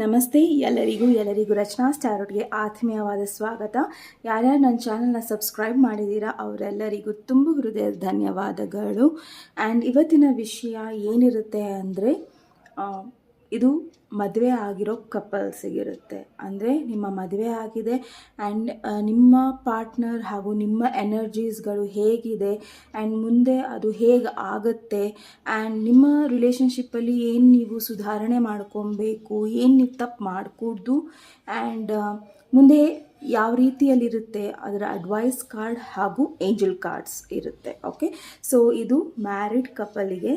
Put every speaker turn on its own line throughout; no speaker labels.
ನಮಸ್ತೆ ಎಲ್ಲರಿಗೂ ರಚನಾ ಸ್ಟಾರ್ಗೆ ಆತ್ಮೀಯವಾದ ಸ್ವಾಗತ. ಯಾರ್ಯಾರು ನನ್ನ ಚಾನಲ್ನ ಸಬ್ಸ್ಕ್ರೈಬ್ ಮಾಡಿದ್ದೀರಾ ಅವರೆಲ್ಲರಿಗೂ ತುಂಬ ಹೃದಯದ ಧನ್ಯವಾದಗಳು. ಆ್ಯಂಡ್ ಇವತ್ತಿನ ವಿಷಯ ಏನಿರುತ್ತೆ ಅಂದರೆ ಇದು ಮದುವೆ ಆಗಿರೋ ಕಪಲ್ಸಿಗಿರುತ್ತೆ. ಅಂದರೆ ನಿಮ್ಮ ಮದುವೆ ಆಗಿದೆ ಆ್ಯಂಡ್ ನಿಮ್ಮ ಪಾರ್ಟ್ನರ್ ಹಾಗೂ ನಿಮ್ಮ ಎನರ್ಜೀಸ್ಗಳು ಹೇಗಿದೆ ಆ್ಯಂಡ್ ಮುಂದೆ ಅದು ಹೇಗೆ ಆಗುತ್ತೆ ಆ್ಯಂಡ್ ನಿಮ್ಮ ರಿಲೇಷನ್ಶಿಪ್ಪಲ್ಲಿ ಏನು ನೀವು ಸುಧಾರಣೆ ಮಾಡ್ಕೊಬೇಕು, ಏನು ನೀವು ತಪ್ಪು ಮಾಡಕೂಡ್ದು ಆ್ಯಂಡ್ ಮುಂದೆ ಯಾವ ರೀತಿಯಲ್ಲಿರುತ್ತೆ ಅದರ ಅಡ್ವೈಸ್ ಕಾರ್ಡ್ ಹಾಗೂ ಏಂಜಲ್ ಕಾರ್ಡ್ಸ್ ಇರುತ್ತೆ. ಓಕೆ, ಸೊ ಇದು ಮ್ಯಾರಿಡ್ ಕಪಲಿಗೆ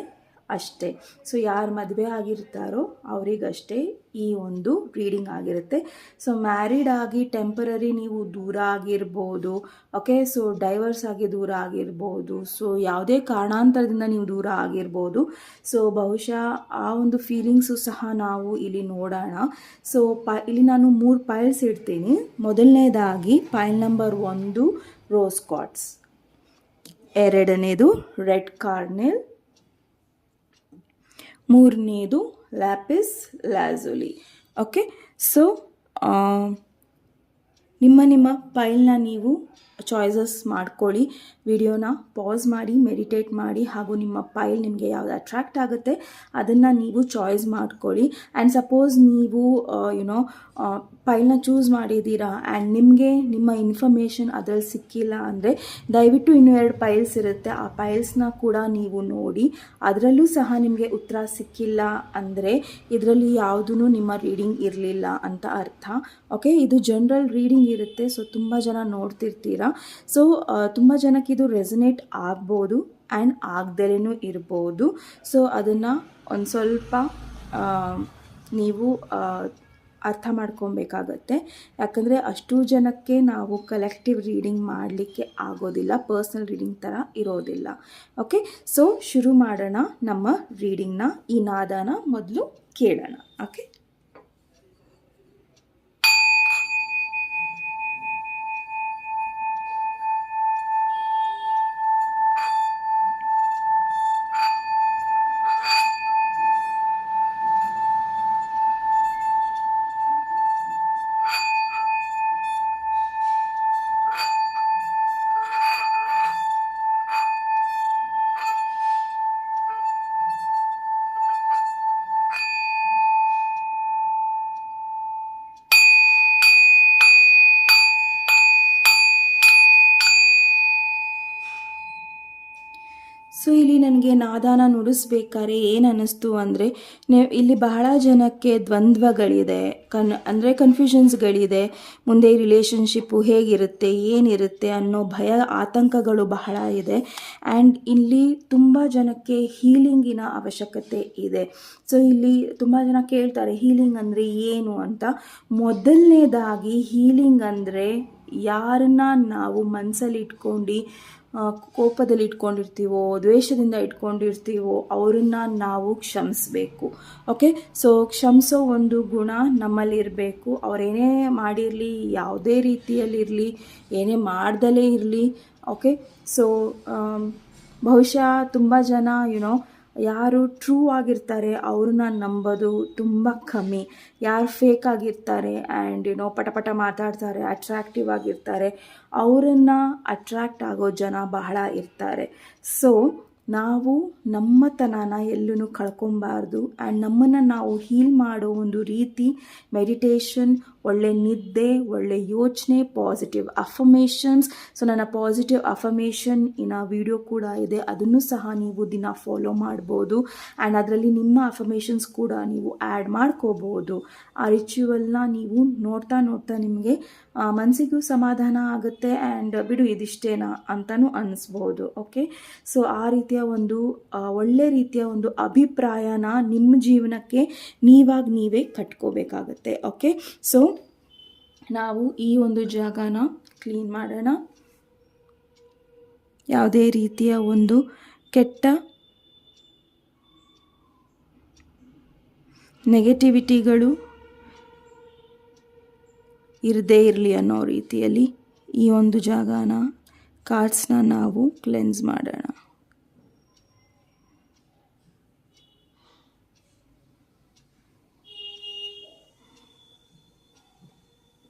ಅಷ್ಟೇ. ಸೊ ಯಾರು ಮದುವೆ ಆಗಿರ್ತಾರೋ ಅವರಿಗಷ್ಟೇ ಈ ಒಂದು ರೀಡಿಂಗ್ ಆಗಿರುತ್ತೆ. ಸೊ ಮ್ಯಾರಿಡ್ ಆಗಿ ಟೆಂಪರರಿ ನೀವು ದೂರ ಆಗಿರ್ಬೋದು. ಓಕೆ, ಸೊ ಡೈವರ್ಸ್ ಆಗಿ ದೂರ ಆಗಿರ್ಬೋದು. ಸೊ ಯಾವುದೇ ಕಾರಣಾಂತರದಿಂದ ನೀವು ದೂರ ಆಗಿರ್ಬೋದು. ಸೊ ಬಹುಶಃ ಆ ಒಂದು ಫೀಲಿಂಗ್ಸು ಸಹ ನಾವು ಇಲ್ಲಿ ನೋಡೋಣ. ಸೊ ಇಲ್ಲಿ ನಾನು 3 ಪೈಲ್ಸ್ ಇಡ್ತೀನಿ. ಮೊದಲನೇದಾಗಿ ಪೈಲ್ ನಂಬರ್ 1 ರೋಸ್ ಕ್ವಾರ್ಟ್ಸ್, ಎರಡನೇದು ರೆಡ್ ಕಾರ್ನೆಲ್, ಮೂರನೇದು ಲ್ಯಾಪಿಸ್ ಲ್ಯಾಜುಲಿ. ಓಕೆ, ಸೊ ನಿಮ್ಮ ಫೈಲ್ನ ನೀವು ಚಾಯ್ಸಸ್ ಮಾಡ್ಕೊಳ್ಳಿ. ವಿಡಿಯೋನ ಪಾಸ್ ಮಾಡಿ ಮೆಡಿಟೇಟ್ ಮಾಡಿ ಹಾಗೂ ನಿಮ್ಮ ಫೈಲ್ ನಿಮಗೆ ಯಾವುದು ಅಟ್ರ್ಯಾಕ್ಟ್ ಆಗುತ್ತೆ ಅದನ್ನು ನೀವು ಚಾಯ್ಸ್ ಮಾಡ್ಕೊಳ್ಳಿ. ಆ್ಯಂಡ್ ಸಪೋಸ್ ನೀವು ಫೈಲ್ನ ಚೂಸ್ ಮಾಡಿದ್ದೀರಾ ಆ್ಯಂಡ್ ನಿಮಗೆ ನಿಮ್ಮ ಇನ್ಫಾರ್ಮೇಷನ್ ಅದರಲ್ಲಿ ಸಿಕ್ಕಿಲ್ಲ ಅಂದರೆ ದಯವಿಟ್ಟು ಇನ್ನೂ 2 ಫೈಲ್ಸ್ ಇರುತ್ತೆ, ಆ ಫೈಲ್ಸ್ನ ಕೂಡ ನೀವು ನೋಡಿ. ಅದರಲ್ಲೂ ಸಹ ನಿಮಗೆ ಉತ್ತರ ಸಿಕ್ಕಿಲ್ಲ ಅಂದರೆ ಇದರಲ್ಲಿ ಯಾವುದೂ ನಿಮ್ಮ ರೀಡಿಂಗ್ ಇರಲಿಲ್ಲ ಅಂತ ಅರ್ಥ. ಓಕೆ, ಇದು ಜನರಲ್ ರೀಡಿಂಗ್ ಇರುತ್ತೆ. ಸೊ ತುಂಬ ಜನ ನೋಡ್ತಿರ್ತೀರಾ. ಸೊ ತುಂಬ ಜನಕ್ಕೆ ಇದು ರೆಸನೇಟ್ ಆಗ್ಬೋದು ಆ್ಯಂಡ್ ಆಗದೇನೂ ಇರ್ಬೋದು. ಸೊ ಅದನ್ನು ಒಂದು ಸ್ವಲ್ಪ ನೀವು ಅರ್ಥ ಮಾಡ್ಕೊಬೇಕಾಗತ್ತೆ. ಯಾಕಂದರೆ ಅಷ್ಟು ಜನಕ್ಕೆ ನಾವು ಕಲೆಕ್ಟಿವ್ ರೀಡಿಂಗ್ ಮಾಡಲಿಕ್ಕೆ ಆಗೋದಿಲ್ಲ, ಪರ್ಸ್ನಲ್ ರೀಡಿಂಗ್ ಥರ ಇರೋದಿಲ್ಲ. ಓಕೆ, ಸೊ ಶುರು ಮಾಡೋಣ ನಮ್ಮ ರೀಡಿಂಗ್ನ. ಈ ನಾದನ ಮೊದಲು ಕೇಳೋಣ. ಓಕೆ, ಸೊ ಇಲ್ಲಿ ನನಗೆ ನಾದಾನ ನುಡಿಸ್ಬೇಕಾದ್ರೆ ಏನು ಅನ್ನಿಸ್ತು ಅಂದರೆ ಇಲ್ಲಿ ಬಹಳ ಜನಕ್ಕೆ ದ್ವಂದ್ವಗಳಿದೆ, ಅಂದರೆ ಕನ್ಫ್ಯೂಷನ್ಸ್ಗಳಿದೆ. ಮುಂದೆ ಈ ರಿಲೇಷನ್ಶಿಪ್ಪು ಹೇಗಿರುತ್ತೆ, ಏನಿರುತ್ತೆ ಅನ್ನೋ ಭಯ, ಆತಂಕಗಳು ಬಹಳ ಇದೆ. ಆ್ಯಂಡ್ ಇಲ್ಲಿ ತುಂಬ ಜನಕ್ಕೆ ಹೀಲಿಂಗಿನ ಅವಶ್ಯಕತೆ ಇದೆ. ಸೊ ಇಲ್ಲಿ ತುಂಬ ಜನ ಕೇಳ್ತಾರೆ ಹೀಲಿಂಗ್ ಅಂದರೆ ಏನು ಅಂತ. ಮೊದಲನೇದಾಗಿ ಹೀಲಿಂಗ್ ಅಂದರೆ ಯಾರನ್ನ ನಾವು ಮನಸ್ಸಲ್ಲಿ ಇಟ್ಕೊಂಡು ಕೋಪದಲ್ಲಿ ಇಟ್ಕೊಂಡಿರ್ತೀವೋ, ದ್ವೇಷದಿಂದ ಇಟ್ಕೊಂಡಿರ್ತೀವೋ ಅವರನ್ನು ನಾವು ಕ್ಷಮಿಸಬೇಕು. ಓಕೆ, ಸೊ ಕ್ಷಮಿಸೋ ಒಂದು ಗುಣ ನಮ್ಮಲ್ಲಿರಬೇಕು. ಅವರೇನೇ ಮಾಡಿರಲಿ, ಯಾವುದೇ ರೀತಿಯಲ್ಲಿರಲಿ, ಏನೇ ಮಾಡ್ದಲೇ ಇರಲಿ. ಓಕೆ, ಸೊ ಬಹುಶಃ ತುಂಬ ಜನ ಯಾರು ಟ್ರೂ ಆಗಿರ್ತಾರೆ ಅವ್ರನ್ನ ನಂಬೋದು ತುಂಬ ಕಮ್ಮಿ. ಯಾರು ಫೇಕ್ ಆಗಿರ್ತಾರೆ ಆ್ಯಂಡ್ ಪಟ ಮಾತಾಡ್ತಾರೆ, ಅಟ್ರ್ಯಾಕ್ಟಿವ್ ಆಗಿರ್ತಾರೆ, ಅವರನ್ನು ಅಟ್ರ್ಯಾಕ್ಟ್ ಆಗೋ ಜನ ಬಹಳ ಇರ್ತಾರೆ. ಸೊ ನಾವು ನಮ್ಮತನನ ಎಲ್ಲೂ ಕಳ್ಕೊಬಾರ್ದು. ಆ್ಯಂಡ್ ನಮ್ಮನ್ನು ನಾವು ಹೀಲ್ ಮಾಡೋ ಒಂದು ರೀತಿ ಮೆಡಿಟೇಷನ್, ಒಳ್ಳೆ ನಿದ್ದೆ, ಒಳ್ಳೆ ಯೋಚನೆ, ಪಾಸಿಟಿವ್ ಅಫರ್ಮೇಷನ್ಸ್. ಸೊ ನನ್ನ ಪಾಸಿಟಿವ್ ಅಫರ್ಮೇಷನ್ ವಿಡಿಯೋ ಕೂಡ ಇದೆ, ಅದನ್ನು ಸಹ ನೀವು ದಿನ ಫಾಲೋ ಮಾಡ್ಬೋದು. ಆ್ಯಂಡ್ ಅದರಲ್ಲಿ ನಿಮ್ಮ ಅಫರ್ಮೇಷನ್ಸ್ ಕೂಡ ನೀವು ಆ್ಯಡ್ ಮಾಡ್ಕೋಬೋದು. ಆ ರಿಚುವಲ್ನ ನೀವು ನೋಡ್ತಾ ನಿಮಗೆ ಮನಸ್ಸಿಗೂ ಸಮಾಧಾನ ಆಗುತ್ತೆ ಆ್ಯಂಡ್ ಬಿಡು ಇದಿಷ್ಟೇನಾ ಅಂತಲೂ ಅನ್ನಿಸ್ಬೋದು. ಓಕೆ, ಸೊ ಆ ರೀತಿಯ ಒಂದು ಒಳ್ಳೆ ರೀತಿಯ ಒಂದು ಅಭಿಪ್ರಾಯನ ನಿಮ್ಮ ಜೀವನಕ್ಕೆ ನೀವೇ ಕಟ್ಕೋಬೇಕಾಗತ್ತೆ. ಓಕೆ, ಸೊ ನಾವು ಈ ಒಂದು ಜಾಗನ ಕ್ಲೀನ್ ಮಾಡೋಣ. ಯಾವುದೇ ರೀತಿಯ ಒಂದು ಕೆಟ್ಟ ನೆಗೆಟಿವಿಟಿಗಳು ಇರದೇ ಇರಲಿ ಅನ್ನೋ ರೀತಿಯಲ್ಲಿ ಈ ಒಂದು ಜಾಗನ, ಕಾರ್ಡ್ಸ್ನ ನಾವು ಕ್ಲೆನ್ಸ್ ಮಾಡೋಣ.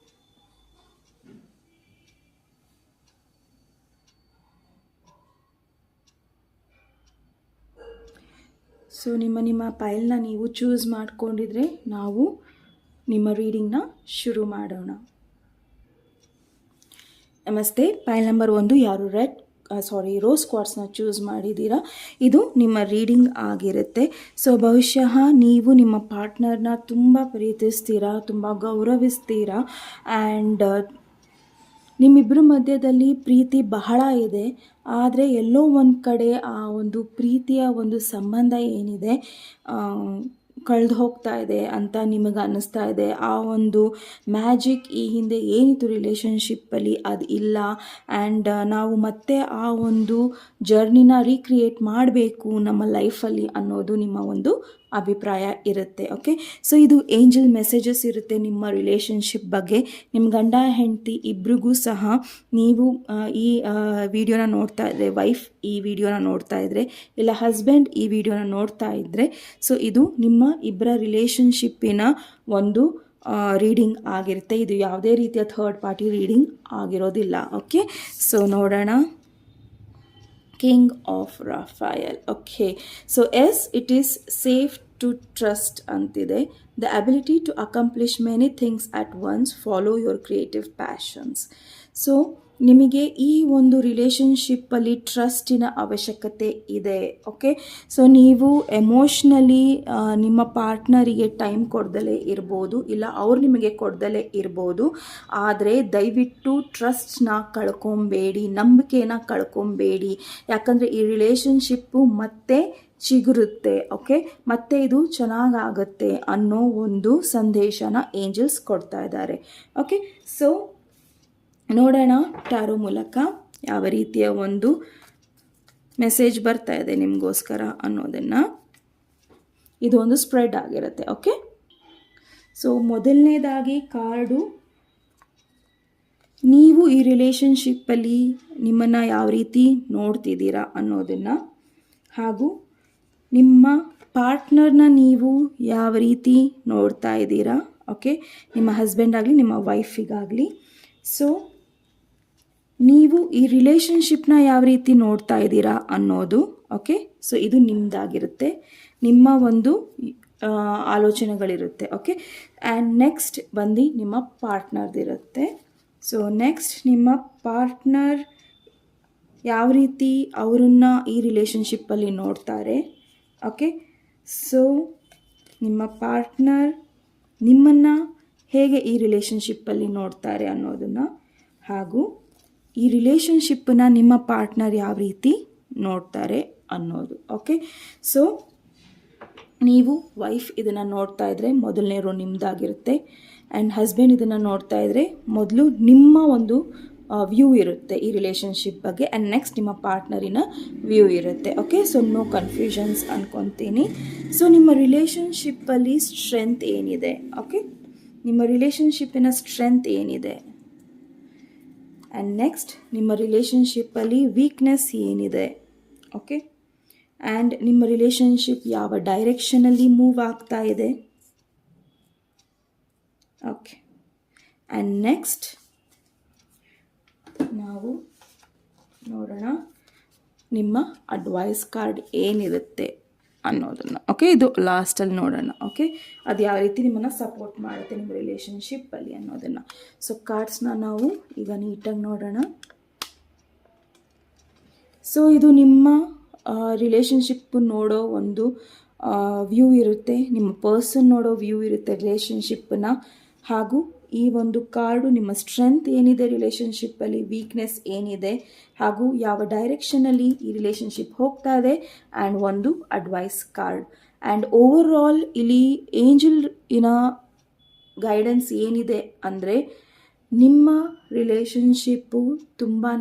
ಸೊ ನಿಮ್ಮ ಫೈಲ್ನ ನೀವು ಚೂಸ್ ಮಾಡ್ಕೊಂಡಿದ್ರೆ ನಾವು ನಿಮ್ಮ ರೀಡಿಂಗ್ನ ಶುರು ಮಾಡೋಣ. ನಮಸ್ತೆ. ಫೈಲ್ ನಂಬರ್ 1 ಯಾರು ರೋಸ್ ಕ್ವಾರ್ಟ್ಸ್ನ ಚೂಸ್ ಮಾಡಿದ್ದೀರಾ, ಇದು ನಿಮ್ಮ ರೀಡಿಂಗ್ ಆಗಿರುತ್ತೆ. ಸೊ ಬಹುಶಃ ನೀವು ನಿಮ್ಮ ಪಾರ್ಟ್ನರ್ನ ತುಂಬ ಪ್ರೀತಿಸ್ತೀರಾ, ತುಂಬ ಗೌರವಿಸ್ತೀರಾ ಆ್ಯಂಡ್ ನಿಮ್ಮಿಬ್ಬರ ಮಧ್ಯದಲ್ಲಿ ಪ್ರೀತಿ ಬಹಳ ಇದೆ. ಆದರೆ ಎಲ್ಲೋ ಒಂದು ಕಡೆ ಆ ಒಂದು ಪ್ರೀತಿಯ ಒಂದು ಸಂಬಂಧ ಏನಿದೆ ಕಳೆದು ಹೋಗ್ತಾ ಇದೆ ಅಂತ ನಿಮಗೆ ಅನ್ನಿಸ್ತಾ ಇದೆ. ಆ ಒಂದು ಮ್ಯಾಜಿಕ್ ಈ ಹಿಂದೆ ಏನಿತ್ತು ರಿಲೇಷನ್ಶಿಪ್ಪಲ್ಲಿ ಅದು ಇಲ್ಲ ಆ್ಯಂಡ್ ನಾವು ಮತ್ತೆ ಆ ಒಂದು ಜರ್ನಿನ ರೀಕ್ರಿಯೇಟ್ ಮಾಡಬೇಕು ನಮ್ಮ ಲೈಫಲ್ಲಿ ಅನ್ನೋದು ನಿಮ್ಮ ಒಂದು ಅಭಿಪ್ರಾಯ ಇರುತ್ತೆ. ಓಕೆ, ಸೊ ಇದು ಏಂಜಲ್ ಮೆಸೇಜಸ್ ಇರುತ್ತೆ ನಿಮ್ಮ ರಿಲೇಷನ್ಶಿಪ್ ಬಗ್ಗೆ. ನಿಮ್ಮ ಗಂಡ ಹೆಂಡತಿ ಇಬ್ರಿಗೂ ಸಹ ನೀವು ಈ ವಿಡಿಯೋನ ನೋಡ್ತಾ ಇದ್ದರೆ, ವೈಫ್ ಈ ವಿಡಿಯೋನ ನೋಡ್ತಾ ಇದ್ದರೆ, ಇಲ್ಲ ಹಸ್ಬೆಂಡ್ ಈ ವಿಡಿಯೋನ ನೋಡ್ತಾ ಇದ್ದರೆ, ಸೊ ಇದು ನಿಮ್ಮ ಇಬ್ಬರ ರಿಲೇಷನ್ಶಿಪ್ಪಿನ ಒಂದು ರೀಡಿಂಗ್ ಆಗಿರುತ್ತೆ. ಇದು ಯಾವುದೇ ರೀತಿಯ ಥರ್ಡ್ ಪಾರ್ಟಿ ರೀಡಿಂಗ್ ಆಗಿರೋದಿಲ್ಲ. ಓಕೆ, ಸೊ ನೋಡೋಣ. King of Raphael. Okay, so yes, it is safe to trust antide. The ability to accomplish many things at once. Follow your creative passions. So ನಿಮಗೆ ಈ ಒಂದು ರಿಲೇಷನ್ಶಿಪ್ಪಲ್ಲಿ ಟ್ರಸ್ಟಿನ ಅವಶ್ಯಕತೆ ಇದೆ. ಓಕೆ, ಸೊ ನೀವು emotionally ನಿಮ್ಮ ಪಾರ್ಟ್ನರಿಗೆ time ಕೊಡ್ದಲೇ ಇರ್ಬೋದು, ಇಲ್ಲ ಅವ್ರು ನಿಮಗೆ ಕೊಡ್ದಲೇ ಇರ್ಬೋದು. ಆದರೆ ದಯವಿಟ್ಟು ಟ್ರಸ್ಟ್ನ ಕಳ್ಕೊಬೇಡಿ, ನಂಬಿಕೆನ ಕಳ್ಕೊಬೇಡಿ. ಯಾಕಂದರೆ ಈ ರಿಲೇಷನ್ಶಿಪ್ಪು ಮತ್ತೆ ಚಿಗುರುತ್ತೆ. ಓಕೆ, ಮತ್ತೆ ಇದು ಚೆನ್ನಾಗಾಗುತ್ತೆ ಅನ್ನೋ ಒಂದು ಸಂದೇಶನ ಏಂಜಲ್ಸ್ ಕೊಡ್ತಾ ಇದ್ದಾರೆ. ಓಕೆ, ಸೊ ನೋಡೋಣ ಟ್ಯಾರೋ ಮೂಲಕ ಯಾವ ರೀತಿಯ ಒಂದು ಮೆಸೇಜ್ ಬರ್ತಾ ಇದೆ ನಿಮಗೋಸ್ಕರ ಅನ್ನೋದನ್ನು. ಇದು ಒಂದು ಸ್ಪ್ರೆಡ್ ಆಗಿರುತ್ತೆ. ಓಕೆ, ಸೊ ಮೊದಲನೇದಾಗಿ ಕಾರ್ಡು, ನೀವು ಈ ರಿಲೇಷನ್ಶಿಪ್ಪಲ್ಲಿ ನಿಮ್ಮನ್ನು ಯಾವ ರೀತಿ ನೋಡ್ತಿದ್ದೀರಾ ಅನ್ನೋದನ್ನು, ಹಾಗೂ ನಿಮ್ಮ ಪಾರ್ಟ್ನರ್ನ ನೀವು ಯಾವ ರೀತಿ ನೋಡ್ತಾ ಇದ್ದೀರಾ. ಓಕೆ, ನಿಮ್ಮ ಹಸ್ಬೆಂಡ್ ಆಗಲಿ ನಿಮ್ಮ ವೈಫಿಗಾಗಲಿ. ಸೊ ನೀವು ಈ ರಿಲೇಷನ್ಶಿಪ್ನ ಯಾವ ರೀತಿ ನೋಡ್ತಾ ಇದ್ದೀರಾ ಅನ್ನೋದು. ಓಕೆ, ಸೊ ಇದು ನಿಮ್ಮದಾಗಿರುತ್ತೆ, ನಿಮ್ಮ ಒಂದು ಆಲೋಚನೆಗಳಿರುತ್ತೆ. ಓಕೆ, ಆ್ಯಂಡ್ ನೆಕ್ಸ್ಟ್ ಬಂದು ನಿಮ್ಮ ಪಾರ್ಟ್ನರ್ದಿರುತ್ತೆ. ಸೊ ನೆಕ್ಸ್ಟ್ ನಿಮ್ಮ ಪಾರ್ಟ್ನರ್ ಯಾವ ರೀತಿ ಅವರನ್ನು ಈ ರಿಲೇಷನ್ಶಿಪ್ಪಲ್ಲಿ ನೋಡ್ತಾರೆ. ಓಕೆ, ಸೊ ನಿಮ್ಮ ಪಾರ್ಟ್ನರ್ ನಿಮ್ಮನ್ನು ಹೇಗೆ ಈ ರಿಲೇಷನ್ಶಿಪ್ಪಲ್ಲಿ ನೋಡ್ತಾರೆ ಅನ್ನೋದನ್ನು, ಹಾಗೂ ಈ ರಿಲೇಷನ್ಶಿಪ್ಪನ್ನು ನಿಮ್ಮ ಪಾರ್ಟ್ನರ್ ಯಾವ ರೀತಿ ನೋಡ್ತಾರೆ ಅನ್ನೋದು. ಓಕೆ, ಸೊ ನೀವು ವೈಫ್ ಇದನ್ನು ನೋಡ್ತಾ ಇದ್ದರೆ ಮೊದಲನೇ ರೋ ನಿಮ್ಮದಾಗಿರುತ್ತೆ, ಆ್ಯಂಡ್ ಹಸ್ಬೆಂಡ್ ಇದನ್ನು ನೋಡ್ತಾ ಇದ್ದರೆ ಮೊದಲು ನಿಮ್ಮ ಒಂದು ವ್ಯೂ ಇರುತ್ತೆ ಈ ರಿಲೇಷನ್ಶಿಪ್ ಬಗ್ಗೆ, ಆ್ಯಂಡ್ ನೆಕ್ಸ್ಟ್ ನಿಮ್ಮ ಪಾರ್ಟ್ನರಿನ ವ್ಯೂ ಇರುತ್ತೆ. ಓಕೆ, ಸೊ ನೋ ಕನ್ಫ್ಯೂಷನ್ಸ್ ಅನ್ಕೊತೀನಿ. ಸೊ ನಿಮ್ಮ ರಿಲೇಷನ್ಶಿಪ್ಪಲ್ಲಿ ಸ್ಟ್ರೆಂತ್ ಏನಿದೆ. ಓಕೆ, ನಿಮ್ಮ ರಿಲೇಷನ್ಶಿಪ್ಪಿನ ಸ್ಟ್ರೆಂತ್ ಏನಿದೆ, ಆ್ಯಂಡ್ ನೆಕ್ಸ್ಟ್ ನಿಮ್ಮ ರಿಲೇಷನ್ಶಿಪ್ಪಲ್ಲಿ ವೀಕ್ನೆಸ್ ಏನಿದೆ. ಓಕೆ, ಆ್ಯಂಡ್ ನಿಮ್ಮ ರಿಲೇಷನ್ಶಿಪ್ ಯಾವ ಡೈರೆಕ್ಷನಲ್ಲಿ ಮೂವ್ ಆಗ್ತಾ ಇದೆ. ಓಕೆ, ಆ್ಯಂಡ್ ನೆಕ್ಸ್ಟ್ ನಾವು ನೋಡೋಣ ನಿಮ್ಮ ಅಡ್ವೈಸ್ ಕಾರ್ಡ್ ಏನಿರುತ್ತೆ ಅನ್ನೋದನ್ನು. ಓಕೆ, ಇದು ಲಾಸ್ಟಲ್ಲಿ ನೋಡೋಣ. ಓಕೆ, ಅದು ಯಾವ ರೀತಿ ನಿಮ್ಮನ್ನು ಸಪೋರ್ಟ್ ಮಾಡುತ್ತೆ ನಿಮ್ಮ ರಿಲೇಷನ್ಶಿಪ್ಪಲ್ಲಿ ಅನ್ನೋದನ್ನು. ಸೊ ಕಾರ್ಡ್ಸ್ನ ನಾವು ಈಗ ನೀಟಾಗಿ ನೋಡೋಣ. ಸೊ ಇದು ನಿಮ್ಮ ರಿಲೇಷನ್ಶಿಪ್ ನೋಡೋ ಒಂದು ವ್ಯೂ ಇರುತ್ತೆ, ನಿಮ್ಮ ಪರ್ಸನ್ ನೋಡೋ ವ್ಯೂ ಇರುತ್ತೆ ರಿಲೇಷನ್ಶಿಪ್ಪನ್ನ. ಹಾಗೂ ಈ ಒಂದು ಕಾರ್ಡು ನಿಮ್ಮ ಸ್ಟ್ರೆಂತ್ ಏನಿದೆ ರಿಲೇಷನ್ಶಿಪ್ಪಲ್ಲಿ, ವೀಕ್ನೆಸ್ ಏನಿದೆ, ಹಾಗೂ ಯಾವ ಡೈರೆಕ್ಷನಲ್ಲಿ ಈ ರಿಲೇಷನ್ಶಿಪ್ ಹೋಗ್ತಾ ಇದೆ, ಆ್ಯಂಡ್ ಒಂದು advice card. And over all ಇಲ್ಲಿ ಏಂಜಲ್ ಗೈಡೆನ್ಸ್ ಏನಿದೆ ಅಂದರೆ, ನಿಮ್ಮ ರಿಲೇಷನ್ಶಿಪ್ಪು ತುಂಬಾ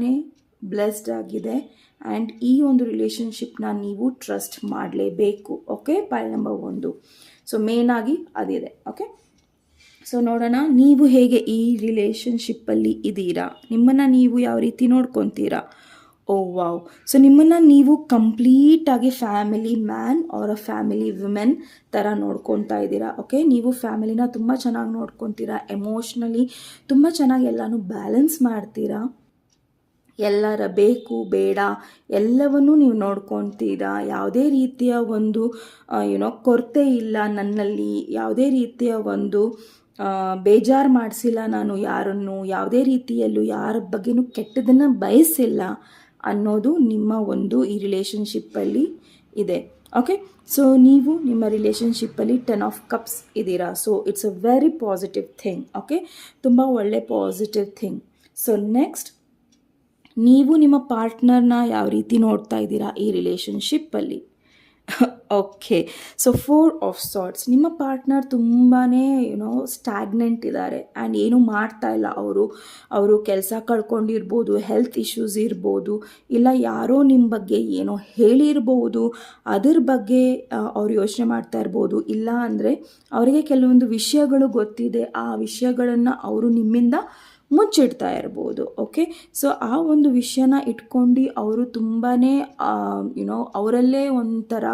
ಬ್ಲೆಸ್ಡ್ ಆಗಿದೆ, ಆ್ಯಂಡ್ ಈ ಒಂದು ರಿಲೇಷನ್ಶಿಪ್ನ ನೀವು ಟ್ರಸ್ಟ್ ಮಾಡಲೇಬೇಕು. Okay, point number 1. ಸೊ ಮೇನಾಗಿ ಅದಿದೆ. ಓಕೆ, ಸೊ ನೋಡೋಣ ನೀವು ಹೇಗೆ ಈ ರಿಲೇಷನ್ಶಿಪ್ಪಲ್ಲಿ ಇದ್ದೀರಾ, ನಿಮ್ಮನ್ನು ನೀವು ಯಾವ ರೀತಿ ನೋಡ್ಕೊತೀರಾ. ಓ ವಾವ್, ಸೊ ನಿಮ್ಮನ್ನು ನೀವು ಕಂಪ್ಲೀಟಾಗಿ family man or a family women ಥರ ನೋಡ್ಕೊತಾ ಇದ್ದೀರಾ. ಓಕೆ, ನೀವು ಫ್ಯಾಮಿಲಿನ ತುಂಬ ಚೆನ್ನಾಗಿ ನೋಡ್ಕೊತೀರಾ, ಎಮೋಷ್ನಲಿ ತುಂಬ ಚೆನ್ನಾಗಿ ಎಲ್ಲನೂ ಬ್ಯಾಲೆನ್ಸ್ ಮಾಡ್ತೀರಾ. ಎಲ್ಲರ ಬೇಕು ಬೇಡ ಎಲ್ಲವನ್ನೂ ನೀವು ನೋಡ್ಕೊತೀರಾ. ಯಾವುದೇ ರೀತಿಯ ಒಂದು ಕೊರತೆ ಇಲ್ಲ ನನ್ನಲ್ಲಿ, ಯಾವುದೇ ರೀತಿಯ ಒಂದು ಬೇಜಾರು ಮಾಡಿಸಿಲ್ಲ ನಾನು ಯಾರನ್ನು, ಯಾವುದೇ ರೀತಿಯಲ್ಲೂ ಯಾರ ಬಗ್ಗೆನೂ ಕೆಟ್ಟದನ್ನು ಬಯಸಿಲ್ಲ ಅನ್ನೋದು ನಿಮ್ಮ ಒಂದು ಈ ರಿಲೇಷನ್ಶಿಪ್ಪಲ್ಲಿ ಇದೆ. ಓಕೆ, ಸೊ ನೀವು ನಿಮ್ಮ ರಿಲೇಷನ್ಶಿಪ್ಪಲ್ಲಿ 10 ಆಫ್ ಕಪ್ಸ್ ಇದ್ದೀರಾ. So it's a very positive thing. Okay, ತುಂಬ ಒಳ್ಳೆ ಪಾಸಿಟಿವ್ ಥಿಂಗ್. ಸೊ ನೆಕ್ಸ್ಟ್, ನೀವು ನಿಮ್ಮ ಪಾರ್ಟ್ನರ್ನ ಯಾವ ರೀತಿ ನೋಡ್ತಾ ಇದ್ದೀರಾ ಈ ರಿಲೇಷನ್ಶಿಪ್ಪಲ್ಲಿ? Okay, so 4 of swords. ನಿಮ್ಮ ಪಾರ್ಟ್ನರ್ ತುಂಬಾ ಸ್ಟ್ಯಾಗ್ನೆಂಟ್ ಇದ್ದಾರೆ ಆ್ಯಂಡ್ ಏನೂ ಮಾಡ್ತಾ ಇಲ್ಲ. ಅವರು ಕೆಲಸ ಕಳ್ಕೊಂಡಿರ್ಬೋದು, ಹೆಲ್ತ್ ಇಶ್ಯೂಸ್ ಇರ್ಬೋದು, ಇಲ್ಲ ಯಾರೋ ನಿಮ್ಮ ಬಗ್ಗೆ ಏನೋ ಹೇಳಿರ್ಬೋದು, ಅದ್ರ ಬಗ್ಗೆ ಅವ್ರು ಯೋಚನೆ ಮಾಡ್ತಾ ಇರ್ಬೋದು. ಇಲ್ಲ ಅಂದರೆ ಅವರಿಗೆ ಕೆಲವೊಂದು ವಿಷಯಗಳು ಗೊತ್ತಿದೆ, ಆ ವಿಷಯಗಳನ್ನು ಅವರು ನಿಮ್ಮಿಂದ ಮುಚ್ಚಿಡ್ತಾ ಇರ್ಬೋದು. ಓಕೆ, ಸೊ ಆ ಒಂದು ವಿಷಯನ ಇಟ್ಕೊಂಡು ಅವರು ತುಂಬಾ ಅವರಲ್ಲೇ ಒಂಥರ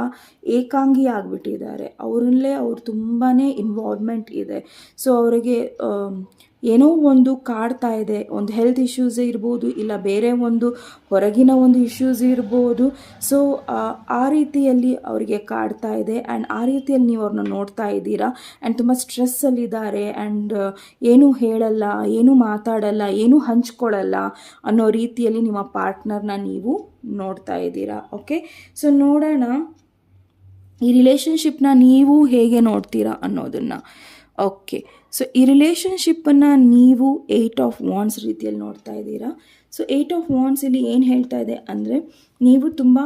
ಏಕಾಂಗಿ ಆಗಿಬಿಟ್ಟಿದ್ದಾರೆ. ಅವರಲ್ಲೇ ಅವ್ರು ತುಂಬಾ ಇನ್ವಾಲ್ವ್ಮೆಂಟ್ ಇದೆ. ಸೊ ಅವರಿಗೆ ಏನೋ ಒಂದು ಕಾಡ್ತಾ ಇದೆ. ಒಂದು ಹೆಲ್ತ್ ಇಶ್ಯೂಸ್ ಇರ್ಬೋದು, ಇಲ್ಲ ಬೇರೆ ಒಂದು ಹೊರಗಿನ ಒಂದು ಇಶ್ಯೂಸ್ ಇರ್ಬೋದು. ಸೊ ಆ ರೀತಿಯಲ್ಲಿ ಅವರಿಗೆ ಕಾಡ್ತಾ ಇದೆ ಆ್ಯಂಡ್ ಆ ರೀತಿಯಲ್ಲಿ ನೀವು ಅವ್ರನ್ನ ನೋಡ್ತಾ ಇದ್ದೀರಾ. ಆ್ಯಂಡ್ ತುಂಬ ಸ್ಟ್ರೆಸ್ಸಲ್ಲಿದ್ದಾರೆ ಆ್ಯಂಡ್ ಏನೂ ಹೇಳಲ್ಲ, ಏನೂ ಮಾತಾಡಲ್ಲ, ಏನೂ ಹಂಚ್ಕೊಳ್ಳಲ್ಲ ಅನ್ನೋ ರೀತಿಯಲ್ಲಿ ನಿಮ್ಮ ಪಾರ್ಟ್ನರ್ನ ನೀವು ನೋಡ್ತಾ ಇದ್ದೀರಾ. ಓಕೆ, ಸೊ ನೋಡೋಣ ಈ ರಿಲೇಷನ್ಶಿಪ್ನ ನೀವು ಹೇಗೆ ನೋಡ್ತೀರಾ ಅನ್ನೋದನ್ನು. ಓಕೆ, ಸೊ ಈ ರಿಲೇಷನ್ಶಿಪ್ಪನ್ನು ನೀವು 8 ಆಫ್ ವಾಂಡ್ಸ್ ರೀತಿಯಲ್ಲಿ ನೋಡ್ತಾ ಇದ್ದೀರಾ. ಸೊ 8 ಆಫ್ ವಾಂಡ್ಸ್ ಇಲ್ಲಿ ಏನು ಹೇಳ್ತಾ ಇದೆ ಅಂದರೆ, ನೀವು ತುಂಬ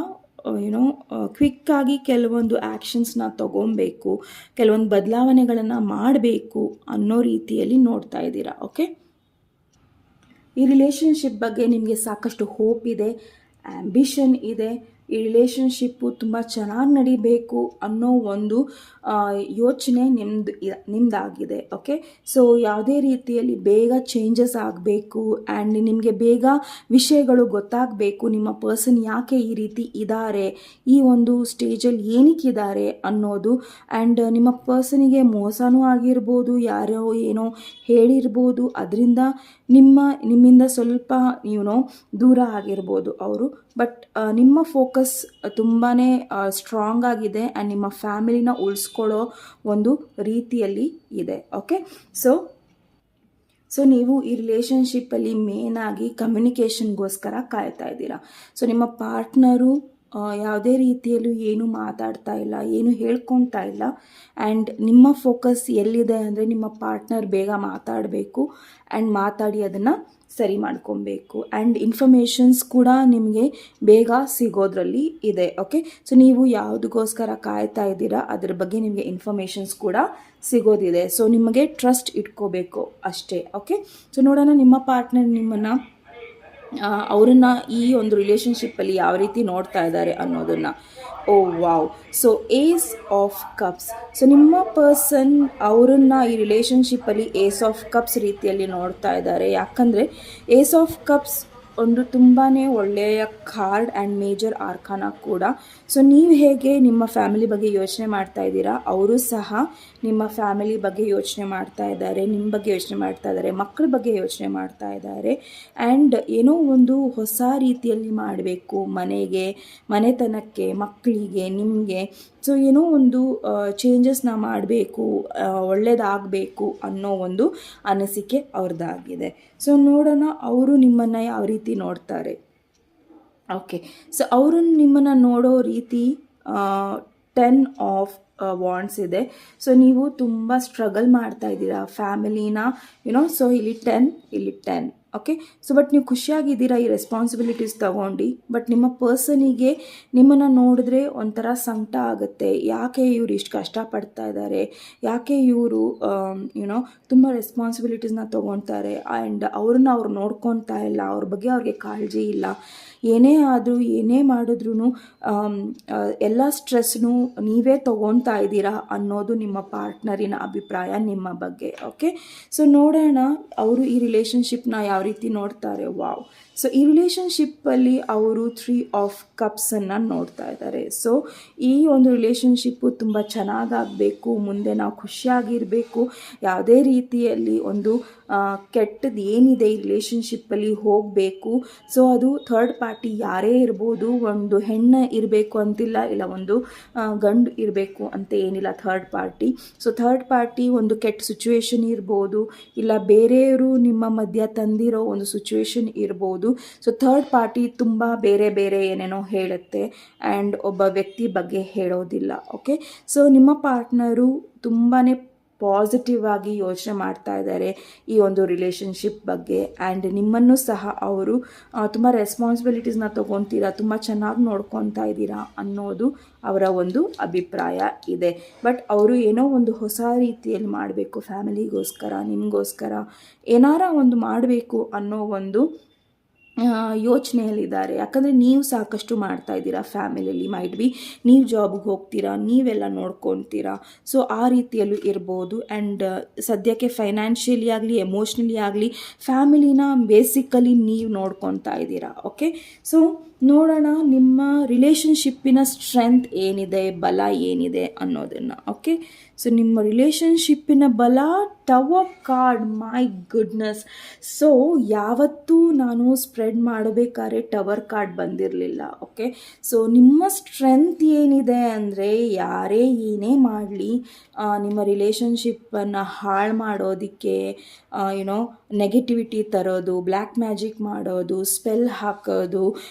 ಕ್ವಿಕ್ಕಾಗಿ ಕೆಲವೊಂದು ಆ್ಯಕ್ಷನ್ಸ್ನ ತಗೊಬೇಕು, ಕೆಲವೊಂದು ಬದಲಾವಣೆಗಳನ್ನು ಮಾಡಬೇಕು ಅನ್ನೋ ರೀತಿಯಲ್ಲಿ ನೋಡ್ತಾ ಇದ್ದೀರಾ. ಓಕೆ, ಈ ರಿಲೇಷನ್ಶಿಪ್ ಬಗ್ಗೆ ನಿಮಗೆ ಸಾಕಷ್ಟು ಹೋಪ್ ಇದೆ, ಆ್ಯಂಬಿಷನ್ ಇದೆ. ಈ ರಿಲೇಷನ್ಶಿಪ್ಪು ತುಂಬ ಚೆನ್ನಾಗಿ ನಡಿಬೇಕು ಅನ್ನೋ ಒಂದು ಯೋಚನೆ ನಿಮ್ಮದಾಗಿದೆ. ಓಕೆ, ಸೊ ಯಾವುದೇ ರೀತಿಯಲ್ಲಿ ಬೇಗ ಚೇಂಜಸ್ ಆಗಬೇಕು ಆ್ಯಂಡ್ ನಿಮಗೆ ಬೇಗ ವಿಷಯಗಳು ಗೊತ್ತಾಗಬೇಕು. ನಿಮ್ಮ ಪರ್ಸನ್ ಯಾಕೆ ಈ ರೀತಿ ಇದ್ದಾರೆ, ಈ ಒಂದು ಸ್ಟೇಜಲ್ಲಿ ಏನಕ್ಕಿದ್ದಾರೆ ಅನ್ನೋದು. ಆ್ಯಂಡ್ ನಿಮ್ಮ ಪರ್ಸನಿಗೆ ಮೋಸನೂ ಆಗಿರ್ಬೋದು, ಯಾರೋ ಏನೋ ಹೇಳಿರ್ಬೋದು, ಅದರಿಂದ ನಿಮ್ಮಿಂದ ಸ್ವಲ್ಪ ದೂರ ಆಗಿರ್ಬೋದು ಅವರು. ಬಟ್ ನಿಮ್ಮ ಫೋಕಸ್ ತುಂಬಾ ಸ್ಟ್ರಾಂಗ್ ಆಗಿದೆ ಆ್ಯಂಡ್ ನಿಮ್ಮ ಫ್ಯಾಮಿಲಿನ ಉಳಿಸ್ಕೊಳ್ಳೋ ಒಂದು ರೀತಿಯಲ್ಲಿ ಇದೆ. ಓಕೆ, ಸೊ ನೀವು ಈ ರಿಲೇಷನ್ಶಿಪ್ಪಲ್ಲಿ ಮೇನಾಗಿ ಕಮ್ಯುನಿಕೇಷನ್ಗೋಸ್ಕರ ಕಾಯ್ತಾ ಇದ್ದೀರಾ. ಸೊ ನಿಮ್ಮ ಪಾರ್ಟ್ನರು ಯಾವುದೇ ರೀತಿಯಲ್ಲೂ ಏನು ಮಾತಾಡ್ತಾ ಇಲ್ಲ, ಏನು ಹೇಳ್ಕೊತಾ ಇಲ್ಲ. ಆ್ಯಂಡ್ ನಿಮ್ಮ ಫೋಕಸ್ ಎಲ್ಲಿದೆ ಅಂದರೆ, ನಿಮ್ಮ ಪಾರ್ಟ್ನರ್ ಬೇಗ ಮಾತಾಡಬೇಕು ಆ್ಯಂಡ್ ಮಾತಾಡಿ ಅದನ್ನು ಸರಿ ಮಾಡ್ಕೊಬೇಕು. ಆ್ಯಂಡ್ ಇನ್ಫಾರ್ಮೇಷನ್ಸ್ ಕೂಡ ನಿಮಗೆ ಬೇಗ ಸಿಗೋದ್ರಲ್ಲಿ ಇದೆ. ಓಕೆ, ಸೊ ನೀವು ಯಾವುದಕ್ಕೋಸ್ಕರ ಕಾಯ್ತಾ ಇದ್ದೀರಾ ಅದ್ರ ಬಗ್ಗೆ ನಿಮಗೆ ಇನ್ಫಾರ್ಮೇಷನ್ಸ್ ಕೂಡ ಸಿಗೋದಿದೆ. ಸೊ ನಿಮಗೆ ಟ್ರಸ್ಟ್ ಇಟ್ಕೋಬೇಕು ಅಷ್ಟೇ. ಓಕೆ, ಸೊ ನೋಡೋಣ ನಿಮ್ಮ ಪಾರ್ಟ್ನರ್ ನಿಮ್ಮನ್ನು ಅವರನ್ನು ಈ ಒಂದು ರಿಲೇಷನ್ಶಿಪ್ಪಲ್ಲಿ ಯಾವ ರೀತಿ ನೋಡ್ತಾ ಇದ್ದಾರೆ ಅನ್ನೋದನ್ನು. Oh wow, so ace of cups. So ನಿಮ್ಮ ಪರ್ಸನ್ ಅವರನ್ನು ಈ ರಿಲೇಷನ್ಶಿಪ್ಪಲ್ಲಿ ಏಸ್ ಆಫ್ ಕಪ್ಸ್ ರೀತಿಯಲ್ಲಿ ನೋಡ್ತಾ ಇದ್ದಾರೆ. ಯಾಕಂದರೆ ಏಸ್ ಆಫ್ ಕಪ್ಸ್ ಒಂದು ತುಂಬಾ ಒಳ್ಳೆಯ ಕಾರ್ಡ್ ಆ್ಯಂಡ್ ಮೇಜರ್ ಆರ್ಕಾನ ಕೂಡ. ಸೊ ನೀವು ಹೇಗೆ ನಿಮ್ಮ ಫ್ಯಾಮಿಲಿ ಬಗ್ಗೆ ಯೋಚನೆ ಮಾಡ್ತಾ ಇದ್ದೀರಾ, ಅವರು ಸಹ ನಿಮ್ಮ ಫ್ಯಾಮಿಲಿ ಬಗ್ಗೆ ಯೋಚನೆ ಮಾಡ್ತಾ ಇದ್ದಾರೆ, ನಿಮ್ಮ ಬಗ್ಗೆ ಯೋಚನೆ ಮಾಡ್ತಾ ಇದ್ದಾರೆ, ಮಕ್ಕಳ ಬಗ್ಗೆ ಯೋಚನೆ ಮಾಡ್ತಾ ಇದ್ದಾರೆ. ಆ್ಯಂಡ್ ಏನೋ ಒಂದು ಹೊಸ ರೀತಿಯಲ್ಲಿ ಮಾಡಬೇಕು, ಮನೆತನಕ್ಕೆ, ಮಕ್ಕಳಿಗೆ, ನಿಮಗೆ. ಸೊ ಏನೋ ಒಂದು ಚೇಂಜಸ್ನ ಮಾಡಬೇಕು, ಒಳ್ಳೆಯದಾಗಬೇಕು ಅನ್ನೋ ಒಂದು ಅನಿಸಿಕೆ ಅವ್ರದ್ದಾಗಿದೆ. ಸೊ ನೋಡೋಣ ಅವರು ನಿಮ್ಮನ್ನು ಯಾವ ರೀತಿ ನೋಡ್ತಾರೆ. ಓಕೆ, ಸೊ ಅವರು ನಿಮ್ಮನ್ನು ನೋಡೋ ರೀತಿ 10 ಆಫ್ ವಾಂಡ್ಸ್ ಇದೆ. ಸೊ ನೀವು ತುಂಬ ಸ್ಟ್ರಗಲ್ ಮಾಡ್ತಾ ಇದ್ದೀರಾ ಫ್ಯಾಮಿಲಿನ, ಸೊ ಇಲ್ಲಿ 10. ಓಕೆ, ಸೊ ಬಟ್ ನೀವು ಖುಷಿಯಾಗಿದ್ದೀರಾ ಈ ರೆಸ್ಪಾನ್ಸಿಬಿಲಿಟೀಸ್ ತಗೊಂಡು. ಬಟ್ ನಿಮ್ಮ ಪರ್ಸನಿಗೆ ನಿಮ್ಮನ್ನು ನೋಡಿದ್ರೆ ಒಂಥರ ಸಂಕಟ ಆಗುತ್ತೆ. ಯಾಕೆ ಇವರು ಇಷ್ಟು ಕಷ್ಟಪಡ್ತಾ ಇದ್ದಾರೆ, ಯಾಕೆ ಇವರು ತುಂಬ ರೆಸ್ಪಾನ್ಸಿಬಿಲಿಟೀಸ್ನ ತೊಗೊತಾರೆ ಆ್ಯಂಡ್ ಅವ್ರನ್ನ ಅವ್ರು ನೋಡ್ಕೊತಾ ಇಲ್ಲ, ಅವ್ರ ಬಗ್ಗೆ ಅವ್ರಿಗೆ ಕಾಳಜಿ ಇಲ್ಲ. ಏನೇ ಆದರೂ ಏನೇ ಮಾಡಿದ್ರೂ ಎಲ್ಲ ಸ್ಟ್ರೆಸ್ನು ನೀವೇ ತೊಗೊತಾ ಇದ್ದೀರಾ ಅನ್ನೋದು ನಿಮ್ಮ ಪಾರ್ಟ್ನರಿನ ಅಭಿಪ್ರಾಯ ನಿಮ್ಮ ಬಗ್ಗೆ. ಓಕೆ, ಸೊ ನೋಡೋಣ ಅವರು ಈ ರಿಲೇಷನ್ಶಿಪ್ನ ಯಾವ ರೀತಿ ನೋಡ್ತಾರೆ. ವಾವ್, ಸೊ ಈ ರಿಲೇಷನ್ಶಿಪ್ಪಲ್ಲಿ ಅವರು 3 ಆಫ್ ಕಪ್ಸನ್ನು ನೋಡ್ತಾ ಇದ್ದಾರೆ. ಸೊ ಈ ಒಂದು ರಿಲೇಷನ್ಶಿಪ್ಪು ತುಂಬ ಚೆನ್ನಾಗಾಗಬೇಕು, ಮುಂದೆ ನಾವು ಖುಷಿಯಾಗಿರಬೇಕು, ಯಾವುದೇ ರೀತಿಯಲ್ಲಿ ಒಂದು ಕೆಟ್ಟದ್ದು ಏನಿದೆ ಈ ರಿಲೇಷನ್ಶಿಪ್ಪಲ್ಲಿ ಹೋಗಬೇಕು. ಸೊ ಅದು ಥರ್ಡ್ ಪಾರ್ಟಿ ಯಾರೇ ಇರ್ಬೋದು, ಒಂದು ಹೆಣ್ಣು ಇರಬೇಕು ಅಂತಿಲ್ಲ, ಇಲ್ಲ ಒಂದು ಗಂಡು ಇರಬೇಕು ಅಂತ ಏನಿಲ್ಲ third party. So third party ಒಂದು ಕೆಟ್ಟ ಸಿಚುವೇಶನ್ ಇರ್ಬೋದು, ಇಲ್ಲ ಬೇರೆಯವರು ನಿಮ್ಮ ಮಧ್ಯ ತಂದಿರೋ ಒಂದು ಸಿಚುವೇಶನ್ ಇರ್ಬೋದು. ಸೊ ಥರ್ಡ್ ಪಾರ್ಟಿ ತುಂಬ ಬೇರೆ ಬೇರೆ ಏನೇನೋ ಹೇಳುತ್ತೆ ಆ್ಯಂಡ್ ಒಬ್ಬ ವ್ಯಕ್ತಿ ಬಗ್ಗೆ ಹೇಳೋದಿಲ್ಲ. ಓಕೆ, ಸೊ ನಿಮ್ಮ ಪಾರ್ಟ್ನರು ತುಂಬಾ ಪಾಸಿಟಿವ್ ಆಗಿ ಯೋಚನೆ ಮಾಡ್ತಾ ಇದ್ದಾರೆ ಈ ಒಂದು ರಿಲೇಷನ್ಶಿಪ್ ಬಗ್ಗೆ. ಆ್ಯಂಡ್ ನಿಮ್ಮನ್ನು ಸಹ ಅವರು ತುಂಬ ರೆಸ್ಪಾನ್ಸಿಬಿಲಿಟೀಸ್ನ ತೊಗೊತೀರಾ, ತುಂಬ ಚೆನ್ನಾಗಿ ನೋಡ್ಕೊತಾ ಇದ್ದೀರಾ ಅನ್ನೋದು ಅವರ ಒಂದು ಅಭಿಪ್ರಾಯ ಇದೆ. ಬಟ್ ಅವರು ಏನೋ ಒಂದು ಹೊಸ ರೀತಿಯಲ್ಲಿ ಮಾಡಬೇಕು, ಫ್ಯಾಮಿಲಿಗೋಸ್ಕರ, ನಿಮಗೋಸ್ಕರ ಏನಾರ ಒಂದು ಮಾಡಬೇಕು ಅನ್ನೋ ಒಂದು ಯೋಚನೆಯಲ್ಲಿದ್ದಾರೆ. ಯಾಕಂದರೆ ನೀವು ಸಾಕಷ್ಟು ಮಾಡ್ತಾ ಇದ್ದೀರಾ ಫ್ಯಾಮಿಲಿಯಲ್ಲಿ, ಮೈಟ್ ಬಿ ನೀವು ಜಾಬ್ಗೆ ಹೋಗ್ತೀರಾ, ನೀವೆಲ್ಲ ನೋಡ್ಕೊತೀರಾ. ಸೊ ಆ ರೀತಿಯಲ್ಲೂ ಇರ್ಬೋದು. ಆ್ಯಂಡ್ ಸದ್ಯಕ್ಕೆ ಫೈನಾನ್ಷಿಯಲಿ ಆಗಲಿ ಎಮೋಷ್ನಲಿ ಆಗಲಿ ಫ್ಯಾಮಿಲಿನ ಬೇಸಿಕಲಿ ನೀವು ನೋಡ್ಕೊತಾ ಇದ್ದೀರಾ. ಓಕೆ, ಸೊ ನೋಡೋಣ ನಿಮ್ಮ ರಿಲೇಷನ್ಶಿಪ್ಪಿನ ಸ್ಟ್ರೆಂತ್ ಏನಿದೆ, ಬಲ ಏನಿದೆ ಅನ್ನೋದನ್ನು. ಓಕೆ, ಸೊ ನಿಮ್ಮ ರಿಲೇಷನ್ಶಿಪ್ಪಿನ ಬಲ tower card, my goodness. So ಯಾವತ್ತೂ ನಾನು ಸ್ಪ್ರೆಡ್ ಮಾಡಬೇಕಾದ್ರೆ ಟವರ್ ಕಾರ್ಡ್ ಬಂದಿರಲಿಲ್ಲ. ಓಕೆ, ಸೊ ನಿಮ್ಮ ಸ್ಟ್ರೆಂತ್ ಏನಿದೆ ಅಂದರೆ ಯಾರೇ ಏನೇ ಮಾಡಲಿ ನಿಮ್ಮ ರಿಲೇಷನ್ಶಿಪ್ಪನ್ನು ಹಾಳು ಮಾಡೋದಕ್ಕೆ ಯುನೋ ನೆಗೆಟಿವಿಟಿ ತರೋದು, ಬ್ಲ್ಯಾಕ್ ಮ್ಯಾಜಿಕ್ ಮಾಡೋದು, ಸ್ಪೆಲ್ ಹಾಕೋದು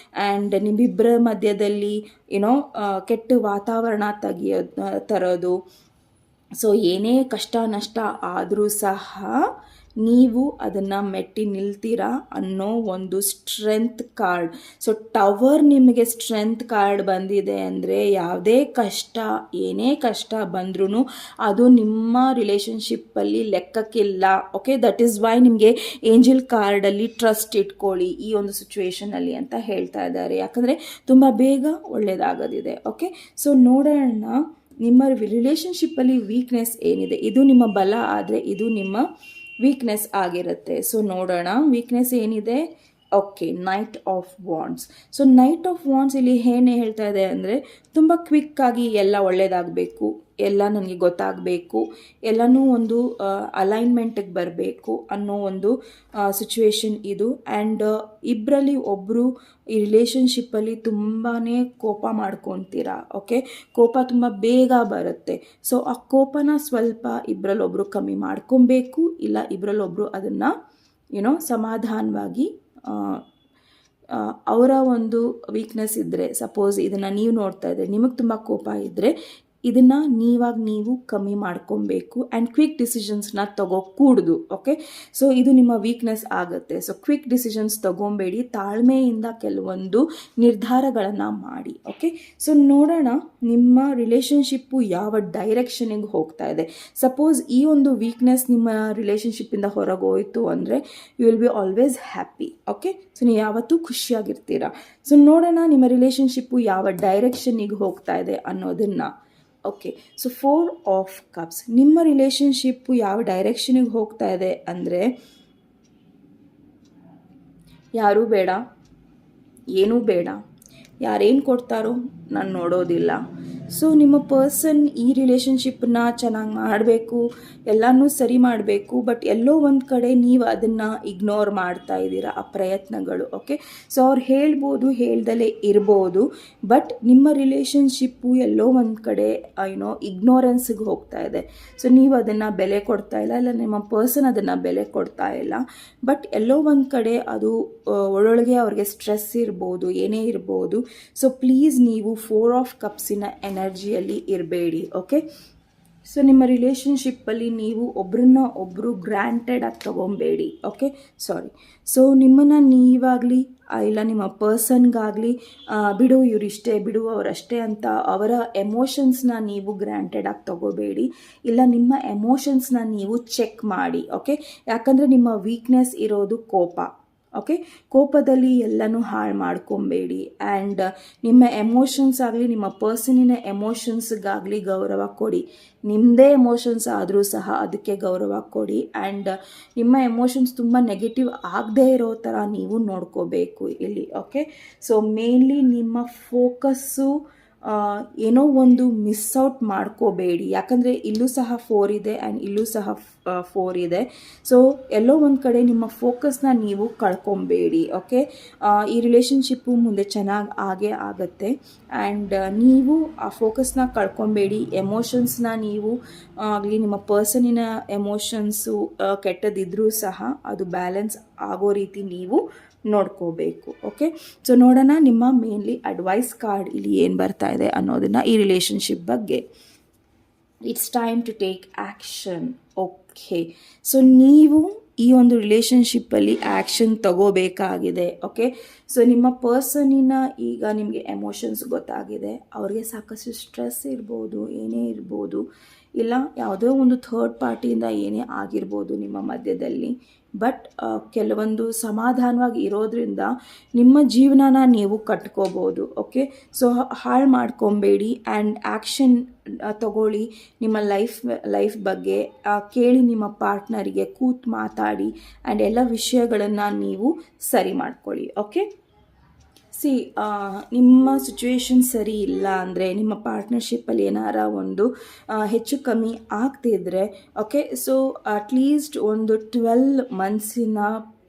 ಆ್ಯಂಡ್ ನಿಮ್ಮಿಬ್ಬರ ಮಧ್ಯದಲ್ಲಿ ಯುನೋ ಕೆಟ್ಟ ವಾತಾವರಣ ತರೋದು. ಸೊ ಏನೇ ಕಷ್ಟ ನಷ್ಟ ಆದರೂ ಸಹ ನೀವು ಅದನ್ನು ಮೆಟ್ಟಿ ನಿಲ್ತೀರಾ ಅನ್ನೋ ಒಂದು ಸ್ಟ್ರೆಂತ್ ಕಾರ್ಡ್. ಸೊ ಟವರ್ ನಿಮಗೆ ಸ್ಟ್ರೆಂತ್ ಕಾರ್ಡ್ ಬಂದಿದೆ ಅಂದರೆ ಯಾವುದೇ ಕಷ್ಟ, ಏನೇ ಕಷ್ಟ ಬಂದ್ರೂ ಅದು ನಿಮ್ಮ ರಿಲೇಷನ್ಶಿಪ್ಪಲ್ಲಿ ಲೆಕ್ಕಕ್ಕಿಲ್ಲ. ಓಕೆ, ದಟ್ ಈಸ್ ವೈ ನಿಮಗೆ ಏಂಜಲ್ ಕಾರ್ಡಲ್ಲಿ ಟ್ರಸ್ಟ್ ಇಟ್ಕೊಳ್ಳಿ ಈ ಒಂದು ಸಿಚುವೇಷನಲ್ಲಿ ಅಂತ ಹೇಳ್ತಾ ಇದ್ದಾರೆ. ಯಾಕಂದರೆ ತುಂಬ ಬೇಗ ಒಳ್ಳೆಯದಾಗೋದಿದೆ. ಓಕೆ, ಸೊ ನೋಡೋಣ ನಿಮ್ಮ ರಿಲೇಷನ್ಶಿಪ್ಪಲ್ಲಿ ವೀಕ್ನೆಸ್ ಏನಿದೆ. ಇದು ನಿಮ್ಮ ಬಲ ಆದರೆ ಇದು ನಿಮ್ಮ ವೀಕ್ನೆಸ್ ಆಗಿರುತ್ತೆ. ಸೊ ನೋಡೋಣ ವೀಕ್ನೆಸ್ ಏನಿದೆ. Okay, knight of wands. So knight of wands ಇಲ್ಲಿ ಏನು ಹೇಳ್ತಾ ಇದೆ ಅಂದರೆ ತುಂಬ ಕ್ವಿಕ್ಕಾಗಿ ಎಲ್ಲ ಒಳ್ಳೆಯದಾಗಬೇಕು, ಎಲ್ಲ ನನಗೆ ಗೊತ್ತಾಗಬೇಕು, ಎಲ್ಲನೂ ಒಂದು ಅಲೈನ್ಮೆಂಟಿಗೆ ಬರಬೇಕು ಅನ್ನೋ ಒಂದು ಸಿಚುವೇಶನ್ ಇದು. ಆ್ಯಂಡ್ ಇಬ್ಬರಲ್ಲಿ ಒಬ್ಬರು ಈ ರಿಲೇಷನ್ಶಿಪ್ಪಲ್ಲಿ ತುಂಬಾ ಕೋಪ ಮಾಡ್ಕೊತೀರಾ. ಓಕೆ, ಕೋಪ ತುಂಬ ಬೇಗ ಬರುತ್ತೆ. ಸೊ ಆ ಕೋಪನ ಸ್ವಲ್ಪ ಇಬ್ಬರಲ್ಲೊಬ್ಬರು ಕಮ್ಮಿ ಮಾಡ್ಕೊಬೇಕು, ಇಲ್ಲ ಇಬ್ಬರಲ್ಲೊಬ್ಬರು ಅದನ್ನು ಸಮಾಧಾನವಾಗಿ ಅವರ ಒಂದು ವೀಕ್ನೆಸ್ ಇದ್ದರೆ, ಸಪೋಸ್ ಇದನ್ನು ನೀವು ನೋಡ್ತಾ ಇದ್ದರೆ ನಿಮಗೆ ತುಂಬ ಕೋಪ ಇದ್ದರೆ ಇದನ್ನು ನೀವು ಕಮ್ಮಿ ಮಾಡ್ಕೊಬೇಕು ಆ್ಯಂಡ್ ಕ್ವಿಕ್ ಡಿಸಿಷನ್ಸ್ನ ತಗೋಕೂಡ್ದು. ಓಕೆ, ಸೊ ಇದು ನಿಮ್ಮ ವೀಕ್ನೆಸ್ ಆಗುತ್ತೆ. ಸೊ ಕ್ವಿಕ್ ಡಿಸಿಷನ್ಸ್ ತಗೊಬೇಡಿ, ತಾಳ್ಮೆಯಿಂದ ಕೆಲವೊಂದು ನಿರ್ಧಾರಗಳನ್ನು ಮಾಡಿ. ಓಕೆ, ಸೊ ನೋಡೋಣ ನಿಮ್ಮ ರಿಲೇಷನ್ಶಿಪ್ಪು ಯಾವ ಡೈರೆಕ್ಷನಿಗೆ ಹೋಗ್ತಾ ಇದೆ. ಸಪೋಸ್ ಈ ಒಂದು ವೀಕ್ನೆಸ್ ನಿಮ್ಮ ರಿಲೇಷನ್ಶಿಪ್ಪಿಂದ ಹೊರಗೆ ಹೋಯಿತು ಅಂದರೆ you will be always happy. Okay, so ನೀವು ಯಾವತ್ತೂ ಖುಷಿಯಾಗಿರ್ತೀರಾ. ಸೊ ನೋಡೋಣ ನಿಮ್ಮ ರಿಲೇಷನ್ಶಿಪ್ಪು ಯಾವ ಡೈರೆಕ್ಷನಿಗೆ ಹೋಗ್ತಾ ಇದೆ ಅನ್ನೋದನ್ನು. Okay, so 4 of cups. ನಿಮ್ಮ ರಿಲೇಷನ್ಶಿಪ್ಪು ಯಾವ ಡೈರೆಕ್ಷನಿಗೆ ಹೋಗ್ತಾ ಇದೆ ಅಂದರೆ ಯಾರೂ ಬೇಡ, ಏನೂ ಬೇಡ, ಯಾರೇನು ಕೊಡ್ತಾರೋ ನಾನು ನೋಡೋದಿಲ್ಲ. ಸೊ ನಿಮ್ಮ ಪರ್ಸನ್ ಈ ರಿಲೇಷನ್ಶಿಪ್ಪನ್ನ ಚೆನ್ನಾಗಿ ಮಾಡಬೇಕು, ಎಲ್ಲನೂ ಸರಿ ಮಾಡಬೇಕು, ಬಟ್ ಎಲ್ಲೋ ಒಂದು ಕಡೆ ನೀವು ಅದನ್ನು ಇಗ್ನೋರ್ ಮಾಡ್ತಾ ಇದ್ದೀರಾ ಆ ಪ್ರಯತ್ನಗಳು. ಓಕೆ, ಸೊ ಅವ್ರು ಹೇಳ್ದಲೇ ಇರ್ಬೋದು, ಬಟ್ ನಿಮ್ಮ ರಿಲೇಷನ್ಶಿಪ್ಪು ಎಲ್ಲೋ ಒಂದು ಕಡೆ ಇಗ್ನೋರೆನ್ಸಿಗೆ ಹೋಗ್ತಾ ಇದೆ. ಸೊ ನೀವು ಅದನ್ನು ಬೆಲೆ ಕೊಡ್ತಾ ಇಲ್ಲ ನಿಮ್ಮ ಪರ್ಸನ್ ಅದನ್ನು ಬೆಲೆ ಕೊಡ್ತಾ ಇಲ್ಲ. ಬಟ್ ಎಲ್ಲೋ ಒಂದು ಕಡೆ ಅದು ಒಳೊಳಗೆ ಅವ್ರಿಗೆ ಸ್ಟ್ರೆಸ್ ಇರ್ಬೋದು, ಏನೇ ಇರ್ಬೋದು. ಸೊ ಪ್ಲೀಸ್ ನೀವು 4 ಆಫ್ ಕಪ್ಸಿನ ಎನರ್ಜಿಯಲ್ಲಿ ಇರಬೇಡಿ. ಓಕೆ, ಸೊ ನಿಮ್ಮ ರಿಲೇಷನ್ಶಿಪ್ಪಲ್ಲಿ ನೀವು ಒಬ್ಬರು ಗ್ರ್ಯಾಂಟೆಡ್ ಆಗಿ ತೊಗೊಬೇಡಿ. ಓಕೆ, ಸಾರಿ. ಸೊ ನಿಮ್ಮನ್ನು ನೀವಾಗಲಿ ಇಲ್ಲ ನಿಮ್ಮ ಪರ್ಸನ್ಗಾಗಲಿ ಬಿಡು ಇವರಿಷ್ಟೇ, ಬಿಡು ಅವರಷ್ಟೇ ಅಂತ ಅವರ ಎಮೋಷನ್ಸ್ನ ನೀವು ಗ್ರ್ಯಾಂಟೆಡ್ ಆಗಿ ತೊಗೋಬೇಡಿ, ಇಲ್ಲ ನಿಮ್ಮ ಎಮೋಷನ್ಸ್ನ ನೀವು ಚೆಕ್ ಮಾಡಿ. ಓಕೆ, ಯಾಕಂದರೆ ನಿಮ್ಮ ವೀಕ್ನೆಸ್ ಇರೋದು ಕೋಪ. ಓಕೆ. ಕೋಪದಲ್ಲಿ ಎಲ್ಲನೂ ಹಾಳು ಮಾಡ್ಕೊಬೇಡಿ. ಆ್ಯಂಡ್ ನಿಮ್ಮ ಎಮೋಷನ್ಸ್ ಆಗಲಿ, ನಿಮ್ಮ ಪರ್ಸನಿನ ಎಮೋಷನ್ಸ್ಗಾಗಲಿ ಗೌರವ ಕೊಡಿ. ನಿಮ್ಮದೇ ಎಮೋಷನ್ಸ್ ಆದರೂ ಸಹ ಅದಕ್ಕೆ ಗೌರವ ಕೊಡಿ. ಆ್ಯಂಡ್ ನಿಮ್ಮ ಎಮೋಷನ್ಸ್ ತುಂಬ ನೆಗೆಟಿವ್ ಆಗದೇ ಇರೋ ಥರ ನೀವು ನೋಡ್ಕೋಬೇಕು ಇಲ್ಲಿ. ಓಕೆ. ಸೊ ಮೇನ್ಲಿ ನಿಮ್ಮ ಫೋಕಸ್ಸು ಏನೋ ಒಂದು ಮಿಸ್ ಔಟ್ ಮಾಡ್ಕೋಬೇಡಿ. ಯಾಕಂದರೆ ಇಲ್ಲೂ ಸಹ 4 ಇದೆ ಆ್ಯಂಡ್ ಇಲ್ಲೂ ಸಹ 4 ಇದೆ. ಸೊ ಎಲ್ಲೋ ಒಂದು ಕಡೆ ನಿಮ್ಮ ಫೋಕಸ್ನ ನೀವು ಕಳ್ಕೊಬೇಡಿ. ಓಕೆ. ಈ ರಿಲೇಷನ್ಶಿಪ್ಪು ಮುಂದೆ ಚೆನ್ನಾಗಿ ಆಗೇ ಆಗುತ್ತೆ. ಆ್ಯಂಡ್ ನೀವು ಆ ಫೋಕಸ್ನ ಕಳ್ಕೊಬೇಡಿ. ಎಮೋಷನ್ಸ್ನ ನೀವು ಆಗಲಿ, ನಿಮ್ಮ ಪರ್ಸನಿನ ಎಮೋಷನ್ಸು ಕೆಟ್ಟದಿದ್ದರೂ ಸಹ ಅದು ಬ್ಯಾಲೆನ್ಸ್ ಆಗೋ ರೀತಿ ನೀವು ನೋಡ್ಕೋಬೇಕು. ಓಕೆ. ಸೊ ನೋಡೋಣ ನಿಮ್ಮ ಮೇನ್ಲಿ ಅಡ್ವೈಸ್ ಕಾರ್ಡ್ ಇಲ್ಲಿ ಏನು ಬರ್ತಾ ಇದೆ ಅನ್ನೋದನ್ನು ಈ ರಿಲೇಷನ್ಶಿಪ್ ಬಗ್ಗೆ. It's time to take action. Okay. So ನೀವು ಈ ಒಂದು ರಿಲೇಷನ್ಶಿಪ್ಪಲ್ಲಿ ಆ್ಯಕ್ಷನ್ ತಗೋಬೇಕಾಗಿದೆ. ಓಕೆ. ಸೊ ನಿಮ್ಮ ಪರ್ಸನಿನ ಈಗ ನಿಮಗೆ ಎಮೋಷನ್ಸ್ ಗೊತ್ತಾಗಿದೆ. ಅವ್ರಿಗೆ ಸಾಕಷ್ಟು ಸ್ಟ್ರೆಸ್ ಇರ್ಬೋದು, ಏನೇ ಇರ್ಬೋದು, ಇಲ್ಲ ಯಾವುದೋ ಒಂದು ಥರ್ಡ್ ಪಾರ್ಟಿಯಿಂದ ಏನೇ ಆಗಿರ್ಬೋದು ನಿಮ್ಮ ಮಧ್ಯದಲ್ಲಿ. ಬಟ್ ಕೆಲವೊಂದು ಸಮಾಧಾನವಾಗಿ ಇರೋದ್ರಿಂದ ನಿಮ್ಮ ಜೀವನನ ನೀವು ಕಟ್ಕೋಬೋದು. ಓಕೆ. ಸೊ ಹಾಳು ಮಾಡ್ಕೊಬೇಡಿ ಆ್ಯಂಡ್ ಆ್ಯಕ್ಷನ್ ತಗೊಳ್ಳಿ. ನಿಮ್ಮ ಲೈಫ್ ಬಗ್ಗೆ ಕೇಳಿ, ನಿಮ್ಮ ಪಾರ್ಟ್ನರಿಗೆ ಕೂತು ಮಾತಾಡಿ ಆ್ಯಂಡ್ ಎಲ್ಲ ವಿಷಯಗಳನ್ನು ನೀವು ಸರಿ ಮಾಡ್ಕೊಳ್ಳಿ. ಓಕೆ. ನಿಮ್ಮ ಸಿಚುವೇಶನ್ ಸರಿ ಇಲ್ಲ ಅಂದರೆ, ನಿಮ್ಮ ಪಾರ್ಟ್ನರ್ಶಿಪ್ಪಲ್ಲಿ ಏನಾರ ಒಂದು ಹೆಚ್ಚು ಕಮ್ಮಿ ಆಗ್ತಿದ್ರೆ, ಓಕೆ, ಸೊ ಅಟ್ಲೀಸ್ಟ್ ಒಂದು 12 ಮಂತ್ಸಿನ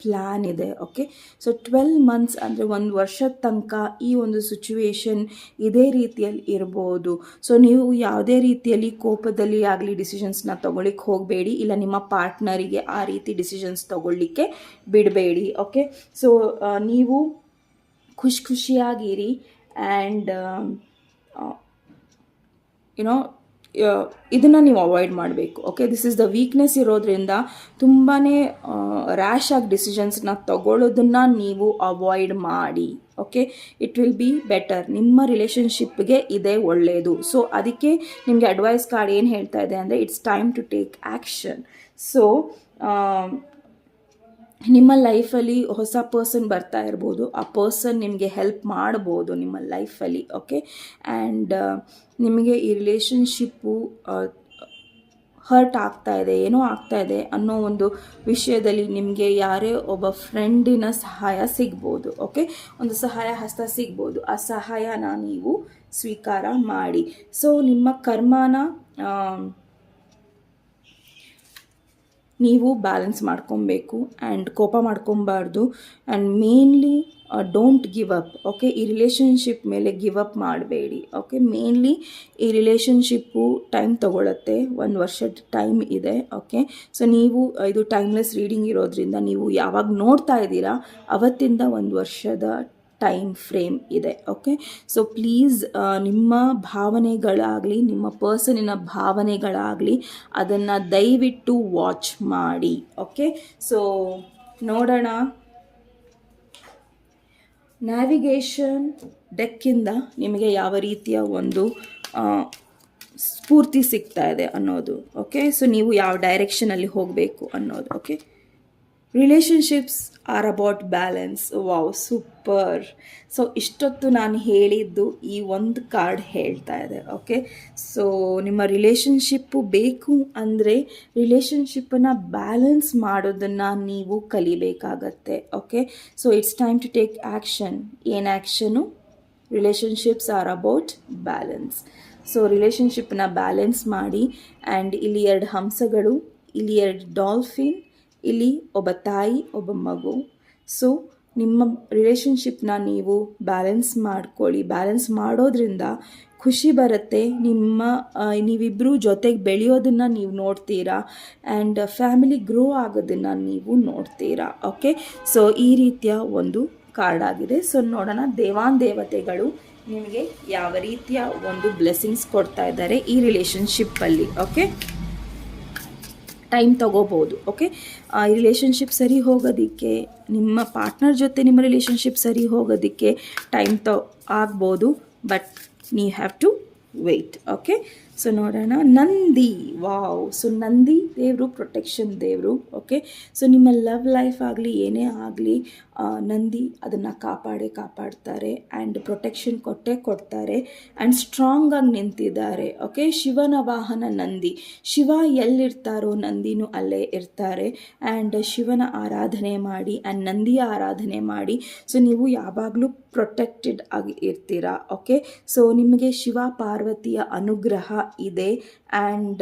ಪ್ಲ್ಯಾನ್ ಇದೆ. ಓಕೆ. ಸೊ 12 ಮಂತ್ಸ್ ಅಂದರೆ 1 ವರ್ಷದ ತನಕ ಈ ಒಂದು ಸಿಚುವೇಶನ್ ಇದೇ ರೀತಿಯಲ್ಲಿ ಇರ್ಬೋದು. ಸೊ ನೀವು ಯಾವುದೇ ರೀತಿಯಲ್ಲಿ ಕೋಪದಲ್ಲಿ ಆಗಲಿ ಡಿಸಿಷನ್ಸ್ನ ತೊಗೊಳ್ಳಿಕ್ಕೆ ಹೋಗಬೇಡಿ. ಇಲ್ಲ ನಿಮ್ಮ ಪಾರ್ಟ್ನರಿಗೆ ಆ ರೀತಿ ಡಿಸಿಷನ್ಸ್ ತೊಗೊಳ್ಳಿಕ್ಕೆ ಬಿಡಬೇಡಿ. ಓಕೆ. ಸೊ ನೀವು ಖುಷಿಯಾಗಿರಿ ಆ್ಯಂಡ್ ಯುನೋ ಇದನ್ನು ನೀವು ಅವಾಯ್ಡ್ ಮಾಡಬೇಕು. Okay. This is the weakness ಇರೋದ್ರಿಂದ ತುಂಬಾ ರ್ಯಾಶ್ ಆಗಿ ಡಿಸಿಷನ್ಸ್ನ ತಗೊಳ್ಳೋದನ್ನು ನೀವು ಅವಾಯ್ಡ್ ಮಾಡಿ. Okay. It will be better. ನಿಮ್ಮ ರಿಲೇಷನ್ಶಿಪ್ಗೆ ಇದೇ ಒಳ್ಳೆಯದು. ಸೊ ಅದಕ್ಕೆ ನಿಮಗೆ ಅಡ್ವೈಸ್ ಕಾರ್ಡ್ ಏನು ಹೇಳ್ತಾ ಇದೆ ಅಂದರೆ, it's time to take action. So ನಿಮ್ಮ ಲೈಫಲ್ಲಿ ಹೊಸ ಪರ್ಸನ್ ಬರ್ತಾ ಇರ್ಬೋದು. ಆ ಪರ್ಸನ್ ನಿಮಗೆ ಹೆಲ್ಪ್ ಮಾಡ್ಬೋದು ನಿಮ್ಮ ಲೈಫಲ್ಲಿ. ಓಕೆ. ಆ್ಯಂಡ್ ನಿಮಗೆ ಈ ರಿಲೇಷನ್ಶಿಪ್ಪು ಹರ್ಟ್ ಆಗ್ತಾ ಇದೆ, ಏನೋ ಆಗ್ತಾ ಇದೆ ಅನ್ನೋ ಒಂದು ವಿಷಯದಲ್ಲಿ ನಿಮಗೆ ಯಾರೇ ಒಬ್ಬ ಫ್ರೆಂಡಿನ ಸಹಾಯ ಸಿಗ್ಬೋದು. ಓಕೆ. ಒಂದು ಸಹಾಯ ಹಸ್ತ ಸಿಗ್ಬೋದು. ಆ ಸಹಾಯನ ನೀವು ಸ್ವೀಕಾರ ಮಾಡಿ. ಸೊ ನಿಮ್ಮ ಕರ್ಮನ ನೀವು ಬ್ಯಾಲೆನ್ಸ್ ಮಾಡ್ಕೊಬೇಕು ಆ್ಯಂಡ್ ಕೋಪ ಮಾಡ್ಕೊಬಾರ್ದು. And mainly don't give up. Okay. ಈ ರಿಲೇಷನ್ಶಿಪ್ ಮೇಲೆ ಗಿವ್ ಅಪ್ ಮಾಡಬೇಡಿ. ಓಕೆ. ಮೇನ್ಲಿ ಈ ರಿಲೇಷನ್ಶಿಪ್ಪು ಟೈಮ್ ತೊಗೊಳತ್ತೆ. 1 ವರ್ಷದ ಟೈಮ್ ಇದೆ. ಓಕೆ. ಸೊ ನೀವು ಇದು ಟೈಮ್ಲೆಸ್ ರೀಡಿಂಗ್ ಇರೋದ್ರಿಂದ ನೀವು ಯಾವಾಗ ನೋಡ್ತಾ ಇದ್ದೀರಾ ಅವತ್ತಿಂದ 1 ವರ್ಷದ ಟೈಮ್ ಫ್ರೇಮ್ ಇದೆ. ಓಕೆ. ಸೊ ಪ್ಲೀಸ್ ನಿಮ್ಮ ಭಾವನೆಗಳಾಗಲಿ, ನಿಮ್ಮ ಪರ್ಸನಿನ ಭಾವನೆಗಳಾಗಲಿ ಅದನ್ನು ದಯವಿಟ್ಟು ವಾಚ್ ಮಾಡಿ. ಓಕೆ. ಸೊ ನೋಡೋಣ. ನ್ಯಾವಿಗೇಷನ್ ಡೆಕ್ಕಿಂದ ನಿಮಗೆ ಯಾವ ರೀತಿಯ ಒಂದು ಸ್ಫೂರ್ತಿ ಸಿಗ್ತಾ ಇದೆ ಅನ್ನೋದು. ಓಕೆ. ಸೊ ನೀವು ಯಾವ ಡೈರೆಕ್ಷನಲ್ಲಿ ಹೋಗಬೇಕು ಅನ್ನೋದು. Okay. Relationships are about balance. Wow, super. So ಇಷ್ಟೊತ್ತು ನಾನು ಹೇಳಿದ್ದು ಈ ಒಂದು ಕಾರ್ಡ್ ಹೇಳ್ತಾ ಇದೆ. ಓಕೆ. ಸೊ ನಿಮ್ಮ ರಿಲೇಷನ್ಶಿಪ್ಪು ಬೇಕು ಅಂದರೆ ರಿಲೇಷನ್ಶಿಪ್ಪನ್ನು ಬ್ಯಾಲೆನ್ಸ್ ಮಾಡೋದನ್ನು ನೀವು ಕಲಿಬೇಕಾಗತ್ತೆ. Okay. So it's time to take action. ಏನು action? Relationships are about balance. So ರಿಲೇಷನ್ಶಿಪ್ಪನ್ನ ಬ್ಯಾಲೆನ್ಸ್ ಮಾಡಿ. ಆ್ಯಂಡ್ ಇಲ್ಲಿ 2 ಹಂಸಗಳು, ಇಲ್ಲಿ 2 ಡಾಲ್ಫಿನ್, ಇಲ್ಲಿ ಒಬ್ಬ ತಾಯಿ, ಒಬ್ಬ ಮಗು. ಸೊ ನಿಮ್ಮ ರಿಲೇಷನ್ಶಿಪ್ನ ನೀವು ಬ್ಯಾಲೆನ್ಸ್ ಮಾಡ್ಕೊಳ್ಳಿ. ಬ್ಯಾಲೆನ್ಸ್ ಮಾಡೋದ್ರಿಂದ ಖುಷಿ ಬರುತ್ತೆ. ನೀವಿಬ್ಬರು ಜೊತೆಗೆ ಬೆಳೆಯೋದನ್ನು ನೀವು ನೋಡ್ತೀರಾ ಆ್ಯಂಡ್ ಫ್ಯಾಮಿಲಿ ಗ್ರೋ ಆಗೋದನ್ನು ನೀವು ನೋಡ್ತೀರಾ. ಓಕೆ. ಸೊ ಈ ರೀತಿಯ ಒಂದು ಕಾರ್ಡ್ ಆಗಿದೆ. ಸೊ ನೋಡೋಣ ದೇವತೆಗಳು ನಿಮಗೆ ಯಾವ ರೀತಿಯ ಒಂದು ಬ್ಲೆಸ್ಸಿಂಗ್ಸ್ ಕೊಡ್ತಾ ಇದ್ದಾರೆ ಈ ರಿಲೇಷನ್ಶಿಪ್ಪಲ್ಲಿ. ಓಕೆ. ಟೈಮ್ ತಗೋಬೋದು. ಓಕೆ. ಈ ರಿಲೇಷನ್ಶಿಪ್ ಸರಿ ಹೋಗೋದಕ್ಕೆ, ನಿಮ್ಮ ಪಾರ್ಟ್ನರ್ ಜೊತೆ ನಿಮ್ಮ ರಿಲೇಷನ್ಶಿಪ್ ಸರಿ ಹೋಗೋದಕ್ಕೆ ಟೈಮ್ ಆಗ್ಬೋದು. ಬಟ್ ನೀವು have to wait. Okay. So ನೋಡೋಣ. ನಂದಿ, ವಾವ್. ಸೊ ನಂದಿ ದೇವರು ಪ್ರೊಟೆಕ್ಷನ್ ದೇವರು. ಓಕೆ, ಸೊ ನಿಮ್ಮ ಲವ್ ಲೈಫ್ ಆಗಲಿ ಏನೇ ಆಗಲಿ ನಂದಿ ಅದನ್ನು ಕಾಪಾಡ್ತಾರೆ ಆ್ಯಂಡ್ ಪ್ರೊಟೆಕ್ಷನ್ ಕೊಡ್ತಾರೆ ಆ್ಯಂಡ್ ಸ್ಟ್ರಾಂಗಾಗಿ ನಿಂತಿದ್ದಾರೆ. ಓಕೆ, ಶಿವನ ವಾಹನ ನಂದಿ. ಶಿವ ಎಲ್ಲಿರ್ತಾರೋ ನಂದಿನೂ ಅಲ್ಲೇ ಇರ್ತಾರೆ. ಆ್ಯಂಡ್ ಶಿವನ ಆರಾಧನೆ ಮಾಡಿ ಆ್ಯಂಡ್ ನಂದಿಯ ಆರಾಧನೆ ಮಾಡಿ. ಸೊ ನೀವು ಯಾವಾಗಲೂ ಪ್ರೊಟೆಕ್ಟೆಡ್ ಆಗಿ ಇರ್ತೀರಾ. ಓಕೆ, ಸೊ ನಿಮಗೆ ಶಿವ ಪಾರ್ವತಿಯ ಅನುಗ್ರಹ ಇದೆ ಆ್ಯಂಡ್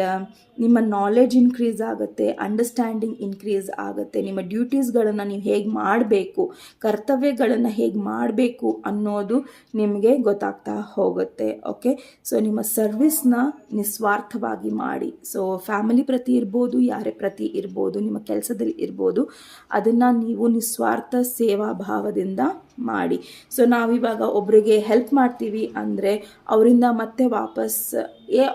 ನಿಮ್ಮ ನಾಲೆಡ್ಜ್ ಇನ್ಕ್ರೀಸ್ ಆಗುತ್ತೆ, ಅಂಡರ್ಸ್ಟ್ಯಾಂಡಿಂಗ್ ಇನ್ಕ್ರೀಸ್ ಆಗುತ್ತೆ. ನಿಮ್ಮ ಡ್ಯೂಟೀಸ್ಗಳನ್ನು ನೀವು ಹೇಗೆ ಮಾಡಬೇಕು, ಕರ್ತವ್ಯಗಳನ್ನು ಹೇಗೆ ಮಾಡಬೇಕು ಅನ್ನೋದು ನಿಮಗೆ ಗೊತ್ತಾಗ್ತಾ ಹೋಗುತ್ತೆ. ಓಕೆ, ಸೊ ನಿಮ್ಮ ಸರ್ವಿಸ್ನ ನಿಸ್ವಾರ್ಥವಾಗಿ ಮಾಡಿ. ಸೊ ಫ್ಯಾಮಿಲಿ ಪ್ರತಿ ಇರ್ಬೋದು, ಯಾರೇ ಪ್ರತಿ ಇರ್ಬೋದು, ನಿಮ್ಮ ಕೆಲಸದಲ್ಲಿ ಇರ್ಬೋದು, ಅದನ್ನು ನೀವು ನಿಸ್ವಾರ್ಥ ಸೇವಾ ಭಾವದಿಂದ ಮಾಡಿ. ಸೊ ನಾವಿವಾಗ ಒಬ್ರಿಗೆ ಹೆಲ್ಪ್ ಮಾಡ್ತೀವಿ ಅಂದರೆ ಅವರಿಂದ ಮತ್ತೆ ವಾಪಸ್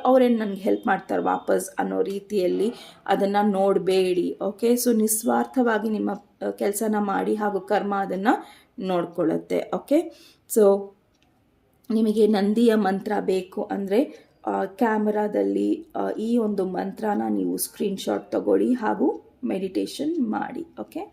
ಅವ್ರೇನು ನನಗೆ ಹೆಲ್ಪ್ ಮಾಡ್ತಾರೆ ವಾಪಸ್ ಅನ್ನೋ ರೀತಿಯಲ್ಲಿ ಅದನ್ನು ನೋಡಬೇಡಿ. ಓಕೆ, ಸೊ ನಿಸ್ವಾರ್ಥವಾಗಿ ನಿಮ್ಮ ಕೆಲಸನ ಮಾಡಿ ಹಾಗೂ ಕರ್ಮ ಅದನ್ನು ನೋಡ್ಕೊಳ್ಳುತ್ತೆ. ಓಕೆ, ಸೊ ನಿಮಗೆ ನಂದಿಯ ಮಂತ್ರ ಬೇಕು ಅಂದರೆ ಕ್ಯಾಮರಾದಲ್ಲಿ ಈ ಒಂದು ಮಂತ್ರನ ನೀವು ಸ್ಕ್ರೀನ್ಶಾಟ್ ತಗೊಳ್ಳಿ ಹಾಗೂ ಮೆಡಿಟೇಷನ್ ಮಾಡಿ. ಓಕೆ,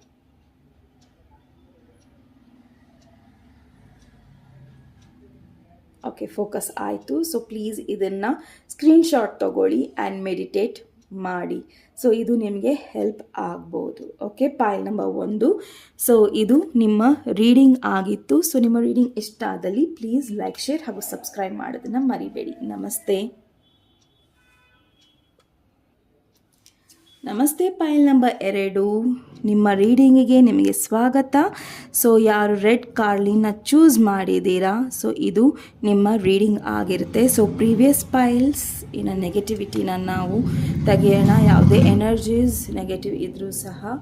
ಓಕೆ, ಫೋಕಸ್ ಆಯಿತು. ಸೊ ಪ್ಲೀಸ್ ಇದನ್ನು ಸ್ಕ್ರೀನ್ಶಾಟ್ ತಗೊಳ್ಳಿ ಆ್ಯಂಡ್ ಮೆಡಿಟೇಟ್ ಮಾಡಿ. ಸೊ ಇದು ನಿಮಗೆ ಹೆಲ್ಪ್ ಆಗ್ಬೋದು. Okay, pile number 1. ಸೊ ಇದು ನಿಮ್ಮ ರೀಡಿಂಗ್ ಆಗಿತ್ತು. ಸೊ ನಿಮ್ಮ ರೀಡಿಂಗ್ ಇಷ್ಟ ಆದಲ್ಲಿ ಪ್ಲೀಸ್ ಲೈಕ್, ಶೇರ್ ಹಾಗೂ ಸಬ್ಸ್ಕ್ರೈಬ್ ಮಾಡೋದನ್ನು ಮರಿಬೇಡಿ. ನಮಸ್ತೆ. ನಮಸ್ತೆ ಪಾಯಲ್ ನಂಬರ್ 2, ನಿಮ್ಮ ರೀಡಿಂಗಿಗೆ ನಿಮಗೆ ಸ್ವಾಗತ. ಸೊ ಯಾರು ರೆಡ್ ಕಾರ್ಲಿನ ಚೂಸ್ ಮಾಡಿದ್ದೀರಾ, ಸೊ ಇದು ನಿಮ್ಮ ರೀಡಿಂಗ್ ಆಗಿರುತ್ತೆ. ಸೊ ಪ್ರೀವಿಯಸ್ ಪಾಯಲ್ಸ್ ಇನ್ನು ನೆಗೆಟಿವಿಟಿನ ನಾವು ತೆಗೆಯೋಣ. ಯಾವುದೇ ಎನರ್ಜೀಸ್ ನೆಗೆಟಿವ್ ಇದ್ದರೂ ಸಹ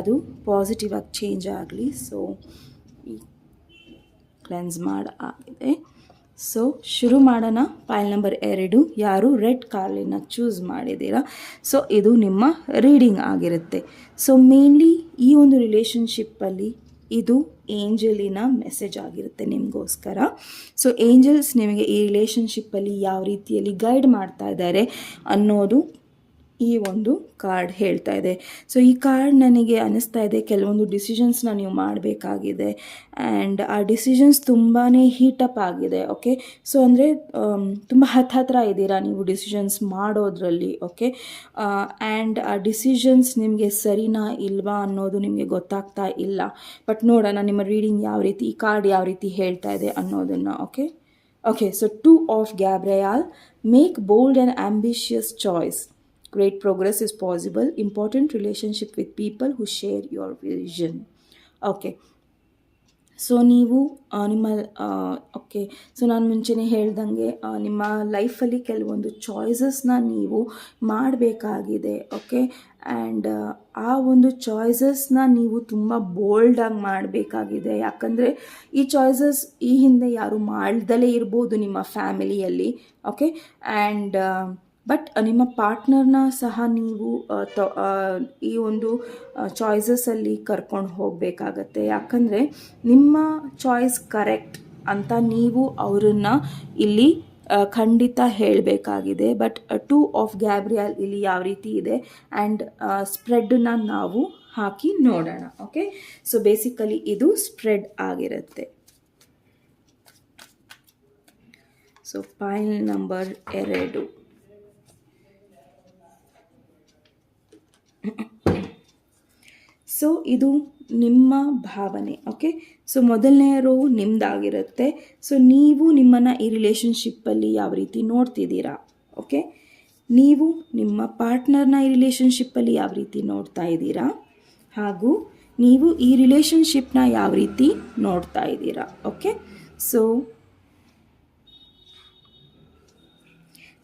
ಅದು ಪಾಸಿಟಿವ್ ಆಗಿ ಚೇಂಜ್ ಆಗಲಿ. ಸೊ ಕ್ಲೆನ್ಸ್ ಆಗಿದೆ. ಸೊ ಶುರು ಮಾಡೋಣ. ಪಾಯಲ್ ನಂಬರ್ 2, ಯಾರು ರೆಡ್ ಕಾರ್ಲಿನ ಚೂಸ್ ಮಾಡಿದ್ದೀರಾ, ಸೊ ಇದು ನಿಮ್ಮ ರೀಡಿಂಗ್ ಆಗಿರುತ್ತೆ. ಸೊ ಮೇನ್ಲಿ ಈ ಒಂದು ರಿಲೇಷನ್ಶಿಪ್ಪಲ್ಲಿ ಇದು ಏಂಜಲಿನ ಮೆಸೇಜ್ ಆಗಿರುತ್ತೆ ನಿಮಗೋಸ್ಕರ. ಸೊ ಏಂಜಲ್ಸ್ ನಿಮಗೆ ಈ ರಿಲೇಷನ್ಶಿಪ್ಪಲ್ಲಿ ಯಾವ ರೀತಿಯಲ್ಲಿ ಗೈಡ್ ಮಾಡ್ತಾ ಇದ್ದಾರೆ ಅನ್ನೋದು ಈ ಒಂದು ಕಾರ್ಡ್ ಹೇಳ್ತಾ ಇದೆ. ಸೊ ಈ ಕಾರ್ಡ್ ನನಗೆ ಅನ್ನಿಸ್ತಾ ಇದೆ ಕೆಲವೊಂದು ಡಿಸಿಷನ್ಸ್ನ ನೀವು ಮಾಡಬೇಕಾಗಿದೆ ಆ್ಯಂಡ್ ಆ ಡಿಸಿಷನ್ಸ್ ತುಂಬಾ ಹೀಟಪ್ ಆಗಿದೆ. ಓಕೆ, ಸೊ ಅಂದರೆ ತುಂಬ ಹತ್ತಿರ ಇದ್ದೀರಾ ನೀವು ಡಿಸಿಷನ್ಸ್ ಮಾಡೋದ್ರಲ್ಲಿ. ಓಕೆ, ಆ್ಯಂಡ್ ಆ ಡಿಸಿಷನ್ಸ್ ನಿಮಗೆ ಸರಿನಾ ಇಲ್ವಾ ಅನ್ನೋದು ನಿಮಗೆ ಗೊತ್ತಾಗ್ತಾ ಇಲ್ಲ. ಬಟ್ ನೋಡೋಣ ನಿಮ್ಮ ರೀಡಿಂಗ್ ಯಾವ ರೀತಿ, ಈ ಕಾರ್ಡ್ ಯಾವ ರೀತಿ ಹೇಳ್ತಾ ಇದೆ ಅನ್ನೋದನ್ನು. Okay, so 2 of Gabriel, make bold and ambitious choice. Great progress is possible. Important relationship with people who share your vision. Okay, so ನೀವು ನಿಮ್ಮ ಓಕೆ, ಸೊ ನಾನು ಮುಂಚೆನೇ ಹೇಳ್ದಂಗೆ ನಿಮ್ಮ ಲೈಫಲ್ಲಿ ಕೆಲವೊಂದು ಚಾಯ್ಸಸ್ನ ನೀವು ಮಾಡಬೇಕಾಗಿದೆ. ಓಕೆ, ಆ್ಯಂಡ್ ಆ ಒಂದು ಚಾಯ್ಸಸ್ನ ನೀವು ತುಂಬ ಬೋಲ್ಡಾಗಿ ಮಾಡಬೇಕಾಗಿದೆ. ಯಾಕಂದರೆ ಈ ಚಾಯ್ಸಸ್ ಈ ಹಿಂದೆ ಯಾರು ಮಾಡ್ದಲೇ ಇರ್ಬೋದು ನಿಮ್ಮ ಫ್ಯಾಮಿಲಿಯಲ್ಲಿ. ಓಕೆ, ಆ್ಯಂಡ್ ಬಟ್ ನಿಮ್ಮ ಪಾರ್ಟ್ನರ್ನ ಸಹ ನೀವು ಈ ಒಂದು ಚಾಯ್ಸಸಲ್ಲಿ ಕರ್ಕೊಂಡು ಹೋಗಬೇಕಾಗತ್ತೆ. ಯಾಕಂದರೆ ನಿಮ್ಮ ಚಾಯ್ಸ್ ಕರೆಕ್ಟ್ ಅಂತ ನೀವು ಅವರನ್ನು ಇಲ್ಲಿ ಖಂಡಿತ ಹೇಳಬೇಕಾಗಿದೆ. ಬಟ್ 2 of Gabriel ಇಲ್ಲಿ ಯಾವ ರೀತಿ ಇದೆ ಆ್ಯಂಡ್ ಸ್ಪ್ರೆಡ್ನ ನಾವು ಹಾಕಿ ನೋಡೋಣ. ಓಕೆ, ಸೊ ಬೇಸಿಕಲಿ ಇದು ಸ್ಪ್ರೆಡ್ ಆಗಿರುತ್ತೆ. ಸೊ ಪಾಯಲ್ ನಂಬರ್ 2, ಸೊ ಇದು ನಿಮ್ಮ ಭಾವನೆ. ಓಕೆ, ಸೊ ಮೊದಲನೇ ರೋ ನಿಮ್ಮದಾಗಿರುತ್ತೆ. ಸೊ ನೀವು ನಿಮ್ಮನ್ನು ಈ ರಿಲೇಷನ್ಶಿಪ್ಪಲ್ಲಿ ಯಾವ ರೀತಿ ನೋಡ್ತಿದ್ದೀರಾ. ಓಕೆ, ನೀವು ನಿಮ್ಮ ಪಾರ್ಟ್ನರ್ನ ಈ ರಿಲೇಷನ್ಶಿಪ್ಪಲ್ಲಿ ಯಾವ ರೀತಿ ನೋಡ್ತಾ ಇದ್ದೀರಾ ಹಾಗೂ ನೀವು ಈ ರಿಲೇಷನ್ಶಿಪ್ನ ಯಾವ ರೀತಿ ನೋಡ್ತಾ ಇದ್ದೀರಾ. ಓಕೆ, ಸೊ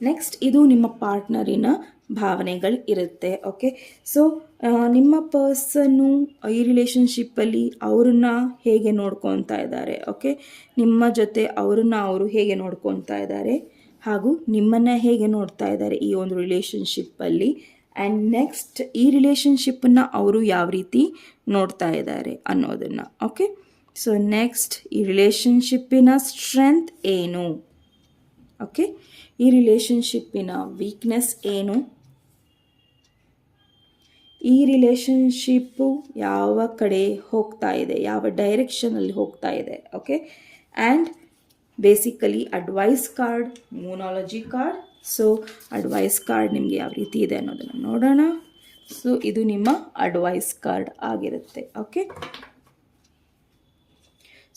ನೆಕ್ಸ್ಟ್ ಇದು ನಿಮ್ಮ ಪಾರ್ಟ್ನರಿನ ಭಾವನೆಗಳು ಇರುತ್ತೆ. ಓಕೆ, ಸೊ ನಿಮ್ಮ ಪರ್ಸನ್ನು ಈ ರಿಲೇಷನ್ಶಿಪ್ಪಲ್ಲಿ ಅವ್ರನ್ನ ಹೇಗೆ ನೋಡ್ಕೊತಾ ಇದ್ದಾರೆ. ಓಕೆ, ನಿಮ್ಮ ಜೊತೆ ಅವರು ಹೇಗೆ ನೋಡ್ಕೊತಾ ಇದ್ದಾರೆ ಹಾಗೂ ನಿಮ್ಮನ್ನು ಹೇಗೆ ನೋಡ್ತಾ ಇದ್ದಾರೆ ಈ ಒಂದು ರಿಲೇಷನ್ಶಿಪ್ಪಲ್ಲಿ. ಆ್ಯಂಡ್ ನೆಕ್ಸ್ಟ್ ಈ ರಿಲೇಷನ್ಶಿಪ್ಪನ್ನು ಅವರು ಯಾವ ರೀತಿ ನೋಡ್ತಾ ಇದ್ದಾರೆ ಅನ್ನೋದನ್ನು. ಓಕೆ, ಸೊ ನೆಕ್ಸ್ಟ್ ಈ ರಿಲೇಷನ್ಶಿಪ್ಪಿನ ಸ್ಟ್ರೆಂತ್ ಏನು. ಓಕೆ. ಈ ರಿಲೇಷನ್ಶಿಪ್ಪಿನ ವೀಕ್ನೆಸ್ ಏನು, ಈ ರಿಲೇಷನ್ಶಿಪ್ಪು ಯಾವ ಕಡೆ ಹೋಗ್ತಾ ಇದೆ, ಯಾವ ಡೈರೆಕ್ಷನಲ್ಲಿ ಹೋಗ್ತಾ ಇದೆ. Okay. And basically advice card, moonology card. So advice card ನಿಮಗೆ ಯಾವ ರೀತಿ ಇದೆ ಅನ್ನೋದನ್ನು ನೋಡೋಣ. ಸೊ ಇದು ನಿಮ್ಮ ಅಡ್ವೈಸ್ ಕಾರ್ಡ್ ಆಗಿರುತ್ತೆ. ಓಕೆ.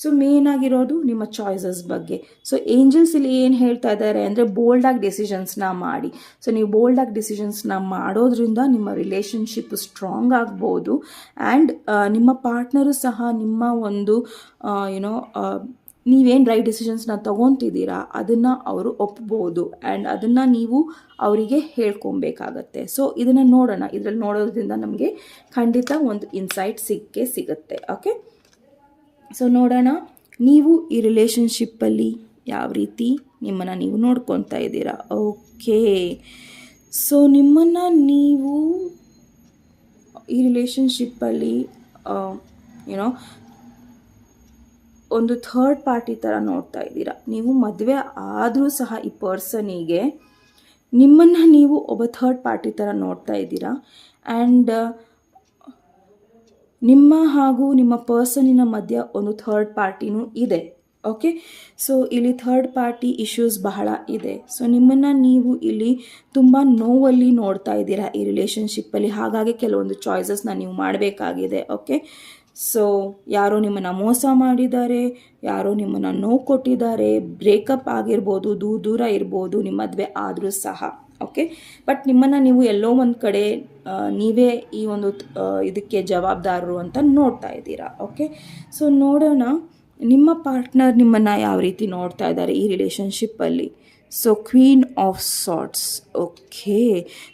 ಸೊ ಮೇನ್ ಆಗಿರೋದು ನಿಮ್ಮ ಚಾಯ್ಸಸ್ ಬಗ್ಗೆ. ಸೊ ಏಂಜಲ್ಸ್ ಇಲ್ಲಿ ಏನು ಹೇಳ್ತಾ ಇದ್ದಾರೆ ಅಂದರೆ ಬೋಲ್ಡಾಗಿ ಡೆಸಿಷನ್ಸ್ನ ಮಾಡಿ. ಸೊ ನೀವು ಬೋಲ್ಡಾಗಿ ಡೆಸಿಷನ್ಸ್ನ ಮಾಡೋದ್ರಿಂದ ನಿಮ್ಮ ರಿಲೇಷನ್ಶಿಪ್ ಸ್ಟ್ರಾಂಗ್ ಆಗ್ಬೋದು. ಆ್ಯಂಡ್ ನಿಮ್ಮ ಪಾರ್ಟ್ನರು ಸಹ ನಿಮ್ಮ ಒಂದು ನೀವೇನು ರೈಟ್ ಡಿಸಿಷನ್ಸ್ನ ತೊಗೊತಿದ್ದೀರಾ ಅದನ್ನು ಅವರು ಒಪ್ಬೋದು. ಆ್ಯಂಡ್ ಅದನ್ನು ನೀವು ಅವರಿಗೆ ಹೇಳ್ಕೊಬೇಕಾಗತ್ತೆ. ಸೊ ಇದನ್ನು ನೋಡೋಣ. ಇದರಲ್ಲಿ ನೋಡೋದ್ರಿಂದ ನಮಗೆ ಖಂಡಿತ ಒಂದು ಇನ್ಸೈಟ್ ಸಿಗುತ್ತೆ. ಓಕೆ. ಸೊ ನೋಡೋಣ, ನೀವು ಈ ರಿಲೇಷನ್ಶಿಪ್ಪಲ್ಲಿ ಯಾವ ರೀತಿ ನಿಮ್ಮನ್ನು ನೀವು ನೋಡ್ಕೊತಾ ಇದ್ದೀರಾ. ಓಕೆ. ಸೊ ನಿಮ್ಮನ್ನು ನೀವು ಈ ರಿಲೇಷನ್ಶಿಪ್ಪಲ್ಲಿ ಒಂದು ಥರ್ಡ್ ಪಾರ್ಟಿ ಥರ ನೋಡ್ತಾ ಇದ್ದೀರಾ. ನೀವು ಮದುವೆ ಆದರೂ ಸಹ ಈ ಪರ್ಸನಿಗೆ ನಿಮ್ಮನ್ನು ನೀವು ಒಬ್ಬ ಥರ್ಡ್ ಪಾರ್ಟಿ ಥರ ನೋಡ್ತಾ ಇದ್ದೀರಾ. ಆ್ಯಂಡ್ ನಿಮ್ಮ ಹಾಗೂ ನಿಮ್ಮ ಪರ್ಸನಿನ ಮಧ್ಯ ಒಂದು ಥರ್ಡ್ ಪಾರ್ಟಿನೂ ಇದೆ. ಓಕೆ. ಸೊ ಇಲ್ಲಿ ಥರ್ಡ್ ಪಾರ್ಟಿ ಇಶ್ಯೂಸ್ ಬಹಳ ಇದೆ. ಸೊ ನಿಮ್ಮನ್ನು ನೀವು ಇಲ್ಲಿ ತುಂಬ ನೋವಲ್ಲಿ ನೋಡ್ತಾ ಇದ್ದೀರಾ ಈ ರಿಲೇಷನ್ಶಿಪ್ಪಲ್ಲಿ. ಹಾಗಾಗಿ ಕೆಲವೊಂದು ಚಾಯ್ಸಸ್ನ ನೀವು ಮಾಡಬೇಕಾಗಿದೆ. ಓಕೆ. ಸೊ ಯಾರೋ ನಿಮ್ಮನ್ನು ಮೋಸ ಮಾಡಿದ್ದಾರೆ, ಯಾರೋ ನಿಮ್ಮನ್ನು ನೋವು ಕೊಟ್ಟಿದ್ದಾರೆ, ಬ್ರೇಕಪ್ ಆಗಿರ್ಬೋದು, ದೂರ ಇರ್ಬೋದು ನಿಮ್ಮ ಮದುವೆ ಆದರೂ ಸಹ. ಓಕೆ. ಬಟ್ ನಿಮ್ಮನ್ನು ನೀವು ಎಲ್ಲೋ ಒಂದು ಕಡೆ ನೀವೇ ಈ ಒಂದು ಇದಕ್ಕೆ ಜವಾಬ್ದಾರರು ಅಂತ ನೋಡ್ತಾ ಇದ್ದೀರಾ. ಓಕೆ. ಸೊ ನೋಡೋಣ ನಿಮ್ಮ ಪಾರ್ಟ್ನರ್ ನಿಮ್ಮನ್ನು ಯಾವ ರೀತಿ ನೋಡ್ತಾ ಇದ್ದಾರೆ ಈ ರಿಲೇಷನ್ಶಿಪ್ಪಲ್ಲಿ. So queen of swords. Okay.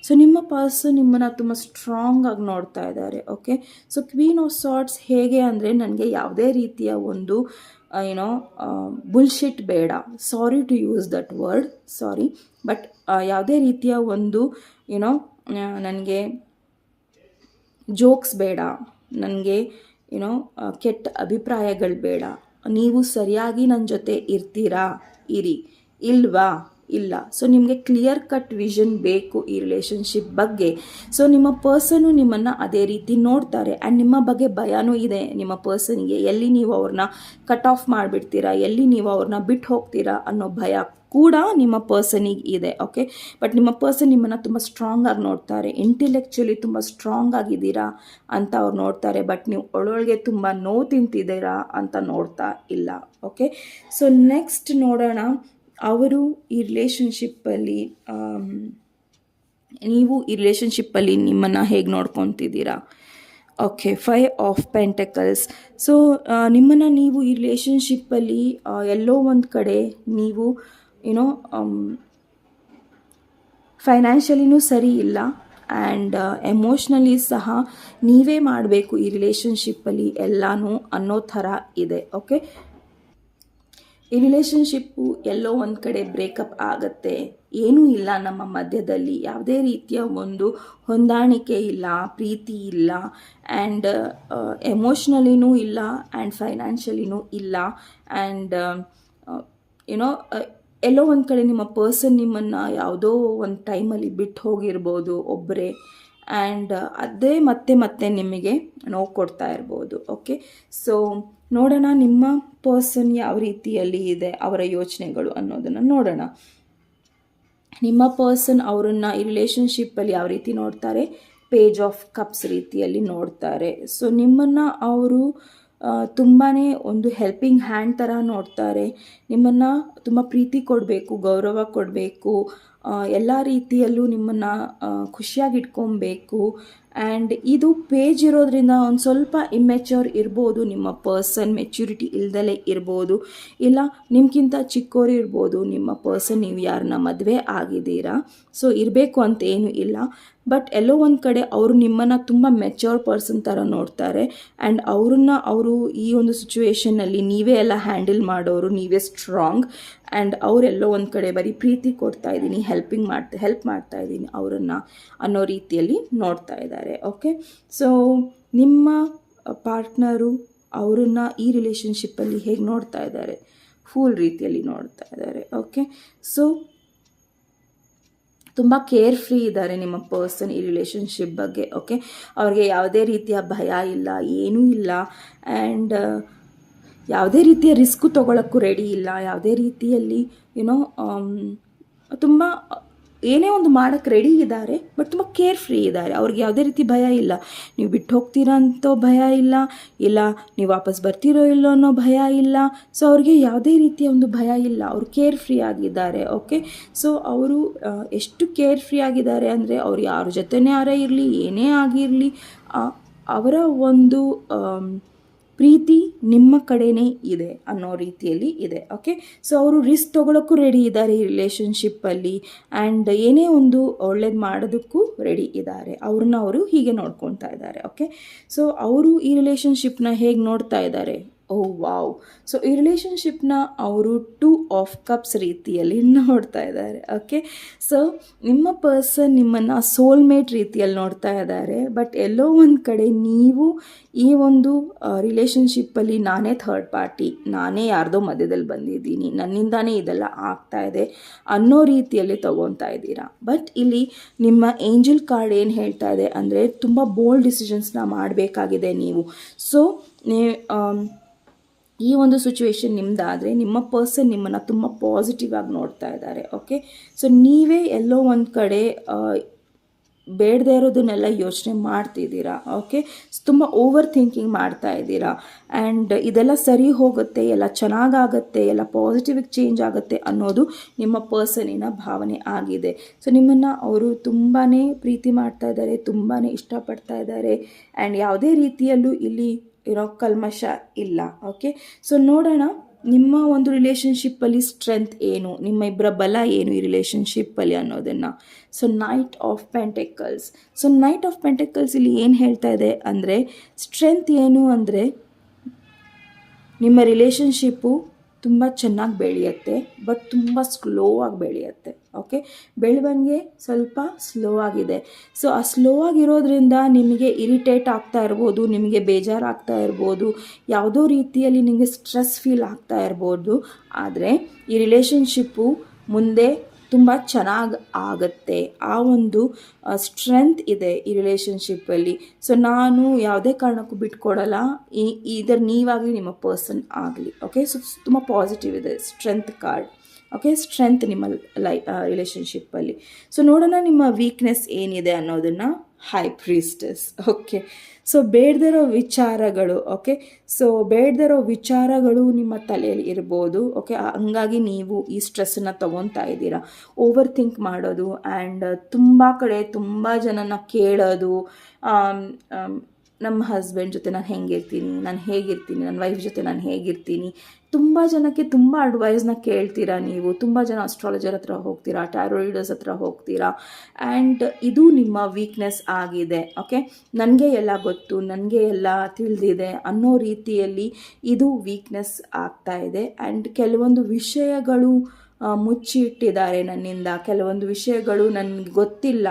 So ನಿಮ್ಮ ಪರ್ಸನ್ ನಿಮ್ಮನ್ನು ತುಂಬ ಸ್ಟ್ರಾಂಗ್ ಆಗಿ ನೋಡ್ತಾ ಇದ್ದಾರೆ. Okay. So queen of swords ಹೇಗೆ ಅಂದರೆ ನನಗೆ ಯಾವುದೇ ರೀತಿಯ ಒಂದು ಬುಲ್ಶಿಟ್ ಬೇಡ. Sorry to use that word, sorry. But ಯಾವುದೇ ರೀತಿಯ ಒಂದು ನನಗೆ ಜೋಕ್ಸ್ ಬೇಡ, ನನಗೆ ಕೆಟ್ಟ ಅಭಿಪ್ರಾಯಗಳು ಬೇಡ. ನೀವು ಸರಿಯಾಗಿ ನನ್ನ ಜೊತೆ ಇರ್ತೀರಾ, ಇರಿ, ಇಲ್ವಾ, ಇಲ್ಲ. ಸೊ ನಿಮಗೆ ಕ್ಲಿಯರ್ ಕಟ್ ವಿಷನ್ ಬೇಕು ಈ ರಿಲೇಷನ್ಶಿಪ್ ಬಗ್ಗೆ. ಸೊ ನಿಮ್ಮ ಪರ್ಸನು ನಿಮ್ಮನ್ನು ಅದೇ ರೀತಿ ನೋಡ್ತಾರೆ. ಆ್ಯಂಡ್ ನಿಮ್ಮ ಬಗ್ಗೆ ಭಯನೂ ಇದೆ ನಿಮ್ಮ ಪರ್ಸನಿಗೆ. ಎಲ್ಲಿ ನೀವು ಅವ್ರನ್ನ ಕಟ್ ಆಫ್ ಮಾಡಿಬಿಡ್ತೀರಾ, ಎಲ್ಲಿ ನೀವು ಅವ್ರನ್ನ ಬಿಟ್ಟು ಹೋಗ್ತೀರಾ ಅನ್ನೋ ಭಯ ಕೂಡ ನಿಮ್ಮ ಪರ್ಸನಿಗೆ ಇದೆ. ಓಕೆ. ಬಟ್ ನಿಮ್ಮ ಪರ್ಸನ್ ನಿಮ್ಮನ್ನು ತುಂಬ ಸ್ಟ್ರಾಂಗ್ ಆಗಿ ನೋಡ್ತಾರೆ. ಇಂಟೆಲೆಕ್ಚುಲಿ ತುಂಬ ಸ್ಟ್ರಾಂಗ್ ಆಗಿದ್ದೀರಾ ಅಂತ ಅವ್ರು ನೋಡ್ತಾರೆ. ಬಟ್ ನೀವು ಒಳೊಳಗೆ ತುಂಬ ನೋವು ತಿಂತಿದ್ದೀರಾ ಅಂತ ನೋಡ್ತಾ ಇಲ್ಲ. ಓಕೆ. ಸೊ ನೆಕ್ಸ್ಟ್ ನೋಡೋಣ, ಅವರು ಈ ರಿಲೇಷನ್ಶಿಪ್ಪಲ್ಲಿ ನೀವು ಈ ರಿಲೇಷನ್ಶಿಪ್ಪಲ್ಲಿ ನಿಮ್ಮನ್ನು ಹೇಗೆ ನೋಡ್ಕೊತಿದ್ದೀರಾ. ಓಕೆ. 5 of pentacles. ಸೊ ನಿಮ್ಮನ್ನು ನೀವು ಈ ರಿಲೇಷನ್ಶಿಪ್ಪಲ್ಲಿ ಎಲ್ಲೋ ಒಂದು ಕಡೆ ನೀವು ಫೈನಾನ್ಷಿಯಲಿನೂ ಸರಿ ಇಲ್ಲ. ಆ್ಯಂಡ್ ಎಮೋಷ್ನಲಿ ಸಹ ನೀವೇ ಮಾಡಬೇಕು ಈ ರಿಲೇಷನ್ಶಿಪ್ಪಲ್ಲಿ ಎಲ್ಲನೂ ಅನ್ನೋ ಥರ ಇದೆ. ಓಕೆ. ಈ ರಿಲೇಷನ್ಶಿಪ್ಪು ಎಲ್ಲೋ ಒಂದು ಕಡೆ ಬ್ರೇಕಪ್ ಆಗುತ್ತೆ. ಏನೂ ಇಲ್ಲ ನಮ್ಮ ಮಧ್ಯದಲ್ಲಿ, ಯಾವುದೇ ರೀತಿಯ ಒಂದು ಹೊಂದಾಣಿಕೆ ಇಲ್ಲ, ಪ್ರೀತಿ ಇಲ್ಲ, ಆ್ಯಂಡ್ ಎಮೋಷ್ನಲಿನೂ ಇಲ್ಲ, ಆ್ಯಂಡ್ ಫೈನಾನ್ಷಿಯಲಿನೂ ಇಲ್ಲ. ಆ್ಯಂಡ್ ಎಲ್ಲೋ ಒಂದು ಕಡೆ ನಿಮ್ಮ ಪರ್ಸನ್ ನಿಮ್ಮನ್ನು ಯಾವುದೋ ಒಂದು ಟೈಮಲ್ಲಿ ಬಿಟ್ಟು ಹೋಗಿರ್ಬೋದು ಒಬ್ಬರೇ. ಆ್ಯಂಡ್ ಅದೇ ಮತ್ತೆ ನಿಮಗೆ ನೋವು ಕೊಡ್ತಾ ಇರ್ಬೋದು. ಓಕೆ. ಸೊ ನೋಡೋಣ ನಿಮ್ಮ ಪರ್ಸನ್ ಯಾವ ರೀತಿಯಲ್ಲಿ ಇದೆ, ಅವರ ಯೋಚನೆಗಳು ಅನ್ನೋದನ್ನು ನೋಡೋಣ. ನಿಮ್ಮ ಪರ್ಸನ್ ಅವರನ್ನು ಈ ರಿಲೇಷನ್ಶಿಪ್ಪಲ್ಲಿ ಯಾವ ರೀತಿ ನೋಡ್ತಾರೆ, ಪೇಜ್ ಆಫ್ ಕಪ್ಸ್ ರೀತಿಯಲ್ಲಿ ನೋಡ್ತಾರೆ. ಸೊ ನಿಮ್ಮನ್ನು ಅವರು ತುಂಬಾ ಒಂದು ಹೆಲ್ಪಿಂಗ್ ಹ್ಯಾಂಡ್ ಥರ ನೋಡ್ತಾರೆ. ನಿಮ್ಮನ್ನು ತುಂಬ ಪ್ರೀತಿ ಕೊಡಬೇಕು, ಗೌರವ ಕೊಡಬೇಕು, ಎಲ್ಲ ರೀತಿಯಲ್ಲೂ ನಿಮ್ಮನ್ನು ಖುಷಿಯಾಗಿ ಇಟ್ಕೊಬೇಕು. ಆ್ಯಂಡ್ ಇದು ಪೇಜ್ ಇರೋದ್ರಿಂದ ಒಂದು ಸ್ವಲ್ಪ ಇಮ್ಮೆಚ್ಯೂರ್ ಇರ್ಬೋದು ನಿಮ್ಮ ಪರ್ಸನ್, ಮೆಚ್ಯೂರಿಟಿ ಇಲ್ದಲೇ ಇರ್ಬೋದು, ಇಲ್ಲ ನಿಮ್ಗಿಂತ ಚಿಕ್ಕೋರು ಇರ್ಬೋದು ನಿಮ್ಮ ಪರ್ಸನ್. ನೀವು ಯಾರನ್ನ ಮದುವೆ ಆಗಿದ್ದೀರಾ, ಸೊ ಇರಬೇಕು ಅಂತ ಏನೂ ಇಲ್ಲ. ಬಟ್ ಎಲ್ಲೋ ಒಂದು ಕಡೆ ಅವರು ನಿಮ್ಮನ್ನು ತುಂಬ ಮೆಚ್ಯೂರ್ ಪರ್ಸನ್ ಥರ ನೋಡ್ತಾರೆ. ಆ್ಯಂಡ್ ಅವರು ಈ ಒಂದು ಸಿಚುವೇಷನ್ನಲ್ಲಿ ನೀವೇ ಎಲ್ಲ ಹ್ಯಾಂಡಲ್ ಮಾಡೋರು, ನೀವೇ ಸ್ಟ್ರಾಂಗ್. ಆ್ಯಂಡ್ ಅವರೆಲ್ಲೋ ಒಂದು ಕಡೆ ಬರೀ ಪ್ರೀತಿ ಕೊಡ್ತಾ ಇದ್ದೀನಿ, ಹೆಲ್ಪ್ ಮಾಡ್ತಾ ಇದ್ದೀನಿ ಅವರನ್ನು ಅನ್ನೋ ರೀತಿಯಲ್ಲಿ ನೋಡ್ತಾ ಇದ್ದಾರೆ. ಓಕೆ. ಸೊ ನಿಮ್ಮ ಪಾರ್ಟ್ನರು ಅವರನ್ನು ಈ ರಿಲೇಷನ್ಶಿಪ್ಪಲ್ಲಿ ಹೇಗೆ ನೋಡ್ತಾ ಇದ್ದಾರೆ. ಫೂಲ್ ರೀತಿಯಲ್ಲಿ ನೋಡ್ತಾ ಇದ್ದಾರೆ. ಓಕೆ, ಸೊ ತುಂಬ ಕೇರ್ ಫ್ರೀ ಇದ್ದಾರೆ ನಿಮ್ಮ ಪರ್ಸನ್ ಈ ರಿಲೇಷನ್ಶಿಪ್ ಬಗ್ಗೆ. ಓಕೆ, ಅವ್ರಿಗೆ ಯಾವುದೇ ರೀತಿಯ ಭಯ ಇಲ್ಲ, ಏನೂ ಇಲ್ಲ. ಆ್ಯಂಡ್ ಯಾವುದೇ ರೀತಿಯ ರಿಸ್ಕು ತೊಗೊಳಕ್ಕೂ ರೆಡಿ ಇಲ್ಲ. ಯಾವುದೇ ರೀತಿಯಲ್ಲಿ ಯುನೋ ತುಂಬ ಏನೇ ಒಂದು ಮಾಡೋಕ್ಕೆ ರೆಡಿ ಇದ್ದಾರೆ, ಬಟ್ ತುಂಬ ಕೇರ್ ಫ್ರೀ ಇದ್ದಾರೆ. ಅವ್ರಿಗೆ ಯಾವುದೇ ರೀತಿ ಭಯ ಇಲ್ಲ. ನೀವು ಬಿಟ್ಟು ಹೋಗ್ತೀರಾ ಅಂತೋ ಭಯ ಇಲ್ಲ, ಇಲ್ಲ ನೀವು ವಾಪಸ್ ಬರ್ತೀರೋ ಇಲ್ಲೋ ಅನ್ನೋ ಭಯ ಇಲ್ಲ. ಸೊ ಅವ್ರಿಗೆ ಯಾವುದೇ ರೀತಿಯ ಒಂದು ಭಯ ಇಲ್ಲ, ಅವರು ಕೇರ್ ಫ್ರೀ ಆಗಿದ್ದಾರೆ. ಓಕೆ, ಸೊ ಅವರು ಎಷ್ಟು ಕೇರ್ ಫ್ರೀ ಆಗಿದ್ದಾರೆ ಅಂದರೆ, ಅವ್ರು ಯಾರ ಜೊತೆನೇ ಯಾರೇ ಇರಲಿ, ಏನೇ ಆಗಿರಲಿ, ಅವರ ಒಂದು ಪ್ರೀತಿ ನಿಮ್ಮ ಕಡೆನೇ ಇದೆ ಅನ್ನೋ ರೀತಿಯಲ್ಲಿ ಇದೆ. ಓಕೆ, ಸೊ ಅವರು ರಿಸ್ಕ್ ತೊಗೊಳಕ್ಕೂ ರೆಡಿ ಇದ್ದಾರೆ ಈ ರಿಲೇಷನ್ಶಿಪ್ಪಲ್ಲಿ. ಆ್ಯಂಡ್ ಏನೇ ಒಂದು ಒಳ್ಳೇದು ಮಾಡೋದಕ್ಕೂ ರೆಡಿ ಇದ್ದಾರೆ. ಅವ್ರನ್ನ ಅವರು ಹೀಗೆ ನೋಡ್ಕೊತಾ ಇದ್ದಾರೆ. ಓಕೆ, ಸೊ ಅವರು ಈ ರಿಲೇಷನ್ಶಿಪ್ನ ಹೇಗೆ ನೋಡ್ತಾ ಇದ್ದಾರೆ? ಓ ವಾವ್! ಸೊ ಈ ರಿಲೇಷನ್ಶಿಪ್ನ ಅವರು 2 ಆಫ್ ಕಪ್ಸ್ ರೀತಿಯಲ್ಲಿ ನೋಡ್ತಾ ಇದ್ದಾರೆ. ಓಕೆ, ಸೊ ನಿಮ್ಮ ಪರ್ಸನ್ ನಿಮ್ಮನ್ನು ಸೋಲ್ಮೇಟ್ ರೀತಿಯಲ್ಲಿ ನೋಡ್ತಾ ಇದ್ದಾರೆ. ಬಟ್ ಎಲ್ಲೋ ಒಂದು ಕಡೆ ನೀವು ಈ ಒಂದು ರಿಲೇಷನ್ಶಿಪ್ಪಲ್ಲಿ ನಾನೇ ಥರ್ಡ್ ಪಾರ್ಟಿ, ನಾನೇ ಯಾರ್ದೋ ಮಧ್ಯದಲ್ಲಿ ಬಂದಿದ್ದೀನಿ, ನನ್ನಿಂದಾನೇ ಇದೆಲ್ಲ ಆಗ್ತಾ ಇದೆ ಅನ್ನೋ ರೀತಿಯಲ್ಲಿ ತಗೊತಾ ಇದ್ದೀರಾ. ಬಟ್ ಇಲ್ಲಿ ನಿಮ್ಮ ಏಂಜಲ್ ಕಾರ್ಡ್ ಏನು ಹೇಳ್ತಾ ಇದೆ ಅಂದರೆ, ತುಂಬ ಬೋಲ್ಡ್ ಡಿಸಿಷನ್ಸ್ನ ಮಾಡಬೇಕಾಗಿದೆ ನೀವು. ಸೊ ಈ ಒಂದು ಸಿಚುವೇಶನ್ ನಿಮ್ಮದಾದರೆ ನಿಮ್ಮ ಪರ್ಸನ್ ನಿಮ್ಮನ್ನು ತುಂಬ ಪಾಸಿಟಿವ್ ಆಗಿ ನೋಡ್ತಾ ಇದ್ದಾರೆ. ಓಕೆ, ಸೊ ನೀವೇ ಎಲ್ಲೋ ಒಂದು ಕಡೆ ಬೇಡದೇ ಇರೋದನ್ನೆಲ್ಲ ಯೋಚನೆ ಮಾಡ್ತಿದ್ದೀರಾ. ಓಕೆ, ತುಂಬ ಓವರ್ ಥಿಂಕಿಂಗ್ ಮಾಡ್ತಾ ಇದ್ದೀರಾ. ಆ್ಯಂಡ್ ಇದೆಲ್ಲ ಸರಿ ಹೋಗುತ್ತೆ, ಎಲ್ಲ ಚೆನ್ನಾಗಾಗತ್ತೆ, ಎಲ್ಲ ಪಾಸಿಟಿವಿಗೆ ಚೇಂಜ್ ಆಗುತ್ತೆ ಅನ್ನೋದು ನಿಮ್ಮ ಪರ್ಸನಿನ ಭಾವನೆ ಆಗಿದೆ. ಸೊ ನಿಮ್ಮನ್ನು ಅವರು ತುಂಬಾ ಪ್ರೀತಿ ಮಾಡ್ತಾ ಇದ್ದಾರೆ, ತುಂಬಾ ಇಷ್ಟಪಡ್ತಾ ಇದ್ದಾರೆ. ಆ್ಯಂಡ್ ಯಾವುದೇ ರೀತಿಯಲ್ಲೂ ಇಲ್ಲಿ ಕಲ್ಮಶ ಇಲ್ಲ. ಓಕೆ, ಸೊ ನೋಡೋಣ ನಿಮ್ಮ ಒಂದು ರಿಲೇಷನ್ಶಿಪ್ಪಲ್ಲಿ ಸ್ಟ್ರೆಂತ್ ಏನು, ನಿಮ್ಮ ಇಬ್ಬರ ಬಲ ಏನು ಈ ರಿಲೇಷನ್ಶಿಪ್ಪಲ್ಲಿ ಅನ್ನೋದನ್ನು. So knight of pentacles. So knight of pentacles ಇಲ್ಲಿ ಏನು ಹೇಳ್ತಾ ಇದೆ ಅಂದರೆ, ಸ್ಟ್ರೆಂತ್ ಏನು ಅಂದರೆ, ನಿಮ್ಮ ರಿಲೇಷನ್ಶಿಪ್ಪು ತುಂಬ ಚೆನ್ನಾಗಿ ಬೆಳೆಯುತ್ತೆ, ಬಟ್ ತುಂಬ ಸ್ಲೋ ಆಗಿ ಬೆಳೆಯುತ್ತೆ. ಓಕೆ, ಬೆಳವಣಿಗೆ ಸ್ವಲ್ಪ ಸ್ಲೋ ಆಗಿದೆ. ಸೊ ಆ ಸ್ಲೋ ಆಗಿರೋದ್ರಿಂದ ನಿಮಗೆ ಇರಿಟೇಟ್ ಆಗ್ತಾ ಇರ್ಬೋದು, ನಿಮಗೆ ಬೇಜಾರಾಗ್ತಾ ಇರ್ಬೋದು, ಯಾವುದೋ ರೀತಿಯಲ್ಲಿ ನಿಮಗೆ ಸ್ಟ್ರೆಸ್ ಫೀಲ್ ಆಗ್ತಾ ಇರ್ಬೋದು. ಆದರೆ ಈ ರಿಲೇಷನ್ಶಿಪ್ಪು ಮುಂದೆ ತುಂಬ ಚೆನ್ನಾಗಿ ಆಗುತ್ತೆ. ಆ ಒಂದು ಸ್ಟ್ರೆಂತ್ ಇದೆ ಈ ರಿಲೇಷನ್ಶಿಪ್ಪಲ್ಲಿ. ಸೊ ನಾನು ಯಾವುದೇ ಕಾರಣಕ್ಕೂ ಬಿಟ್ಕೊಡಲ್ಲ, ಇದರ ನೀವಾಗಲಿ ನಿಮ್ಮ ಪರ್ಸನ್ ಆಗಲಿ. ಓಕೆ, ಸೊ ತುಂಬ ಪಾಸಿಟಿವ್ ಇದೆ ಸ್ಟ್ರೆಂತ್ ಕಾರ್ಡ್. ಓಕೆ, ಸ್ಟ್ರೆಂತ್ ನಿಮ್ಮ ರಿಲೇಷನ್ಶಿಪ್ಪಲ್ಲಿ. ಸೊ ನೋಡೋಣ ನಿಮ್ಮ ವೀಕ್ನೆಸ್ ಏನಿದೆ ಅನ್ನೋದನ್ನು. ಹೈ ಪ್ರೀಸ್ಟೆಸ್. ಓಕೆ, ಸೊ ಬೇಡದಿರೋ ವಿಚಾರಗಳು. ಓಕೆ, ಸೊ ಬೇಡದಿರೋ ವಿಚಾರಗಳು ನಿಮ್ಮ ತಲೆಯಲ್ಲಿ ಇರ್ಬೋದು. ಓಕೆ, ಹಂಗಾಗಿ ನೀವು ಈ ಸ್ಟ್ರೆಸ್ಸನ್ನು ತೊಗೊತಾ ಇದ್ದೀರಾ. ಓವರ್ ಥಿಂಕ್ ಮಾಡೋದು ಆ್ಯಂಡ್ ತುಂಬ ಕಡೆ ತುಂಬ ಜನನ ಕೇಳೋದು. ನಮ್ಮ ಹಸ್ಬೆಂಡ್ ಜೊತೆ ನಾನು ಹೆಂಗಿರ್ತೀನಿ, ನಾನು ಹೇಗಿರ್ತೀನಿ, ನನ್ನ ವೈಫ್ ಜೊತೆ ನಾನು ಹೇಗಿರ್ತೀನಿ, ತುಂಬ ಜನಕ್ಕೆ ತುಂಬ ಅಡ್ವೈಸ್ನ ಕೇಳ್ತೀರಾ ನೀವು. ತುಂಬ ಜನ ಅಸ್ಟ್ರಾಲಜರ್ ಹತ್ರ ಹೋಗ್ತೀರಾ, ಟ್ಯಾರೋ ರೀಡರ್ಸ್ ಹತ್ರ ಹೋಗ್ತೀರಾ. ಆ್ಯಂಡ್ ಇದು ನಿಮ್ಮ ವೀಕ್ನೆಸ್ ಆಗಿದೆ. ಓಕೆ, ನನಗೆ ಎಲ್ಲ ಗೊತ್ತು, ನನಗೆ ಎಲ್ಲ ತಿಳಿದಿದೆ ಅನ್ನೋ ರೀತಿಯಲ್ಲಿ ಇದು ವೀಕ್ನೆಸ್ ಆಗ್ತಾ ಇದೆ. ಆ್ಯಂಡ್ ಕೆಲವೊಂದು ವಿಷಯಗಳು ಮುಚ್ಚಿ ಇಟ್ಟಿದ್ದಾರೆ ನನ್ನಿಂದ, ಕೆಲವೊಂದು ವಿಷಯಗಳು ನನಗೆ ಗೊತ್ತಿಲ್ಲ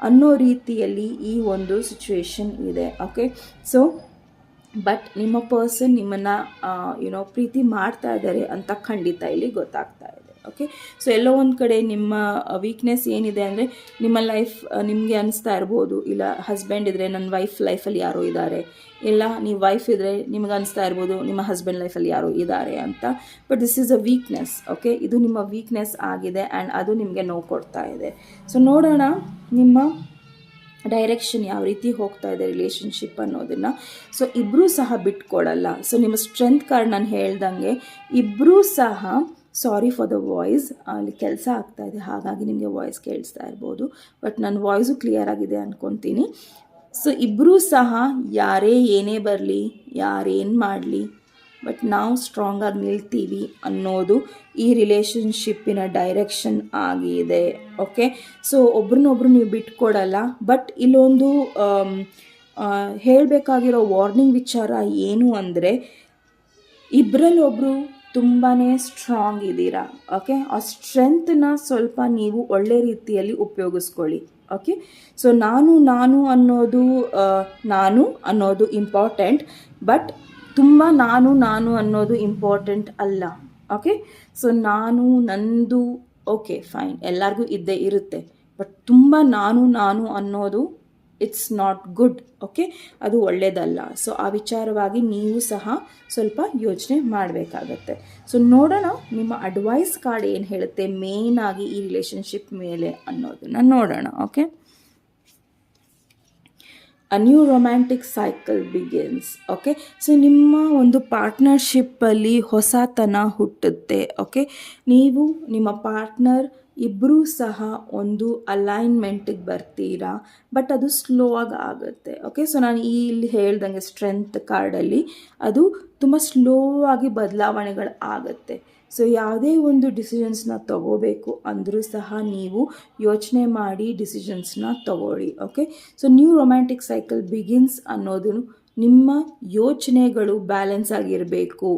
ಅನ್ನೋ ರೀತಿಯಲ್ಲಿ ಈ ಒಂದು ಸಿಚುವೇಶನ್ ಇದೆ. ಓಕೆ, ಸೊ ಬಟ್ ನಿಮ್ಮ ಪರ್ಸನ್ ನಿಮ್ಮನ್ನು ಪ್ರೀತಿ ಮಾಡ್ತಾ ಇದ್ದಾರೆ ಅಂತ ಖಂಡಿತ ಇಲ್ಲಿ ಗೊತ್ತಾಗ್ತಾ ಇದೆ. ಓಕೆ, ಸೊ ಎಲ್ಲೋ ಒಂದು ಕಡೆ ನಿಮ್ಮ ವೀಕ್ನೆಸ್ ಏನಿದೆ ಅಂದರೆ, ನಿಮ್ಮ ಲೈಫ್ ನಿಮಗೆ ಅನಿಸ್ತಾ ಇರ್ಬೋದು, ಇಲ್ಲ ಹಸ್ಬೆಂಡ್ ಇದ್ದರೆ ನನ್ನ ವೈಫ್ ಲೈಫಲ್ಲಿ ಯಾರೋ ಇದ್ದಾರೆ, ಇಲ್ಲ ನೀವು ವೈಫ್ ಇದ್ದರೆ ನಿಮಗೆ ಅನಿಸ್ತಾ ಇರ್ಬೋದು ನಿಮ್ಮ ಹಸ್ಬೆಂಡ್ ಲೈಫಲ್ಲಿ ಯಾರೋ ಇದ್ದಾರೆ ಅಂತ. But this is a weakness. Okay, ಇದು ನಿಮ್ಮ ವೀಕ್ನೆಸ್ ಆಗಿದೆ ಆ್ಯಂಡ್ ಅದು ನಿಮಗೆ ನೋವು ಕೊಡ್ತಾ ಇದೆ. ಸೊ ನೋಡೋಣ ನಿಮ್ಮ ಡೈರೆಕ್ಷನ್ ಯಾವ ರೀತಿ ಹೋಗ್ತಾ ಇದೆ ರಿಲೇಷನ್ಶಿಪ್ ಅನ್ನೋದನ್ನು. ಸೊ ಇಬ್ಬರೂ ಸಹ ಬಿಟ್ಕೊಡಲ್ಲ. ಸೊ ನಿಮ್ಮ ಸ್ಟ್ರೆಂತ್ ಕಾರ್ಡ್ ನಾನು ಹೇಳ್ದಂಗೆ ಇಬ್ಬರೂ ಸಹ, ಸಾರಿ ಫಾರ್ ದ ವಾಯ್ಸ್, ಅಲ್ಲಿ ಕೆಲಸ ಆಗ್ತಾಯಿದೆ ಹಾಗಾಗಿ ನಿಮಗೆ ವಾಯ್ಸ್ ಕೇಳಿಸ್ತಾ ಇರ್ಬೋದು, ಬಟ್ ನನ್ನ ವಾಯ್ಸು ಕ್ಲಿಯರ್ ಆಗಿದೆ ಅಂದ್ಕೊತೀನಿ. ಸೊ ಇಬ್ಬರೂ ಸಹ ಯಾರೇ ಏನೇ ಬರಲಿ, ಯಾರೇನು ಮಾಡಲಿ, ಬಟ್ ನಾವು ಸ್ಟ್ರಾಂಗಾಗಿ ನಿಲ್ತೀವಿ ಅನ್ನೋದು ಈ ರಿಲೇಷನ್ಶಿಪ್ಪಿನ ಡೈರೆಕ್ಷನ್ ಆಗಿದೆ. ಓಕೆ, ಸೊ ಒಬ್ರನ್ನೊಬ್ರು ನೀವು ಬಿಟ್ಕೊಡಲ್ಲ. ಬಟ್ ಇಲ್ಲೊಂದು ಹೇಳಬೇಕಾಗಿರೋ ವಾರ್ನಿಂಗ್ ವಿಚಾರ ಏನು ಅಂದರೆ, ಇಬ್ಬರಲ್ಲೊಬ್ಬರು ತುಂಬಾ ಸ್ಟ್ರಾಂಗ್ ಇದ್ದೀರಾ. ಓಕೆ, ಆ ಸ್ಟ್ರೆಂತ್ನ ಸ್ವಲ್ಪ ನೀವು ಒಳ್ಳೆ ರೀತಿಯಲ್ಲಿ ಉಪಯೋಗಿಸ್ಕೊಳ್ಳಿ. ಓಕೆ, ಸೊ ನಾನು ಅನ್ನೋದು ಇಂಪಾರ್ಟೆಂಟ್, ಬಟ್ ತುಂಬ ನಾನು ಅನ್ನೋದು ಇಂಪಾರ್ಟೆಂಟ್ ಅಲ್ಲ. ಓಕೆ. ಸೊ ನಾನು ನಂದು ಓಕೆ ಫೈನ್, ಎಲ್ಲರಿಗೂ ಇದ್ದೇ ಇರುತ್ತೆ, ಬಟ್ ತುಂಬ ನಾನು ಅನ್ನೋದು ಇಟ್ಸ್ ನಾಟ್ ಗುಡ್. ಓಕೆ, ಅದು ಒಳ್ಳೆಯದಲ್ಲ. ಸೊ ಆ ವಿಚಾರವಾಗಿ ನೀವು ಸಹ ಸ್ವಲ್ಪ ಯೋಚನೆ ಮಾಡಬೇಕಾಗತ್ತೆ. ಸೊ ನೋಡೋಣ ನಿಮ್ಮ ಅಡ್ವೈಸ್ ಕಾರ್ಡ್ ಏನು ಹೇಳುತ್ತೆ ಮೇನ್ ಆಗಿ ಈ ರಿಲೇಷನ್ಶಿಪ್ ಮೇಲೆ ಅನ್ನೋದನ್ನು ನೋಡೋಣ. Okay, a new romantic cycle begins. Okay, so ನಿಮ್ಮ ಒಂದು ಪಾರ್ಟ್ನರ್ಶಿಪ್ಪಲ್ಲಿ ಹೊಸತನ ಹುಟ್ಟುತ್ತೆ. ಓಕೆ, ನೀವು ನಿಮ್ಮ ಪಾರ್ಟ್ನರ್ ಇಬ್ಬರೂ ಸಹ ಒಂದು ಅಲೈನ್ಮೆಂಟಿಗೆ ಬರ್ತೀರಾ, ಬಟ್ ಅದು ಸ್ಲೋ ಆಗುತ್ತೆ. ಓಕೆ, ಸೊ ನಾನು ಇಲ್ಲಿ ಹೇಳ್ದಂಗೆ ಸ್ಟ್ರೆಂತ್ ಕಾರ್ಡಲ್ಲಿ ಅದು ತುಂಬ ಸ್ಲೋ ಆಗಿ ಬದಲಾವಣೆಗಳು ಆಗುತ್ತೆ. ಸೊ ಯಾವುದೇ ಒಂದು ಡಿಸಿಷನ್ಸ್ನ ತಗೋಬೇಕು ಅಂದರೂ ಸಹ ನೀವು ಯೋಚನೆ ಮಾಡಿ ಡಿಸಿಷನ್ಸ್ನ ತಗೊಳ್ಳಿ. Okay, so new romantic cycle begins ಅನ್ನೋದು ನಿಮ್ಮ ಯೋಚನೆಗಳು ಬ್ಯಾಲೆನ್ಸ್ ಆಗಿರಬೇಕು,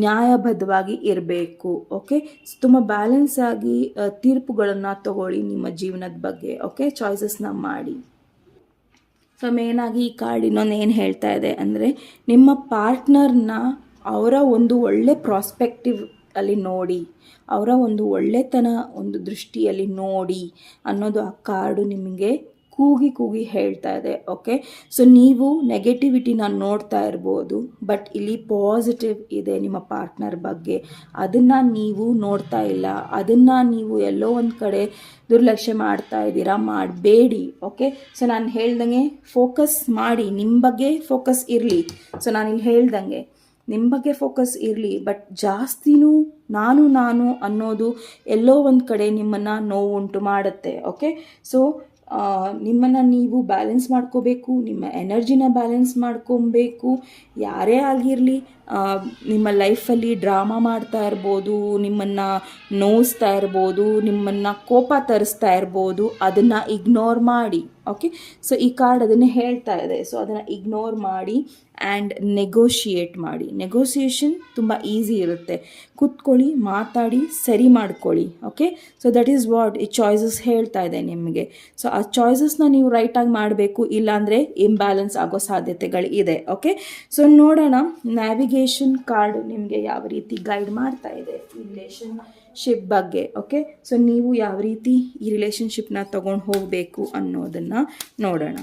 ನ್ಯಾಯಬದ್ಧವಾಗಿ ಇರಬೇಕು. ಓಕೆ, ತುಂಬ ಬ್ಯಾಲೆನ್ಸ್ ಆಗಿ ತೀರ್ಪುಗಳನ್ನು ತಗೊಳ್ಳಿ ನಿಮ್ಮ ಜೀವನದ ಬಗ್ಗೆ. ಓಕೆ, ಚಾಯ್ಸಸ್ನ ಮಾಡಿ. ಸೊ ಮೇನಾಗಿ ಈ ಕಾರ್ಡ್ ಇನ್ನೊಂದು ಏನು ಹೇಳ್ತಾ ಇದೆ ಅಂದರೆ, ನಿಮ್ಮ ಪಾರ್ಟ್ನರ್ನ ಅವರ ಒಂದು ಒಳ್ಳೆ ಪ್ರಾಸ್ಪೆಕ್ಟಿವ್ ಅಲ್ಲಿ ನೋಡಿ, ಅವರ ಒಂದು ಒಳ್ಳೆತನ ಒಂದು ದೃಷ್ಟಿಯಲ್ಲಿ ನೋಡಿ ಅನ್ನೋದು ಆ ಕಾರ್ಡು ನಿಮಗೆ ಕೂಗಿ ಹೇಳ್ತಾ ಇದೆ. ಓಕೆ, ಸೊ ನೀವು ನೆಗೆಟಿವಿಟಿನ ನೋಡ್ತಾ ಇರ್ಬೋದು, ಬಟ್ ಇಲ್ಲಿ ಪಾಸಿಟಿವ್ ಇದೆ ನಿಮ್ಮ ಪಾರ್ಟ್ನರ್ ಬಗ್ಗೆ. ಅದನ್ನು ನೀವು ನೋಡ್ತಾ ಇಲ್ಲ, ಅದನ್ನು ನೀವು ಎಲ್ಲೋ ಒಂದು ಕಡೆ ದುರ್ಲಕ್ಷ್ಯ ಮಾಡ್ತಾ ಇದ್ದೀರಾ, ಮಾಡಬೇಡಿ. ಓಕೆ, ಸೊ ನಾನು ಹೇಳ್ದಂಗೆ ಫೋಕಸ್ ಮಾಡಿ, ನಿಮ್ಮ ಬಗ್ಗೆ ಫೋಕಸ್ ಇರಲಿ. ಸೊ ನಾನಿಲ್ಲಿ ಹೇಳ್ದಂಗೆ ನಿಮ್ಮ ಬಗ್ಗೆ ಫೋಕಸ್ ಇರಲಿ, ಬಟ್ ಜಾಸ್ತಿನೂ ನಾನು ಅನ್ನೋದು ಎಲ್ಲೋ ಒಂದು ಕಡೆ ನಿಮ್ಮನ್ನು ನೋವುಂಟು ಮಾಡುತ್ತೆ. ಓಕೆ, ಸೊ ನಿಮ್ಮನ್ನು ನೀವು ಬ್ಯಾಲೆನ್ಸ್ ಮಾಡ್ಕೋಬೇಕು, ನಿಮ್ಮ ಎನರ್ಜಿನ ಬ್ಯಾಲೆನ್ಸ್ ಮಾಡ್ಕೊಬೇಕು. ಯಾರೇ ಆಗಿರಲಿ ನಿಮ್ಮ ಲೈಫಲ್ಲಿ ಡ್ರಾಮಾ ಮಾಡ್ತಾ ಇರ್ಬೋದು, ನಿಮ್ಮನ್ನು ನೋಯಿಸ್ತಾ ಇರ್ಬೋದು, ನಿಮ್ಮನ್ನು ಕೋಪ ತರಿಸ್ತಾ ಇರ್ಬೋದು, ಅದನ್ನು ಇಗ್ನೋರ್ ಮಾಡಿ. ಓಕೆ, ಸೊ ಈ ಕಾರ್ಡ್ ಅದನ್ನೇ ಹೇಳ್ತಾ ಇದೆ. ಸೊ ಅದನ್ನು ಇಗ್ನೋರ್ ಮಾಡಿ ಆ್ಯಂಡ್ ನೆಗೋಷಿಯೇಟ್ ಮಾಡಿ. ನೆಗೋಸಿಯೇಷನ್ ತುಂಬ ಈಸಿ ಇರುತ್ತೆ. ಕೂತ್ಕೊಳ್ಳಿ, ಮಾತಾಡಿ, ಸರಿ ಮಾಡ್ಕೊಳ್ಳಿ. Okay, so that is what ಈ ಚಾಯ್ಸಸ್ ಹೇಳ್ತಾ ಇದೆ ನಿಮಗೆ. ಸೊ ಆ ಚಾಯ್ಸಸ್ನ ನೀವು ರೈಟಾಗಿ ಮಾಡಬೇಕು, ಇಲ್ಲಾಂದರೆ ಇಂಬ್ಯಾಲೆನ್ಸ್ ಆಗೋ ಸಾಧ್ಯತೆಗಳು ಇದೆ. ಓಕೆ, ಸೊ ನೋಡೋಣ ನ್ಯಾವಿಗೇಷನ್ ಕಾರ್ಡ್ ನಿಮಗೆ ಯಾವ ರೀತಿ ಗೈಡ್ ಮಾಡ್ತಾ ಇದೆ ಈ ರಿಲೇಷನ್ಶಿಪ್ ಬಗ್ಗೆ. ಓಕೆ, ಸೊ ನೀವು ಯಾವ ರೀತಿ ಈ ರಿಲೇಷನ್ಶಿಪ್ನ ತೊಗೊಂಡು ಹೋಗಬೇಕು ಅನ್ನೋದನ್ನು ನೋಡೋಣ.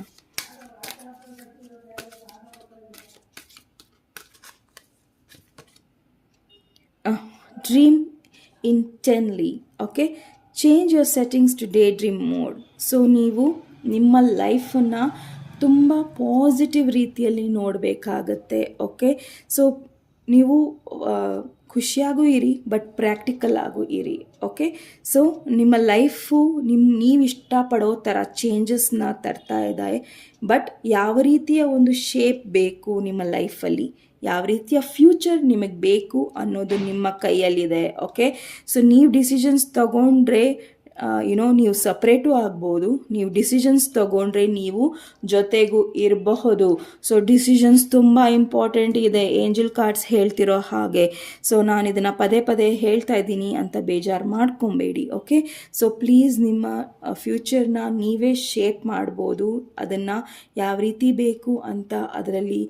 Dream intently. Okay, change your settings to daydream mode. So ನೀವು ನಿಮ್ಮ ಲೈಫನ್ನು ತುಂಬ ಪಾಸಿಟಿವ್ ರೀತಿಯಲ್ಲಿ ನೋಡಬೇಕಾಗತ್ತೆ. ಓಕೆ, ಸೊ ನೀವು ಖುಷಿಯಾಗೂ ಇರಿ, ಬಟ್ ಪ್ರಾಕ್ಟಿಕಲ್ ಆಗೂ ಇರಿ. ಓಕೆ, ಸೊ ನಿಮ್ಮ ಲೈಫು ನೀವು ಇಷ್ಟಪಡೋ ಥರ ಚೇಂಜಸ್ನ ತರ್ತಾ ಇದ್ದಾರೆ, ಬಟ್ ಯಾವ ರೀತಿಯ ಒಂದು ಶೇಪ್ ಬೇಕು ನಿಮ್ಮ ಲೈಫಲ್ಲಿ, ಯಾವ ರೀತಿಯ ಫ್ಯೂಚರ್ ನಿಮಗೆ ಬೇಕು ಅನ್ನೋದು ನಿಮ್ಮ ಕೈಯಲ್ಲಿದೆ. ಓಕೆ, ಸೊ ನೀವು ಡಿಸಿಷನ್ಸ್ ತಗೊಂಡ್ರೆ ನೀವು ಸಪ್ರೇಟು ಆಗ್ಬೋದು, ನೀವು ಡಿಸಿಷನ್ಸ್ ತಗೊಂಡ್ರೆ ನೀವು ಜೊತೆಗೂ ಇರಬಹುದು. ಸೊ ಡಿಸಿಷನ್ಸ್ ತುಂಬ ಇಂಪಾರ್ಟೆಂಟ್ ಇದೆ, ಏಂಜಲ್ ಕಾರ್ಡ್ಸ್ ಹೇಳ್ತಿರೋ ಹಾಗೆ. ಸೊ ನಾನು ಇದನ್ನು ಪದೇ ಹೇಳ್ತಾ ಇದ್ದೀನಿ ಅಂತ ಬೇಜಾರು ಮಾಡ್ಕೊಬೇಡಿ. ಓಕೆ, ಸೊ ಪ್ಲೀಸ್ ನಿಮ್ಮ ಫ್ಯೂಚರ್ನ ನೀವೇ ಶೇಪ್ ಮಾಡ್ಬೋದು, ಅದನ್ನು ಯಾವ ರೀತಿ ಬೇಕು ಅಂತ ಅದರಲ್ಲಿ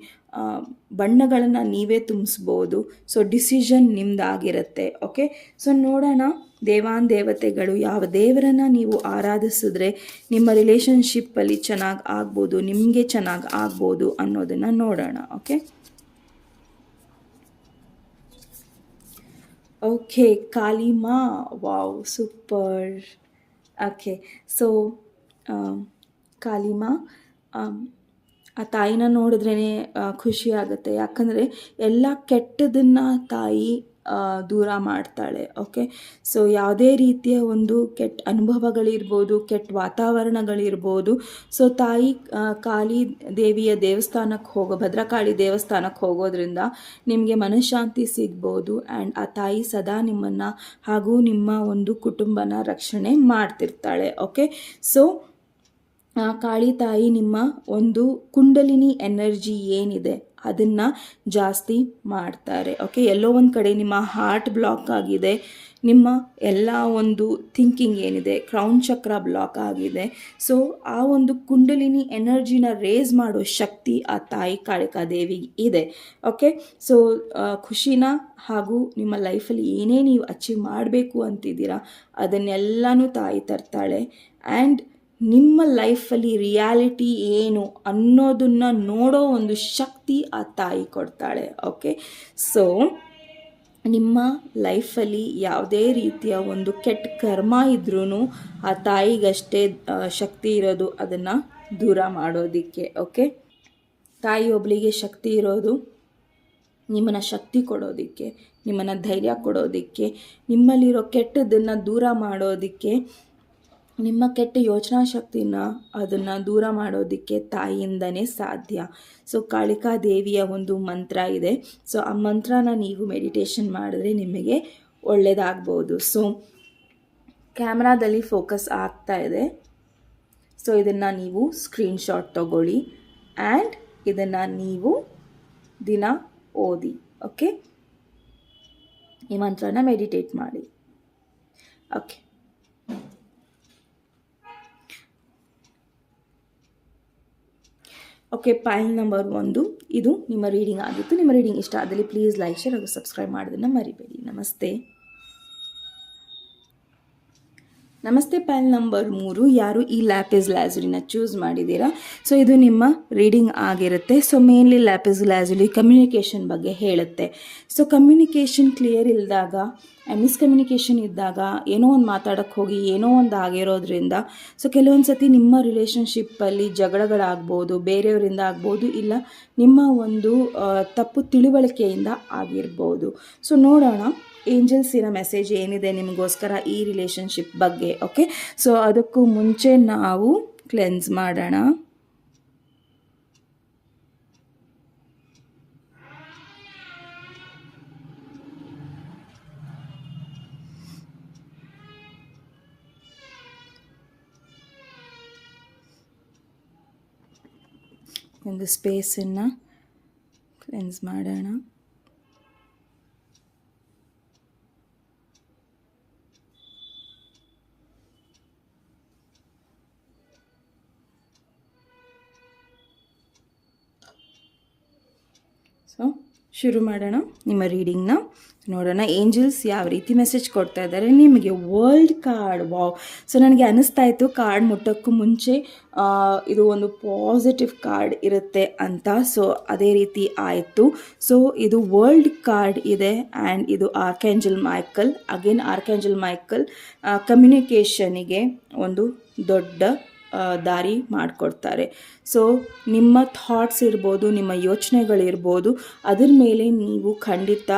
ಬಣ್ಣಗಳನ್ನು ನೀವೇ ತುಂಬಿಸ್ಬೋದು. ಸೊ ಡಿಸಿಷನ್ ನಿಮ್ಮದಾಗಿರುತ್ತೆ. ಓಕೆ, ಸೊ ನೋಡೋಣ ದೇವತೆಗಳು ಯಾವ ದೇವರನ್ನು ನೀವು ಆರಾಧಿಸಿದ್ರೆ ನಿಮ್ಮ ರಿಲೇಷನ್ಶಿಪ್ಪಲ್ಲಿ ಚೆನ್ನಾಗಿ ಆಗ್ಬೋದು, ನಿಮಗೆ ಚೆನ್ನಾಗಿ ಆಗ್ಬೋದು ಅನ್ನೋದನ್ನು ನೋಡೋಣ. Okay, Kalima, wow, super. Okay, so Kalima, ಆ ತಾಯಿನ ನೋಡಿದ್ರೇ ಖುಷಿ ಆಗುತ್ತೆ, ಯಾಕಂದರೆ ಎಲ್ಲ ಕೆಟ್ಟದನ್ನು ತಾಯಿ ದೂರ ಮಾಡ್ತಾಳೆ. ಓಕೆ, ಸೊ ಯಾವುದೇ ರೀತಿಯ ಒಂದು ಕೆಟ್ಟ ಅನುಭವಗಳಿರ್ಬೋದು, ಕೆಟ್ಟ ವಾತಾವರಣಗಳಿರ್ಬೋದು, ಸೊ ತಾಯಿ ಕಾಳಿ ದೇವಿಯ ದೇವಸ್ಥಾನಕ್ಕೆ ಭದ್ರಕಾಳಿ ದೇವಸ್ಥಾನಕ್ಕೆ ಹೋಗೋದ್ರಿಂದ ನಿಮಗೆ ಮನಃಶಾಂತಿ ಸಿಗ್ಬೋದು. ಆ್ಯಂಡ್ ಆ ತಾಯಿ ಸದಾ ನಿಮ್ಮನ್ನು ಹಾಗೂ ನಿಮ್ಮ ಒಂದು ಕುಟುಂಬನ ರಕ್ಷಣೆ ಮಾಡ್ತಿರ್ತಾಳೆ. ಓಕೆ, ಸೊ ಕಾಳಿ ತಾಯಿ ನಿಮ್ಮ ಒಂದು ಕುಂಡಲಿನಿ ಎನರ್ಜಿ ಏನಿದೆ ಅದನ್ನು ಜಾಸ್ತಿ ಮಾಡ್ತಾರೆ. ಓಕೆ, ಎಲ್ಲೋ ಒಂದು ಕಡೆ ನಿಮ್ಮ ಹಾರ್ಟ್ ಬ್ಲಾಕ್ ಆಗಿದೆ, ನಿಮ್ಮ ಎಲ್ಲ ಒಂದು ಥಿಂಕಿಂಗ್ ಏನಿದೆ ಕ್ರೌನ್ ಚಕ್ರ ಬ್ಲಾಕ್ ಆಗಿದೆ. ಸೊ ಆ ಒಂದು ಕುಂಡಲಿನಿ ಎನರ್ಜಿನ ರೇಸ್ ಮಾಡೋ ಶಕ್ತಿ ಆ ತಾಯಿ ಕಾಳಿಕಾದೇವಿಗೆ ಇದೆ. ಓಕೆ, ಸೊ ಖುಷಿನ ಹಾಗೂ ನಿಮ್ಮ ಲೈಫಲ್ಲಿ ಏನೇ ನೀವು ಅಚೀವ್ ಮಾಡಬೇಕು ಅಂತಿದ್ದೀರಾ ಅದನ್ನೆಲ್ಲನೂ ತಾಯಿ ತರ್ತಾಳೆ. ಆ್ಯಂಡ್ ನಿಮ್ಮ ಲೈಫಲ್ಲಿ ರಿಯಾಲಿಟಿ ಏನು ಅನ್ನೋದನ್ನು ನೋಡೋ ಒಂದು ಶಕ್ತಿ ಆ ತಾಯಿ ಕೊಡ್ತಾಳೆ. ಓಕೆ, ಸೊ ನಿಮ್ಮ ಲೈಫಲ್ಲಿ ಯಾವುದೇ ರೀತಿಯ ಒಂದು ಕೆಟ್ಟ ಕರ್ಮ ಇದ್ರೂ ಆ ತಾಯಿಗಷ್ಟೇ ಶಕ್ತಿ ಇರೋದು ಅದನ್ನು ದೂರ ಮಾಡೋದಕ್ಕೆ. ಓಕೆ, ತಾಯಿ ಒಬ್ಬಳಿಗೆ ಶಕ್ತಿ ಇರೋದು ನಿಮ್ಮನ್ನು ಶಕ್ತಿ ಕೊಡೋದಕ್ಕೆ, ನಿಮ್ಮನ್ನು ಧೈರ್ಯ ಕೊಡೋದಕ್ಕೆ, ನಿಮ್ಮಲ್ಲಿರೋ ಕೆಟ್ಟದನ್ನು ದೂರ ಮಾಡೋದಕ್ಕೆ, ನಿಮ್ಮ ಕೆಟ್ಟ ಯೋಚನಾ ಶಕ್ತಿನ ಅದನ್ನು ದೂರ ಮಾಡೋದಕ್ಕೆ ತಾಯಿಯಿಂದನೇ ಸಾಧ್ಯ. ಸೊ ಕಾಳಿಕಾದೇವಿಯ ಒಂದು ಮಂತ್ರ ಇದೆ. ಸೊ ಆ ಮಂತ್ರನ ನೀವು ಮೆಡಿಟೇಷನ್ ಮಾಡಿದ್ರೆ ನಿಮಗೆ ಒಳ್ಳೆಯದಾಗ್ಬೋದು. ಸೊ ಕ್ಯಾಮ್ರಾದಲ್ಲಿ ಫೋಕಸ್ ಆಗ್ತಾ ಇದೆ. ಸೊ ಇದನ್ನು ನೀವು ಸ್ಕ್ರೀನ್ಶಾಟ್ ತಗೊಳ್ಳಿ ಆ್ಯಂಡ್ ಇದನ್ನು ನೀವು ದಿನ ಓದಿ. ಓಕೆ, ಈ ಮಂತ್ರನ ಮೆಡಿಟೇಟ್ ಮಾಡಿ. ಓಕೆ, ಓಕೆ, ಪೈಲ್ ನಂಬರ್ 1 ಇದು ನಿಮ್ಮ ರೀಡಿಂಗ್ ಆಗಿತ್ತು. ನಿಮ್ಮ ರೀಡಿಂಗ್ ಇಷ್ಟ ಆದಲ್ಲಿ ಪ್ಲೀಸ್ ಲೈಕ್, ಶೇರ್ ಹಾಗೂ ಸಬ್ಸ್ಕ್ರೈಬ್ ಮಾಡೋದನ್ನು ಮರಿಬೇಡಿ. ನಮಸ್ತೆ. ನಮಸ್ತೆ. ಪೈಲ್ ನಂಬರ್ 3 ಯಾರು ಈ ಲ್ಯಾಪಿಸ್ ಲ್ಯಾಜುಲಿನ ಚೂಸ್ ಮಾಡಿದ್ದೀರಾ, ಸೊ ಇದು ನಿಮ್ಮ ರೀಡಿಂಗ್ ಆಗಿರುತ್ತೆ. ಸೊ ಮೇನ್ಲಿ ಲ್ಯಾಪಿಸ್ ಲ್ಯಾಜುಲಿ ಕಮ್ಯುನಿಕೇಷನ್ ಬಗ್ಗೆ ಹೇಳುತ್ತೆ. ಸೊ ಕಮ್ಯುನಿಕೇಷನ್ ಕ್ಲಿಯರ್ ಇಲ್ಲದಾಗ ಮಿಸ್ಕಮ್ಯುನಿಕೇಷನ್ ಇದ್ದಾಗ ಏನೋ ಒಂದು ಮಾತಾಡೋಕ್ಕೆ ಹೋಗಿ ಏನೋ ಒಂದು ಆಗಿರೋದ್ರಿಂದ ಸೊ ಕೆಲವೊಂದು ಸತಿ ನಿಮ್ಮ ರಿಲೇಷನ್ಶಿಪ್ಪಲ್ಲಿ ಜಗಳಗಳಾಗ್ಬೋದು, ಬೇರೆಯವರಿಂದ ಆಗ್ಬೋದು, ಇಲ್ಲ ನಿಮ್ಮ ಒಂದು ತಪ್ಪು ತಿಳುವಳಿಕೆಯಿಂದ ಆಗಿರ್ಬೋದು. ಸೊ ನೋಡೋಣ ಏಂಜಲ್ಸಿನ ಮೆಸೇಜ್ ಏನಿದೆ ನಿಮಗೋಸ್ಕರ ಈ ರಿಲೇಷನ್ಶಿಪ್ ಬಗ್ಗೆ. ಓಕೆ, ಸೊ ಅದಕ್ಕೂ ಮುಂಚೆ ನಾವು ಕ್ಲೆನ್ಸ್ ಮಾಡೋಣ. ಒಂದು ಸ್ಪೇಸನ್ನು ಕ್ಲೆನ್ಸ್ ಮಾಡೋಣ. ಸೊ ಶುರು ಮಾಡೋಣ ನಿಮ್ಮ ರೀಡಿಂಗ್ನ. ನೋಡೋಣ ಏಂಜಲ್ಸ್ ಯಾವ ರೀತಿ ಮೆಸೇಜ್ ಕೊಡ್ತಾ ಇದ್ದಾರೆ ನಿಮಗೆ. World card, wow. ಸೊ ನನಗೆ ಅನ್ನಿಸ್ತಾ ಇತ್ತು ಕಾರ್ಡ್ ಮುಟ್ಟೋಕ್ಕೂ ಮುಂಚೆ ಇದು ಒಂದು ಪಾಸಿಟಿವ್ ಕಾರ್ಡ್ ಇರುತ್ತೆ ಅಂತ. ಸೊ ಅದೇ ರೀತಿ ಆಯಿತು. ಸೊ ಇದು ವರ್ಲ್ಡ್ ಕಾರ್ಡ್ ಇದೆ ಆ್ಯಂಡ್ ಇದು ಆರ್ಕ್ಯಾಂಜಲ್ ಮೈಕಲ್. ಅಗೇನ್ ಆರ್ಕ್ಯಾಂಜಲ್ ಮೈಕಲ್ ಕಮ್ಯುನಿಕೇಷನಿಗೆ ಒಂದು ದೊಡ್ಡ ದಾರಿ ಮಾಡಿಕೊಡ್ತಾರೆ. ಸೊ ನಿಮ್ಮ ಥಾಟ್ಸ್ ಇರ್ಬೋದು, ನಿಮ್ಮ ಯೋಚನೆಗಳಿರ್ಬೋದು, ಅದ್ರ ಮೇಲೆ ನೀವು ಖಂಡಿತ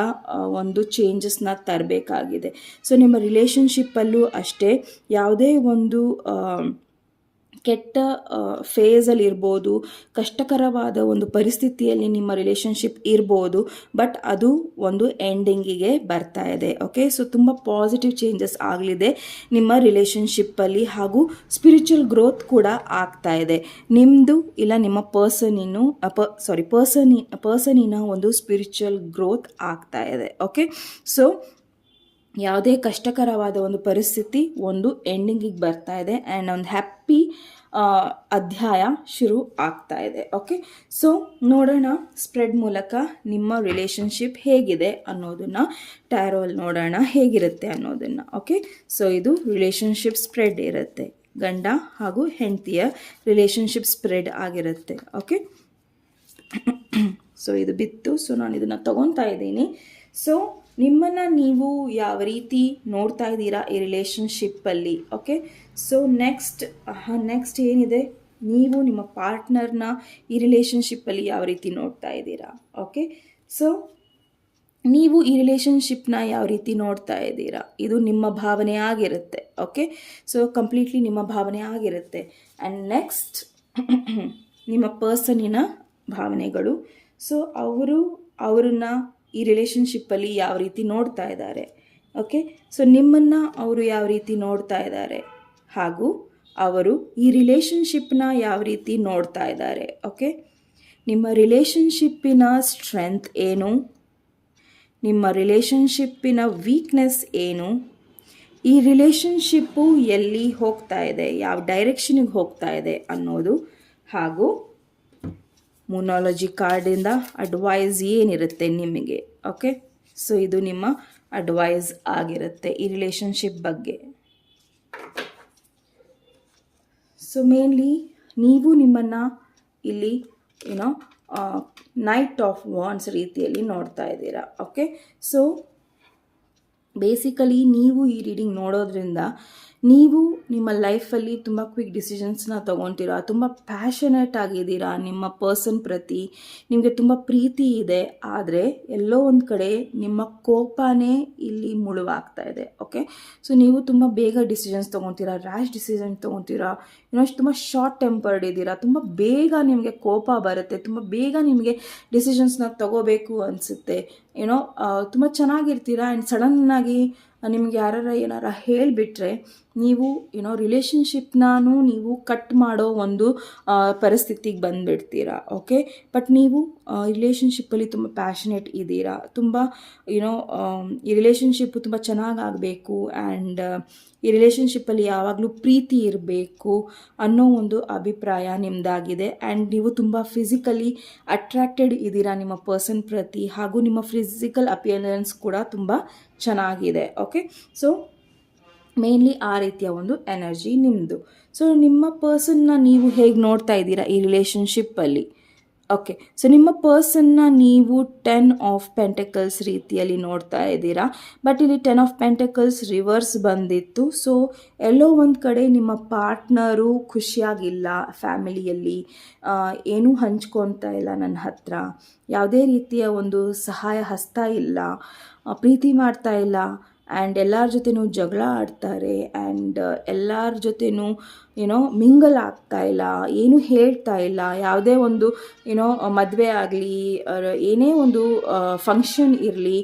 ಒಂದು ಚೇಂಜಸ್ನ ತರಬೇಕಾಗಿದೆ. ಸೊ ನಿಮ್ಮ ರಿಲೇಷನ್ಶಿಪ್ಪಲ್ಲೂ ಅಷ್ಟೇ ಯಾವುದೇ ಒಂದು ಕೆಟ್ಟ ಫೇಸಲ್ಲಿ ಇರ್ಬೋದು, ಕಷ್ಟಕರವಾದ ಒಂದು ಪರಿಸ್ಥಿತಿಯಲ್ಲಿ ನಿಮ್ಮ ರಿಲೇಷನ್ಶಿಪ್ ಇರ್ಬೋದು, ಬಟ್ ಅದು ಒಂದು ಎಂಡಿಂಗಿಗೆ ಬರ್ತಾ ಇದೆ. ಓಕೆ, ಸೊ ತುಂಬ ಪಾಸಿಟಿವ್ ಚೇಂಜಸ್ ಆಗಲಿದೆ ನಿಮ್ಮ ರಿಲೇಷನ್ಶಿಪ್ಪಲ್ಲಿ, ಹಾಗೂ ಸ್ಪಿರಿಚುವಲ್ ಗ್ರೋತ್ ಕೂಡ ಆಗ್ತಾ ಇದೆ. ನಿಮ್ಮದು ಇಲ್ಲ ನಿಮ್ಮ ಪರ್ಸನಿನ ಒಂದು ಸ್ಪಿರಿಚುವಲ್ ಗ್ರೋತ್ ಆಗ್ತಾ ಇದೆ. ಓಕೆ, ಸೊ ಯಾವುದೇ ಕಷ್ಟಕರವಾದ ಒಂದು ಪರಿಸ್ಥಿತಿ ಒಂದು ಎಂಡಿಂಗಿಗೆ ಬರ್ತಾ ಇದೆ ಆ್ಯಂಡ್ ಒಂದು ಹ್ಯಾಪಿ ಅಧ್ಯಾಯ ಶುರು ಆಗ್ತಾ ಇದೆ. ಓಕೆ, ಸೊ ನೋಡೋಣ ಸ್ಪ್ರೆಡ್ ಮೂಲಕ ನಿಮ್ಮ ರಿಲೇಷನ್ಶಿಪ್ ಹೇಗಿದೆ ಅನ್ನೋದನ್ನು ಟ್ಯಾರೋಲ್ ನೋಡೋಣ ಹೇಗಿರುತ್ತೆ ಅನ್ನೋದನ್ನು. ಓಕೆ, ಸೊ ಇದು ರಿಲೇಷನ್ಶಿಪ್ ಸ್ಪ್ರೆಡ್ ಇರುತ್ತೆ, ಗಂಡ ಹಾಗೂ ಹೆಂಡತಿಯ ರಿಲೇಷನ್ಶಿಪ್ ಸ್ಪ್ರೆಡ್ ಆಗಿರುತ್ತೆ. ಓಕೆ, ಸೊ ಇದು ಬಿತ್ತು. ಸೊ ನಾನು ಇದನ್ನು ತಗೊತಾ ಇದ್ದೀನಿ. ಸೊ ನಿಮ್ಮನ್ನು ನೀವು ಯಾವ ರೀತಿ ನೋಡ್ತಾ ಇದ್ದೀರಾ ಈ ರಿಲೇಷನ್ಶಿಪ್ಪಲ್ಲಿ. ಓಕೆ, ಸೊ ನೆಕ್ಸ್ಟ್ ಏನಿದೆ, ನೀವು ನಿಮ್ಮ ಪಾರ್ಟ್ನರ್ನ ಈ ರಿಲೇಷನ್ಶಿಪ್ಪಲ್ಲಿ ಯಾವ ರೀತಿ ನೋಡ್ತಾ ಇದ್ದೀರಾ. ಓಕೆ, ಸೊ ನೀವು ಈ ರಿಲೇಷನ್ಶಿಪ್ನ ಯಾವ ರೀತಿ ನೋಡ್ತಾ ಇದ್ದೀರಾ, ಇದು ನಿಮ್ಮ ಭಾವನೆ ಆಗಿರುತ್ತೆ. ಓಕೆ, ಸೊ ಕಂಪ್ಲೀಟ್ಲಿ ನಿಮ್ಮ ಭಾವನೆ ಆಗಿರುತ್ತೆ. ಆ್ಯಂಡ್ ನೆಕ್ಸ್ಟ್ ನಿಮ್ಮ ಪರ್ಸನಿನ ಭಾವನೆಗಳು. ಸೊ ಅವರನ್ನ ಈ ರಿಲೇಷನ್ಶಿಪ್ಪಲ್ಲಿ ಯಾವ ರೀತಿ ನೋಡ್ತಾ ಇದ್ದಾರೆ. ಓಕೆ, ಸೊ ನಿಮ್ಮನ್ನು ಅವರು ಯಾವ ರೀತಿ ನೋಡ್ತಾ ಇದ್ದಾರೆ, ಹಾಗೂ ಅವರು ಈ ರಿಲೇಷನ್ಶಿಪ್ನ ಯಾವ ರೀತಿ ನೋಡ್ತಾ ಇದ್ದಾರೆ. ಓಕೆ, ನಿಮ್ಮ ರಿಲೇಷನ್ಶಿಪ್ಪಿನ ಸ್ಟ್ರೆಂತ್ ಏನು, ನಿಮ್ಮ ರಿಲೇಷನ್ಶಿಪ್ಪಿನ ವೀಕ್ನೆಸ್ ಏನು, ಈ ರಿಲೇಷನ್ಶಿಪ್ಪು ಎಲ್ಲಿ ಹೋಗ್ತಾ ಇದೆ, ಯಾವ ಡೈರೆಕ್ಷನಿಗೆ ಹೋಗ್ತಾ ಇದೆ ಅನ್ನೋದು, ಹಾಗೂ ಮೂನಾಲಜಿ ಕಾರ್ಡಿಂದ ಅಡ್ವೈಸ್ ಏನಿರುತ್ತೆ ನಿಮಗೆ. ಓಕೆ, ಸೊ ಇದು ನಿಮ್ಮ ಅಡ್ವೈಸ್ ಆಗಿರುತ್ತೆ ಈ ರಿಲೇಷನ್ಶಿಪ್ ಬಗ್ಗೆ. ಸೊ ಮೇನ್ಲಿ ನೀವು ನಿಮ್ಮನ್ನು ಇಲ್ಲಿ ಏನೋ ನೈಟ್ ಆಫ್ ವಾಂಡ್ಸ್ ರೀತಿಯಲ್ಲಿ ನೋಡ್ತಾ ಇದ್ದೀರಾ. ಓಕೆ, ಸೊ ಬೇಸಿಕಲಿ ನೀವು ಈ ರೀಡಿಂಗ್ ನೋಡೋದ್ರಿಂದ ನೀವು ನಿಮ್ಮ ಲೈಫಲ್ಲಿ ತುಂಬ ಕ್ವಿಕ್ ಡಿಸಿಷನ್ಸ್ನ ತೊಗೊತೀರಾ, ತುಂಬ ಪ್ಯಾಷನೇಟ್ ಆಗಿದ್ದೀರಾ ನಿಮ್ಮ ಪರ್ಸನ್ ಪ್ರತಿ, ನಿಮಗೆ ತುಂಬ ಪ್ರೀತಿ ಇದೆ. ಆದರೆ ಎಲ್ಲೋ ಒಂದು ಕಡೆ ನಿಮ್ಮ ಕೋಪನೇ ಇಲ್ಲಿ ಮುಳುವಾಗ್ತಾ ಇದೆ. ಓಕೆ, ಸೊ ನೀವು ತುಂಬ ಬೇಗ ಡಿಸಿಷನ್ಸ್ ತೊಗೊತೀರಾ, ರ್ಯಾಶ್ ಡಿಸಿಷನ್ ತೊಗೊತೀರಾ, ತುಂಬ ಶಾರ್ಟ್ ಟೆಂಪರ್ಡ್ ಇದ್ದೀರಾ, ತುಂಬ ಬೇಗ ನಿಮಗೆ ಕೋಪ ಬರುತ್ತೆ, ತುಂಬ ಬೇಗ ನಿಮಗೆ ಡಿಸಿಷನ್ಸ್ನ ತೊಗೋಬೇಕು ಅನಿಸುತ್ತೆ. ತುಂಬ ಚೆನ್ನಾಗಿರ್ತೀರಾ ಆ್ಯಂಡ್ ಸಡನ್ನಾಗಿ ನಿಮಗೆ ಏನಾರ ಹೇಳಿಬಿಟ್ರೆ ನೀವು ರಿಲೇಷನ್ಶಿಪ್ನಾನು ನೀವು ಕಟ್ ಮಾಡೋ ಒಂದು ಪರಿಸ್ಥಿತಿಗೆ ಬಂದುಬಿಡ್ತೀರಾ. ಓಕೆ, ಬಟ್ ನೀವು ರಿಲೇಷನ್ಶಿಪ್ಪಲ್ಲಿ ತುಂಬ ಪ್ಯಾಷನೇಟ್ ಇದ್ದೀರಾ, ತುಂಬ ಈ ರಿಲೇಷನ್ಶಿಪ್ಪು ತುಂಬ ಚೆನ್ನಾಗಾಗಬೇಕು ಆ್ಯಂಡ್ ಈ ರಿಲೇಷನ್ಶಿಪ್ಪಲ್ಲಿ ಯಾವಾಗಲೂ ಪ್ರೀತಿ ಇರಬೇಕು ಅನ್ನೋ ಒಂದು ಅಭಿಪ್ರಾಯ ನಿಮ್ಮದಾಗಿದೆ. ಆ್ಯಂಡ್ ನೀವು ತುಂಬ ಫಿಸಿಕಲಿ ಅಟ್ರಾಕ್ಟೆಡ್ ಇದ್ದೀರಾ ನಿಮ್ಮ ಪರ್ಸನ್ ಪ್ರತಿ, ಹಾಗೂ ನಿಮ್ಮ ಫಿಸಿಕಲ್ ಅಪಿಯರೆನ್ಸ್ ಕೂಡ ತುಂಬ ಚೆನ್ನಾಗಿದೆ. ಓಕೆ, ಸೊ ಮೇನ್ಲಿ ಆ ರೀತಿಯ ಒಂದು ಎನರ್ಜಿ ನಿಮ್ಮದು. ಸೊ ನಿಮ್ಮ ಪರ್ಸನ್ನ ನೀವು ಹೇಗೆ ನೋಡ್ತಾ ಇದ್ದೀರಾ ಈ ರಿಲೇಷನ್ಶಿಪ್ಪಲ್ಲಿ? ಓಕೆ, ಸೊ ನಿಮ್ಮ ಪರ್ಸನ್ನ ನೀವು 10 ಆಫ್ ಪೆಂಟಕಲ್ಸ್ ರೀತಿಯಲ್ಲಿ ನೋಡ್ತಾ ಇದ್ದೀರಾ. ಬಟ್ ಇಲ್ಲಿ 10 ಆಫ್ ಪೆಂಟಕಲ್ಸ್ ರಿವರ್ಸ್ ಬಂದಿತ್ತು. ಸೊ ಎಲ್ಲೋ ಒಂದು ಕಡೆ ನಿಮ್ಮ ಪಾರ್ಟ್ನರು ಖುಷಿಯಾಗಿಲ್ಲ, ಫ್ಯಾಮಿಲಿಯಲ್ಲಿ ಏನೂ ಹಂಚ್ಕೊತಾ ಇಲ್ಲ ನನ್ನ ಹತ್ರ, ಯಾವುದೇ ರೀತಿಯ ಒಂದು ಸಹಾಯ ಹಸ್ತ ಇಲ್ಲ, ಪ್ರೀತಿ ಮಾಡ್ತಾ ಇಲ್ಲ, ಆ್ಯಂಡ್ ಎಲ್ಲರ ಜೊತೆನೂ ಜಗಳ ಆಡ್ತಾರೆ, ಆ್ಯಂಡ್ ಎಲ್ಲರ ಜೊತೆನೂ ಮಿಂಗಲ್ ಆಗ್ತಾ ಇಲ್ಲ, ಏನೂ ಹೇಳ್ತಾ ಇಲ್ಲ. ಯಾವುದೇ ಒಂದು ಮದುವೆ ಆಗಲಿ, ಏನೇ ಒಂದು ಫಂಕ್ಷನ್ ಇರಲಿ,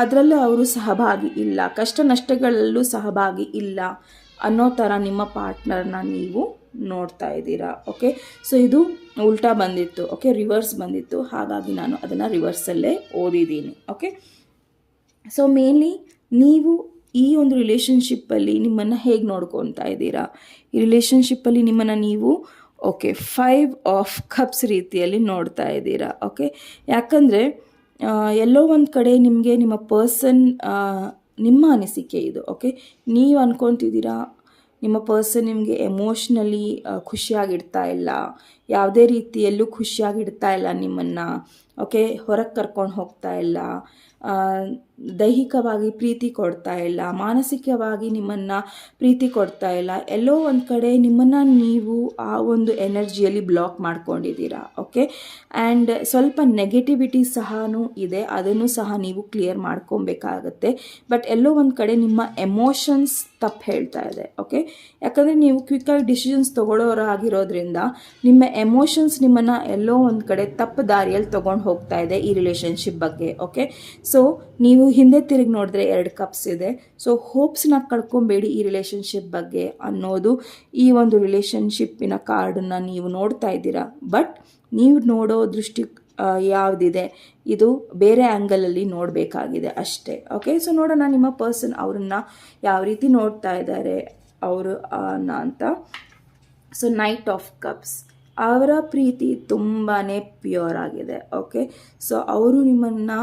ಅದರಲ್ಲೂ ಅವರು ಸಹಭಾಗಿ ಇಲ್ಲ, ಕಷ್ಟ ನಷ್ಟಗಳಲ್ಲೂ ಸಹಭಾಗಿ ಇಲ್ಲ ಅನ್ನೋ ಥರ ನಿಮ್ಮ ಪಾರ್ಟ್ನರ್ನ ನೀವು ನೋಡ್ತಾ ಇದ್ದೀರಾ. ಓಕೆ, ಸೊ ಇದು ಉಲ್ಟಾ ಬಂದಿತ್ತು. ಓಕೆ, ರಿವರ್ಸ್ ಬಂದಿತ್ತು, ಹಾಗಾಗಿ ನಾನು ಅದನ್ನು ರಿವರ್ಸಲ್ಲೇ ಓದಿದ್ದೀನಿ. ಓಕೆ, ಸೊ ಮೇನ್ಲಿ ನೀವು ಈ ಒಂದು ರಿಲೇಷನ್ಶಿಪ್ಪಲ್ಲಿ ನಿಮ್ಮನ್ನು ಹೇಗೆ ನೋಡ್ಕೊತಾ ಇದ್ದೀರಾ, ಈ ರಿಲೇಷನ್ಶಿಪ್ಪಲ್ಲಿ ನಿಮ್ಮನ್ನು ನೀವು 5 ಆಫ್ ಕಪ್ಸ್ ರೀತಿಯಲ್ಲಿ ನೋಡ್ತಾ ಇದ್ದೀರಾ. ಓಕೆ, ಯಾಕಂದರೆ ಎಲ್ಲೋ ಒಂದು ಕಡೆ ನಿಮಗೆ ನಿಮ್ಮ ಪರ್ಸನ್ ನಿಮ್ಮ ಅನಿಸಿಕೆ ಇದು. ಓಕೆ, ನೀವು ಅಂದ್ಕೊತಿದ್ದೀರಾ ನಿಮ್ಮ ಪರ್ಸನ್ ನಿಮಗೆ ಎಮೋಷ್ನಲಿ ಖುಷಿಯಾಗಿಡ್ತಾ ಇಲ್ಲ, ಯಾವುದೇ ರೀತಿಯಲ್ಲೂ ಖುಷಿಯಾಗಿಡ್ತಾ ಇಲ್ಲ ನಿಮ್ಮನ್ನು. ಓಕೆ, ಹೊರಗೆ ಕರ್ಕೊಂಡು ಹೋಗ್ತಾ ಇಲ್ಲ, ದೈಹಿಕವಾಗಿ ಪ್ರೀತಿ ಕೊಡ್ತಾ ಇಲ್ಲ, ಮಾನಸಿಕವಾಗಿ ನಿಮ್ಮನ್ನು ಪ್ರೀತಿ ಕೊಡ್ತಾ ಇಲ್ಲ. ಎಲ್ಲೋ ಒಂದು ಕಡೆ ನಿಮ್ಮನ್ನು ನೀವು ಆ ಒಂದು ಎನರ್ಜಿಯಲ್ಲಿ ಬ್ಲಾಕ್ ಮಾಡ್ಕೊಂಡಿದ್ದೀರಾ. ಓಕೆ, ಆ್ಯಂಡ್ ಸ್ವಲ್ಪ ನೆಗೆಟಿವಿಟಿ ಸಹನೂ ಇದೆ, ಅದನ್ನು ಸಹ ನೀವು ಕ್ಲಿಯರ್ ಮಾಡ್ಕೊಬೇಕಾಗತ್ತೆ. ಬಟ್ ಎಲ್ಲೋ ಒಂದು ಕಡೆ ನಿಮ್ಮ ಎಮೋಷನ್ಸ್ ತಪ್ಪು ಹೇಳ್ತಾ ಇದೆ. ಓಕೆ, ಯಾಕಂದರೆ ನೀವು ಕ್ವಿಕ್ಕಾಗಿ ಡಿಸಿಷನ್ಸ್ ತೊಗೊಳ್ಳೋರಾಗಿರೋದ್ರಿಂದ ನಿಮ್ಮ ಎಮೋಷನ್ಸ್ ನಿಮ್ಮನ್ನು ಎಲ್ಲೋ ಒಂದು ಕಡೆ ತಪ್ಪು ದಾರಿಯಲ್ಲಿ ತೊಗೊಂಡು ಹೋಗ್ತಾ ಇದೆ ಈ ರಿಲೇಷನ್ಶಿಪ್ ಬಗ್ಗೆ. ಓಕೆ, ಸೊ ನೀವು ಹಿಂದೆ ತಿರುಗಿ ನೋಡಿದ್ರೆ 2 ಕಪ್ಸ್ ಇದೆ. ಸೊ ಹೋಪ್ಸ್ನ ಕಳ್ಕೊಬೇಡಿ ಈ ರಿಲೇಷನ್ಶಿಪ್ ಬಗ್ಗೆ ಅನ್ನೋದು ಈ ಒಂದು ರಿಲೇಷನ್ಶಿಪ್ಪಿನ ಕಾರ್ಡನ್ನು ನೀವು ನೋಡ್ತಾ ಇದ್ದೀರಾ. ಬಟ್ ನೀವು ನೋಡೋ ದೃಷ್ಟಿ ಯಾವುದಿದೆ, ಇದು ಬೇರೆ ಆ್ಯಂಗಲಲ್ಲಿ ನೋಡಬೇಕಾಗಿದೆ ಅಷ್ಟೇ. ಓಕೆ, ಸೊ ನೋಡೋಣ ನಿಮ್ಮ ಪರ್ಸನ್ ಅವರನ್ನು ಯಾವ ರೀತಿ ನೋಡ್ತಾ ಇದ್ದಾರೆ ಅವರು ಅಂತ. ಸೊ ನೈಟ್ ಆಫ್ ಕಪ್ಸ್, ಅವರ ಪ್ರೀತಿ ತುಂಬಾ ಪ್ಯೂರ್ ಆಗಿದೆ. ಓಕೆ, ಸೊ ಅವರು ನಿಮ್ಮನ್ನು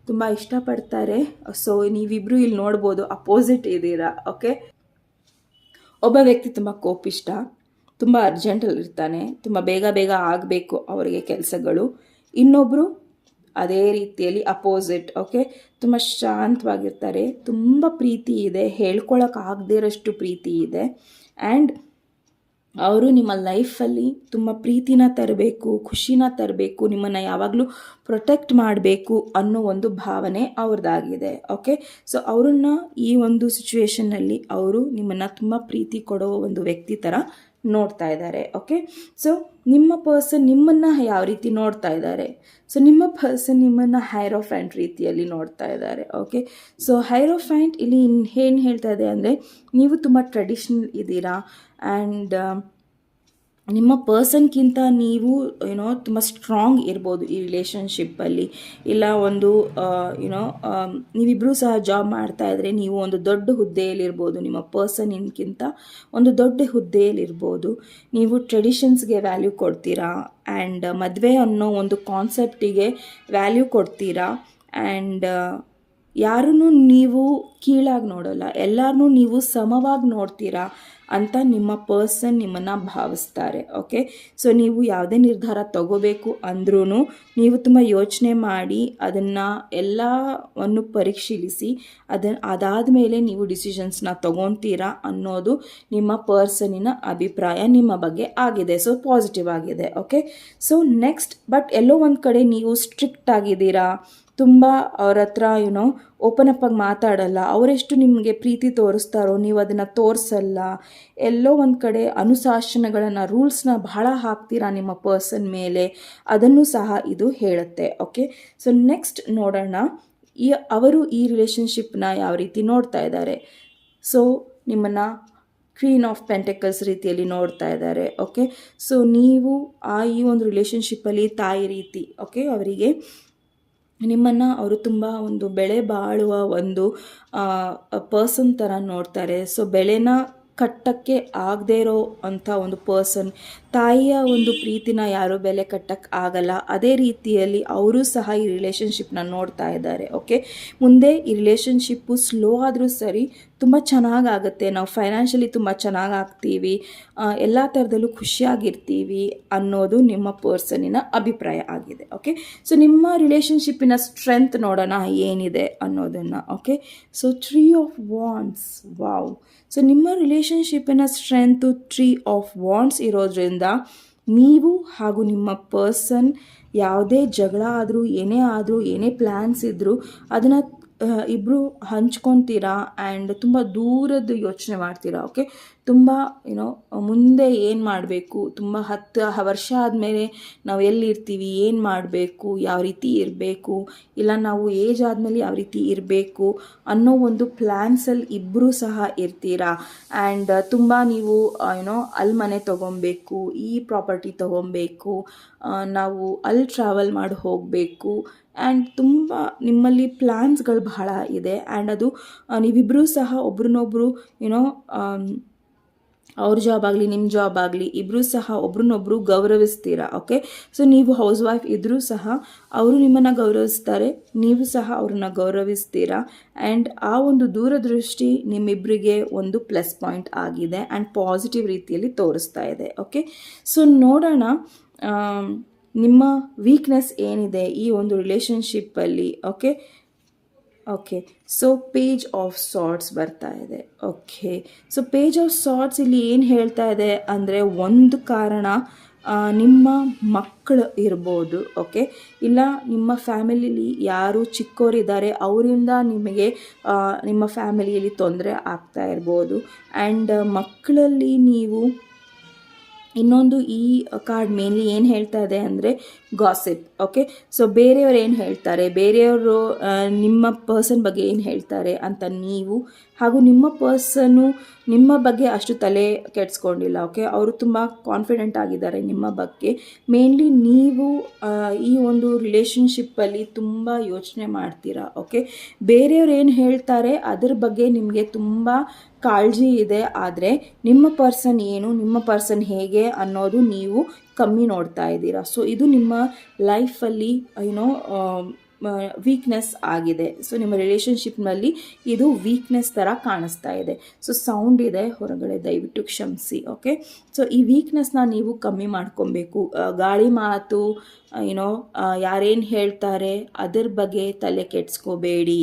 ತುಂಬ ಇಷ್ಟಪಡ್ತಾರೆ. ಸೊ ನೀವಿಬ್ಬರು ಇಲ್ಲಿ ನೋಡ್ಬೋದು ಅಪೋಸಿಟ್ ಇದ್ದೀರಾ. ಓಕೆ, ಒಬ್ಬ ವ್ಯಕ್ತಿ ತುಂಬ ಕೋಪಿಷ್ಟ, ತುಂಬ ಅರ್ಜೆಂಟಲ್ಲಿ ಇರ್ತಾನೆ, ತುಂಬ ಬೇಗ ಬೇಗ ಆಗಬೇಕು ಅವರಿಗೆ ಕೆಲಸಗಳು. ಇನ್ನೊಬ್ಬರು ಅದೇ ರೀತಿಯಲ್ಲಿ ಅಪೋಸಿಟ್. ಓಕೆ, ತುಂಬ ಶಾಂತವಾಗಿರ್ತಾರೆ, ತುಂಬ ಪ್ರೀತಿ ಇದೆ, ಹೇಳ್ಕೊಳಕ್ಕಾಗದೇ ಇರೋಷ್ಟು ಪ್ರೀತಿ ಇದೆ. ಆ್ಯಂಡ್ ಅವರು ನಿಮ್ಮ ಲೈಫಲ್ಲಿ ತುಂಬ ಪ್ರೀತಿನ ತರಬೇಕು, ಖುಷಿನ ತರಬೇಕು, ನಿಮ್ಮನ್ನು ಯಾವಾಗಲೂ ಪ್ರೊಟೆಕ್ಟ್ ಮಾಡಬೇಕು ಅನ್ನೋ ಒಂದು ಭಾವನೆ ಅವ್ರದ್ದಾಗಿದೆ. ಓಕೆ, ಸೊ ಅವರನ್ನು ಈ ಒಂದು ಸಿಚುವೇಷನ್ನಲ್ಲಿ ಅವರು ನಿಮ್ಮನ್ನು ತುಂಬ ಪ್ರೀತಿ ಕೊಡೋ ಒಂದು ವ್ಯಕ್ತಿ ಥರ ನೋಡ್ತಾ ಇದ್ದಾರೆ. ಓಕೆ, ಸೊ ನಿಮ್ಮ ಪರ್ಸನ್ ನಿಮ್ಮನ್ನು ಯಾವ ರೀತಿ ನೋಡ್ತಾ ಇದ್ದಾರೆ? ಸೊ ನಿಮ್ಮ ಪರ್ಸನ್ ನಿಮ್ಮನ್ನು ಹೈರೋಫ್ಯಾಂಟ್ ರೀತಿಯಲ್ಲಿ ನೋಡ್ತಾ ಇದ್ದಾರೆ. ಓಕೆ, ಸೊ ಹೈರೋಫ್ಯಾಂಟ್ ಇಲ್ಲಿ ಏನು ಹೇಳ್ತಾ ಇದೆ ಅಂದರೆ ನೀವು ತುಂಬ ಟ್ರೆಡಿಷ್ನಲ್ ಇದ್ದೀರಾ, ಆ್ಯಂಡ್ ನಿಮ್ಮ ಪರ್ಸನ್ಗಿಂತ ನೀವು ತುಂಬ ಸ್ಟ್ರಾಂಗ್ ಇರ್ಬೋದು ಈ ರಿಲೇಷನ್ಶಿಪ್ಪಲ್ಲಿ. ಇಲ್ಲ ಒಂದು ನೀವಿಬ್ಬರೂ ಸಹ ಜಾಬ್ ಮಾಡ್ತಾ ಇದ್ರೆ ನೀವು ಒಂದು ದೊಡ್ಡ ಹುದ್ದೆಯಲ್ಲಿರ್ಬೋದು, ನಿಮ್ಮ ಪರ್ಸನ್ಗಿಂತ ಒಂದು ದೊಡ್ಡ ಹುದ್ದೆಯಲ್ಲಿರ್ಬೋದು. ನೀವು ಟ್ರೆಡಿಷನ್ಸ್ಗೆ ವ್ಯಾಲ್ಯೂ ಕೊಡ್ತೀರಾ ಆ್ಯಂಡ್ ಮದುವೆ ಅನ್ನೋ ಒಂದು ಕಾನ್ಸೆಪ್ಟಿಗೆ ವ್ಯಾಲ್ಯೂ ಕೊಡ್ತೀರಾ. ಆ್ಯಂಡ್ ಯಾರನ್ನೂ ನೀವು ಕೀಳಾಗಿ ನೋಡೋಲ್ಲ, ಎಲ್ಲರನ್ನೂ ನೀವು ಸಮವಾಗಿ ನೋಡ್ತೀರಾ ಅಂತ ನಿಮ್ಮ ಪರ್ಸನ್ ನಿಮ್ಮನ್ನು ಭಾವಿಸ್ತಾರೆ. ಓಕೆ, ಸೊ ನೀವು ಯಾವುದೇ ನಿರ್ಧಾರ ತಗೋಬೇಕು ಅಂದ್ರೂ ನೀವು ತುಂಬ ಯೋಚನೆ ಮಾಡಿ ಅದನ್ನು ಎಲ್ಲವನ್ನು ಪರಿಶೀಲಿಸಿ ಅದಾದ ಮೇಲೆ ನೀವು ಡಿಸಿಷನ್ಸ್ನ ತಗೊತೀರಾ ಅನ್ನೋದು ನಿಮ್ಮ ಪರ್ಸನಿನ ಅಭಿಪ್ರಾಯ ನಿಮ್ಮ ಬಗ್ಗೆ ಆಗಿದೆ. ಸೊ ಪಾಸಿಟಿವ್ ಆಗಿದೆ. ಓಕೆ, ಸೊ ನೆಕ್ಸ್ಟ್, ಬಟ್ ಎಲ್ಲೋ ಒಂದು ಕಡೆ ನೀವು ಸ್ಟ್ರಿಕ್ಟ್ ಆಗಿದ್ದೀರಾ, ತುಂಬ ಅವ್ರ ಹತ್ರ ಓಪನ್ ಅಪ್ ಆಗಿ ಮಾತಾಡಲ್ಲ, ಅವರೆಷ್ಟು ನಿಮಗೆ ಪ್ರೀತಿ ತೋರಿಸ್ತಾರೋ ನೀವು ಅದನ್ನು ತೋರಿಸಲ್ಲ, ಎಲ್ಲೋ ಒಂದು ಕಡೆ ಅನುಶಾಸನಗಳನ್ನು, ರೂಲ್ಸ್ನ ಬಹಳ ಹಾಕ್ತೀರಾ ನಿಮ್ಮ ಪರ್ಸನ್ ಮೇಲೆ, ಅದನ್ನು ಸಹ ಇದು ಹೇಳುತ್ತೆ. ಓಕೆ, ಸೊ ನೆಕ್ಸ್ಟ್ ನೋಡೋಣ ಅವರು ಈ ರಿಲೇಷನ್ಶಿಪ್ನ ಯಾವ ರೀತಿ ನೋಡ್ತಾ ಇದ್ದಾರೆ. ಸೊ ನಿಮ್ಮನ್ನು ಕ್ವೀನ್ ಆಫ್ ಪೆಂಟಕಲ್ಸ್ ರೀತಿಯಲ್ಲಿ ನೋಡ್ತಾ ಇದ್ದಾರೆ. ಓಕೆ, ಸೊ ನೀವು ಈ ಒಂದು ರಿಲೇಷನ್ಶಿಪ್ಪಲ್ಲಿ ತಾಯಿ ರೀತಿ. ಓಕೆ, ಅವರಿಗೆ ನಿಮ್ಮನ್ನು ಅವರು ತುಂಬ ಒಂದು ಬೆಳೆ ಬಾಳುವ ಒಂದು ಪರ್ಸನ್ ಥರ ನೋಡ್ತಾರೆ. ಸೊ ಬೆಳೆನ ಕಟ್ಟಕ್ಕೆ ಆಗದೇ ಇರೋ ಅಂಥ ಒಂದು ಪರ್ಸನ್. ತಾಯಿಯ ಒಂದು ಪ್ರೀತಿನ ಯಾರೂ ಬೆಲೆ ಕಟ್ಟಕ್ಕೆ ಆಗಲ್ಲ. ಅದೇ ರೀತಿಯಲ್ಲಿ ಅವರು ಸಹ ಈ ರಿಲೇಷನ್ಶಿಪ್ನ ನೋಡ್ತಾ ಇದ್ದಾರೆ. ಓಕೆ, ಮುಂದೆ ಈ ರಿಲೇಷನ್ಶಿಪ್ಪು ಸ್ಲೋ ಆದರೂ ಸರಿ ತುಂಬ ಚೆನ್ನಾಗಾಗುತ್ತೆ, ನಾವು ಫೈನಾನ್ಷಿಯಲಿ ತುಂಬ ಚೆನ್ನಾಗಾಗ್ತೀವಿ, ಎಲ್ಲ ಥರದಲ್ಲೂ ಖುಷಿಯಾಗಿರ್ತೀವಿ ಅನ್ನೋದು ನಿಮ್ಮ ಪರ್ಸನಿನ ಅಭಿಪ್ರಾಯ ಆಗಿದೆ. ಓಕೆ, ಸೊ ನಿಮ್ಮ ರಿಲೇಷನ್ಶಿಪ್ಪಿನ ಸ್ಟ್ರೆಂತ್ ನೋಡೋಣ ಏನಿದೆ ಅನ್ನೋದನ್ನು. Okay, so 3 of wands. Wow. So ನಿಮ್ಮ ರಿಲೇಷನ್ಶಿಪ್ಪಿನ ಸ್ಟ್ರೆಂತು 3 ಆಫ್ ವಾಂಡ್ಸ್ ಇರೋದ್ರಿಂದ ನೀವು ಹಾಗೂ ನಿಮ್ಮ ಪರ್ಸನ್ ಯಾವುದೇ ಜಗಳ ಆದರೂ, ಏನೇ ಪ್ಲ್ಯಾನ್ಸ್ ಇದ್ದರೂ ಅದನ್ನು ಇಬ್ಬರು ಹಂಚ್ಕೊತೀರಾ ಆ್ಯಂಡ್ ತುಂಬ ದೂರದ್ದು ಯೋಚನೆ ಮಾಡ್ತೀರಾ. ಓಕೆ, ತುಂಬ ಮುಂದೆ ಏನು ಮಾಡಬೇಕು, ತುಂಬ 10 ವರ್ಷ ಆದಮೇಲೆ ನಾವು ಎಲ್ಲಿರ್ತೀವಿ, ಏನು ಮಾಡಬೇಕು, ಯಾವ ರೀತಿ ಇರಬೇಕು, ಇಲ್ಲ ನಾವು ಏಜ್ ಆದಮೇಲೆ ಯಾವ ರೀತಿ ಇರಬೇಕು ಅನ್ನೋ ಒಂದು ಪ್ಲ್ಯಾನ್ಸಲ್ಲಿ ಇಬ್ಬರೂ ಸಹ ಇರ್ತೀರಾ. ಆ್ಯಂಡ್ ತುಂಬ ನೀವು ಅಲ್ಲಿ ಮನೆ ತೊಗೊಬೇಕು, ಈ ಪ್ರಾಪರ್ಟಿ ತೊಗೊಬೇಕು, ನಾವು ಅಲ್ಲಿ ಟ್ರಾವೆಲ್ ಮಾಡಿ ಹೋಗಬೇಕು ಆ್ಯಂಡ್ ತುಂಬ ನಿಮ್ಮಲ್ಲಿ ಪ್ಲ್ಯಾನ್ಸ್ಗಳು ಬಹಳ ಇದೆ. ಆ್ಯಂಡ್ ಅದು ನೀವಿಬ್ಬರೂ ಸಹ ಒಬ್ರನ್ನೊಬ್ಬರು ಅವ್ರ ಜಾಬ್ ಆಗಲಿ ನಿಮ್ಮ ಜಾಬ್ ಆಗಲಿ ಇಬ್ಬರೂ ಸಹ ಒಬ್ರನ್ನೊಬ್ಬರು ಗೌರವಿಸ್ತೀರಾ. ಓಕೆ, ಸೊ ನೀವು ಹೌಸ್ ವೈಫ್ ಇದ್ದರೂ ಸಹ ಅವರು ನಿಮ್ಮನ್ನು ಗೌರವಿಸ್ತಾರೆ, ನೀವು ಸಹ ಅವ್ರನ್ನ ಗೌರವಿಸ್ತೀರಾ. ಆ್ಯಂಡ್ ಆ ಒಂದು ದೂರದೃಷ್ಟಿ ನಿಮ್ಮಿಬ್ಬರಿಗೆ ಒಂದು ಪ್ಲಸ್ ಪಾಯಿಂಟ್ ಆಗಿದೆ ಆ್ಯಂಡ್ ಪಾಸಿಟಿವ್ ರೀತಿಯಲ್ಲಿ ತೋರಿಸ್ತಾ ಇದೆ. ಓಕೆ, ಸೊ ನೋಡೋಣ ನಿಮ್ಮ ವೀಕ್ನೆಸ್ ಏನಿದೆ ಈ ಒಂದು ರಿಲೇಷನ್ಶಿಪ್ಪಲ್ಲಿ. Okay, so page of swords ಬರ್ತಾ ಇದೆ. Okay, so page of swords ಇಲ್ಲಿ ಏನು ಹೇಳ್ತಾ ಇದೆ ಅಂದರೆ, ಒಂದು ಕಾರಣ ನಿಮ್ಮ ಮಕ್ಕಳು ಇರ್ಬೋದು. ಓಕೆ, ಇಲ್ಲ ನಿಮ್ಮ ಫ್ಯಾಮಿಲಿಲಿ ಯಾರು ಚಿಕ್ಕವರಿದ್ದಾರೆ ಅವರಿಂದ ನಿಮಗೆ ನಿಮ್ಮ ಫ್ಯಾಮಿಲಿಯಲ್ಲಿ ತೊಂದರೆ ಆಗ್ತಾ ಇರ್ಬೋದು. ಆ್ಯಂಡ್ ಮಕ್ಕಳಲ್ಲಿ ನೀವು ಇನ್ನೊಂದು ಈ ಕಾರ್ಡ್ ಮೇನ್ಲಿ ಏನು ಹೇಳ್ತಾ ಇದೆ ಅಂದರೆ ಗಾಸಿಪ್. ಓಕೆ, ಸೊ ಬೇರೆಯವರು ಏನು ಹೇಳ್ತಾರೆ, ಬೇರೆಯವರು ನಿಮ್ಮ ಪರ್ಸನ್ ಬಗ್ಗೆ ಏನು ಹೇಳ್ತಾರೆ ಅಂತ ನೀವು ಹಾಗೂ ನಿಮ್ಮ ಪರ್ಸನ್ನು ನಿಮ್ಮ ಬಗ್ಗೆ ಅಷ್ಟು ತಲೆ ಕೆಡಿಸ್ಕೊಂಡಿಲ್ಲ. ಓಕೆ, ಅವರು ತುಂಬ ಕಾನ್ಫಿಡೆಂಟ್ ಆಗಿದ್ದಾರೆ ನಿಮ್ಮ ಬಗ್ಗೆ. ಮೇನ್ಲಿ ನೀವು ಈ ಒಂದು ರಿಲೇಷನ್ಶಿಪ್ಪಲ್ಲಿ ತುಂಬ ಯೋಚನೆ ಮಾಡ್ತೀರಾ. ಓಕೆ, ಬೇರೆಯವ್ರು ಏನು ಹೇಳ್ತಾರೆ ಅದ್ರ ಬಗ್ಗೆ ನಿಮಗೆ ತುಂಬ ಕಾಳಜಿ ಇದೆ, ಆದರೆ ನಿಮ್ಮ ಪರ್ಸನ್ ಏನು, ನಿಮ್ಮ ಪರ್ಸನ್ ಹೇಗೆ ಅನ್ನೋದು ನೀವು ಕಮ್ಮಿ ನೋಡ್ತಾ ಇದ್ದೀರಾ. ಸೊ ಇದು ನಿಮ್ಮ ಲೈಫಲ್ಲಿ ವೀಕ್ನೆಸ್ ಆಗಿದೆ. ಸೊ ನಿಮ್ಮ ರಿಲೇಷನ್ಶಿಪ್ನಲ್ಲಿ ಇದು ವೀಕ್ನೆಸ್ ಥರ ಕಾಣಿಸ್ತಾ ಇದೆ. ಸೊ ಸೌಂಡ್ ಇದೆ ಹೊರಗಡೆ, ದಯವಿಟ್ಟು ಕ್ಷಮಿಸಿ. ಓಕೆ, ಸೊ ಈ ವೀಕ್ನೆಸ್ನ ನೀವು ಕಮ್ಮಿ ಮಾಡ್ಕೊಬೇಕು. ಗಾಳಿ ಮಾತು ಯಾರೇನು ಹೇಳ್ತಾರೆ ಅದ್ರ ಬಗ್ಗೆ ತಲೆ ಕೆಡಿಸ್ಕೋಬೇಡಿ.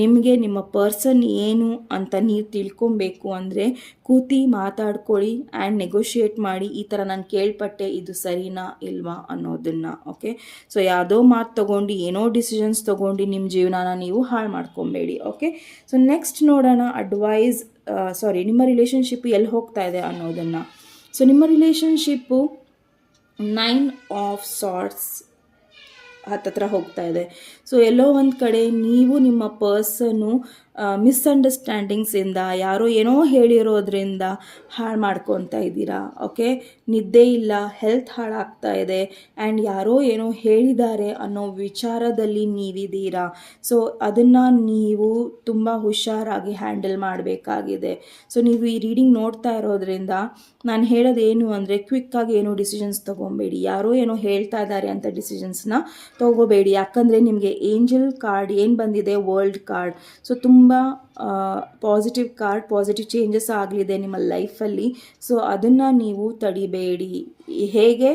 ನಿಮಗೆ ನಿಮ್ಮ ಪರ್ಸನ್ ಏನು ಅಂತ ನೀವು ತಿಳ್ಕೊಬೇಕು ಅಂದರೆ ಕೂತಿ ಮಾತಾಡ್ಕೊಳ್ಳಿ ಆ್ಯಂಡ್ ನೆಗೋಷಿಯೇಟ್ ಮಾಡಿ, ಈ ಥರ ನಾನು ಕೇಳ್ಪಟ್ಟೆ, ಇದು ಸರಿನಾ ಇಲ್ವಾ ಅನ್ನೋದನ್ನು. ಓಕೆ, ಸೊ ಯಾವುದೋ ಮಾತು ತೊಗೊಂಡು ಏನೋ ಡಿಸಿಷನ್ಸ್ ತೊಗೊಂಡು ನಿಮ್ಮ ಜೀವನನ ನೀವು ಹಾಳು ಮಾಡ್ಕೊಬೇಡಿ. ಓಕೆ, ಸೊ ನೆಕ್ಸ್ಟ್ ನೋಡೋಣ ನಿಮ್ಮ ರಿಲೇಷನ್ಶಿಪ್ ಎಲ್ಲಿ ಹೋಗ್ತಾ ಇದೆ ಅನ್ನೋದನ್ನು. ಸೊ ನಿಮ್ಮ ರಿಲೇಷನ್ಶಿಪ್ಪು 9 ಆಫ್ ಸಾರ್ಟ್ಸ್ ಹತ್ತತ್ರ ಹೋಗ್ತಾ ಇದೆ. ಸೊ ಎಲ್ಲೋ ಒಂದು ಕಡೆ ನೀವು ನಿಮ್ಮ ಪರ್ಸನ್ನು ಮಿಸ್ಅಂಡರ್ಸ್ಟ್ಯಾಂಡಿಂಗ್ಸಿಂದ ಯಾರೋ ಏನೋ ಹೇಳಿರೋದ್ರಿಂದ ಹಾಳು ಮಾಡ್ಕೊತಾ ಇದ್ದೀರಾ. ಓಕೆ, ನಿದ್ದೆ ಇಲ್ಲ, ಹೆಲ್ತ್ ಹಾಳಾಗ್ತಾ ಇದೆ, ಆ್ಯಂಡ್ ಯಾರೋ ಏನೋ ಹೇಳಿದ್ದಾರೆ ಅನ್ನೋ ವಿಚಾರದಲ್ಲಿ ನೀವಿದ್ದೀರಾ. ಸೊ ಅದನ್ನು ನೀವು ತುಂಬ ಹುಷಾರಾಗಿ ಹ್ಯಾಂಡಲ್ ಮಾಡಬೇಕಾಗಿದೆ. ಸೊ ನೀವು ಈ ರೀಡಿಂಗ್ ನೋಡ್ತಾ ಇರೋದ್ರಿಂದ ನಾನು ಹೇಳೋದೇನು ಅಂದರೆ, ಕ್ವಿಕ್ಕಾಗಿ ಏನೋ ಡಿಸಿಷನ್ಸ್ ತೊಗೊಬೇಡಿ. ಯಾರೋ ಏನೋ ಹೇಳ್ತಾ ಇದ್ದಾರೆ ಅಂತ ಡಿಸಿಷನ್ಸ್ನ ತೊಗೋಬೇಡಿ. ಯಾಕಂದರೆ ನಿಮಗೆ ಏಂಜಲ್ ಕಾರ್ಡ್ ಏನು ಬಂದಿದೆ, ವರ್ಲ್ಡ್ ಕಾರ್ಡ್. ಸೊ ತುಂಬ ಪಾಸಿಟಿವ್ ಕಾರ್ಡ್, ಪಾಸಿಟಿವ್ ಚೇಂಜಸ್ ಆಗಲಿದೆ ನಿಮ್ಮ ಲೈಫಲ್ಲಿ. ಸೊ ಅದನ್ನು ನೀವು ತಡಿಬೇಡಿ. ಹೇಗೆ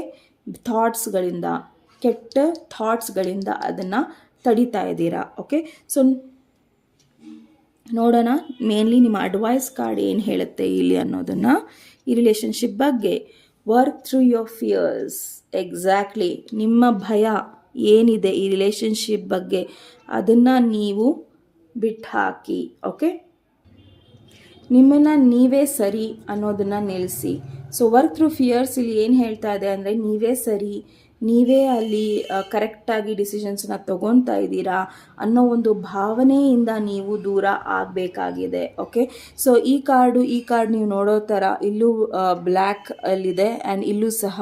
ಥಾಟ್ಸ್ಗಳಿಂದ, ಕೆಟ್ಟ ಥಾಟ್ಸ್ಗಳಿಂದ ಅದನ್ನು ತಡಿತಾ ಇದ್ದೀರಾ. ಓಕೆ, ಸೊ ನೋಡೋಣ ಮೇನ್ಲಿ ನಿಮ್ಮ ಅಡ್ವೈಸ್ ಕಾರ್ಡ್ ಏನು ಹೇಳುತ್ತೆ ಇಲ್ಲಿ ಅನ್ನೋದನ್ನು. ಈ ರಿಲೇಷನ್ಶಿಪ್ ಬಗ್ಗೆ work through your fierce. Exactly ನಿಮ್ಮ ಭಯ ಏನಿದೆ ಈ ರಿಲೇಷನ್ಶಿಪ್ ಬಗ್ಗೆ ಅದನ್ನು ನೀವು ಬಿಟ್ಟು ಹಾಕಿ. ಓಕೆ, ನಿಮ್ಮನ್ನು ನೀವೇ ಸರಿ ಅನ್ನೋದನ್ನು ನಿಲ್ಲಿಸಿ. ಸೊ ವರ್ಕ್ ಥ್ರೂ ಫಿಯರ್ಸ್ ಇಲ್ಲಿ ಏನು ಹೇಳ್ತಾ ಇದೆ ಅಂದರೆ, ನೀವೇ ಸರಿ, ನೀವೇ ಅಲ್ಲಿ ಕರೆಕ್ಟಾಗಿ ಡಿಸಿಷನ್ಸನ್ನ ತೊಗೊತಾ ಇದ್ದೀರಾ ಅನ್ನೋ ಒಂದು ಭಾವನೆಯಿಂದ ನೀವು ದೂರ ಆಗಬೇಕಾಗಿದೆ. ಓಕೆ, ಸೊ ಈ ಕಾರ್ಡ್ ನೀವು ನೋಡೋ ಥರ ಇಲ್ಲೂ ಬ್ಲ್ಯಾಕ್ ಅಲ್ಲಿದೆ ಆ್ಯಂಡ್ ಇಲ್ಲೂ ಸಹ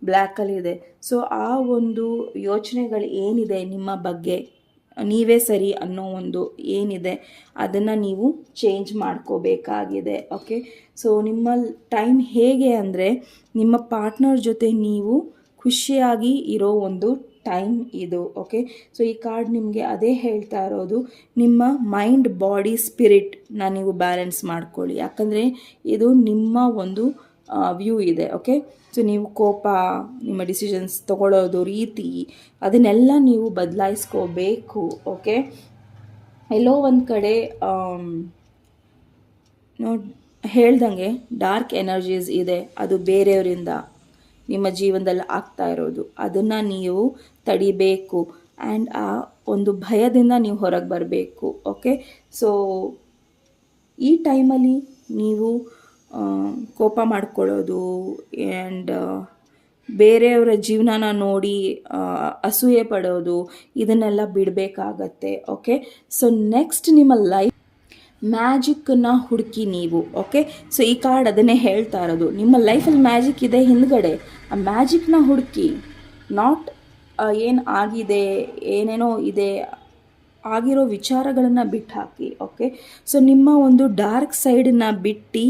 ಬ್ಲ್ಯಾಕಲ್ಲಿದೆ. ಸೊ ಆ ಒಂದು ಯೋಚನೆಗಳು ಏನಿದೆ ನಿಮ್ಮ ಬಗ್ಗೆ, ನೀವೇ ಸರಿ ಅನ್ನೋ ಒಂದು ಏನಿದೆ ಅದನ್ನು ನೀವು ಚೇಂಜ್ ಮಾಡ್ಕೋಬೇಕಾಗಿದೆ. ಓಕೆ, ಸೊ ನಿಮ್ಮ ಟೈಮ್ ಹೇಗೆ ಅಂದರೆ, ನಿಮ್ಮ ಪಾರ್ಟ್ನರ್ ಜೊತೆ ನೀವು ಖುಷಿಯಾಗಿ ಇರೋ ಒಂದು ಟೈಮ್ ಇದು. ಓಕೆ, ಸೊ ಈ ಕಾರ್ಡ್ ನಿಮಗೆ ಅದೇ ಹೇಳ್ತಾ ಇರೋದು, ನಿಮ್ಮ ಮೈಂಡ್, ಬಾಡಿ, ಸ್ಪಿರಿಟ್ನ ನೀವು ಬ್ಯಾಲೆನ್ಸ್ ಮಾಡ್ಕೊಳ್ಳಿ. ಯಾಕಂದರೆ ಇದು ನಿಮ್ಮ ಒಂದು ವ್ಯೂ ಇದೆ. ಓಕೆ, ಸೊ ನೀವು ಕೋಪ, ನಿಮ್ಮ ಡಿಸಿಷನ್ಸ್ ತಗೊಳ್ಳೋದು ರೀತಿ ಅದನ್ನೆಲ್ಲ ನೀವು ಬದಲಾಯಿಸ್ಕೋಬೇಕು. ಓಕೆ, ಎಲ್ಲೋ ಒಂದು ಕಡೆ ಹೇಳ್ದಂಗೆ ಡಾರ್ಕ್ ಎನರ್ಜೀಸ್ ಇದೆ, ಅದು ಬೇರೆಯವರಿಂದ ನಿಮ್ಮ ಜೀವನದಲ್ಲಿ ಆಗ್ತಾ ಇರೋದು. ಅದನ್ನು ನೀವು ತಡಿಬೇಕು ಆ್ಯಂಡ್ ಆ ಒಂದು ಭಯದಿಂದ ನೀವು ಹೊರಗೆ ಬರಬೇಕು. ಓಕೆ, ಸೊ ಈ ಟೈಮಲ್ಲಿ ನೀವು ಕೋಪ ಮಾಡ್ಕೊಳ್ಳೋದು ಆ್ಯಂಡ್ ಬೇರೆಯವರ ಜೀವನನ ನೋಡಿ ಅಸೂಯೆ ಪಡೋದು ಇದನ್ನೆಲ್ಲ ಬಿಡಬೇಕಾಗತ್ತೆ. ಓಕೆ, ಸೊ ನೆಕ್ಸ್ಟ್ ನಿಮ್ಮ ಲೈಫ್ ಮ್ಯಾಜಿಕ್ಕನ್ನು ಹುಡುಕಿ ನೀವು. ಓಕೆ, ಸೊ ಈ ಕಾರ್ಡ್ ಅದನ್ನೇ ಹೇಳ್ತಾ ಇರೋದು, ನಿಮ್ಮ ಲೈಫಲ್ಲಿ ಮ್ಯಾಜಿಕ್ ಇದೆ ಹಿಂದ್ಗಡೆ, ಆ ಮ್ಯಾಜಿಕ್ನ ಹುಡುಕಿ. ನಾಟ್ ಏನು ಆಗಿದೆ, ಏನೇನೋ ಇದೆ, ಆಗಿರೋ ವಿಚಾರಗಳನ್ನು ಬಿಟ್ಟು ಹಾಕಿ. ಓಕೆ, ಸೊ ನಿಮ್ಮ ಒಂದು ಡಾರ್ಕ್ ಸೈಡನ್ನು ಬಿಟ್ಟು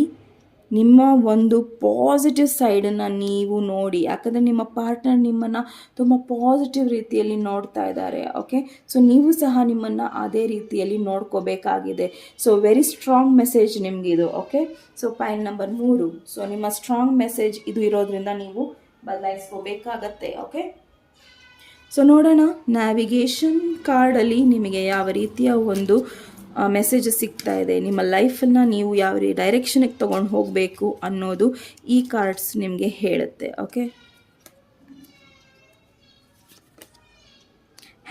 ನಿಮ್ಮ ಒಂದು ಪಾಸಿಟಿವ್ ಸೈಡನ್ನು ನೀವು ನೋಡಿ. ಯಾಕಂದರೆ ನಿಮ್ಮ ಪಾರ್ಟ್ನರ್ ನಿಮ್ಮನ್ನು ತುಂಬ ಪಾಸಿಟಿವ್ ರೀತಿಯಲ್ಲಿ ನೋಡ್ತಾ ಇದ್ದಾರೆ. ಓಕೆ, ಸೊ ನೀವು ಸಹ ನಿಮ್ಮನ್ನು ಅದೇ ರೀತಿಯಲ್ಲಿ ನೋಡ್ಕೋಬೇಕಾಗಿದೆ. ಸೊ ವೆರಿ ಸ್ಟ್ರಾಂಗ್ ಮೆಸೇಜ್ ನಿಮಗಿದು. Okay, so point number 3. So ನಿಮ್ಮ ಸ್ಟ್ರಾಂಗ್ ಮೆಸೇಜ್ ಇದು ಇರೋದ್ರಿಂದ ನೀವು ಬದಲಾಯಿಸ್ಕೋಬೇಕಾಗತ್ತೆ. ಓಕೆ, ಸೊ ನೋಡೋಣ ನ್ಯಾವಿಗೇಷನ್ ಕಾರ್ಡಲ್ಲಿ ನಿಮಗೆ ಯಾವ ರೀತಿಯ ಒಂದು ಮೆಸೇಜ್ ಸಿಗ್ತಾ ಇದೆ, ನಿಮ್ಮ ಲೈಫನ್ನು ನೀವು ಯಾವ ಡೈರೆಕ್ಷನಿಗೆ ತೊಗೊಂಡು ಹೋಗಬೇಕು ಅನ್ನೋದು ಈ ಕಾರ್ಡ್ಸ್ ನಿಮಗೆ ಹೇಳುತ್ತೆ. Okay,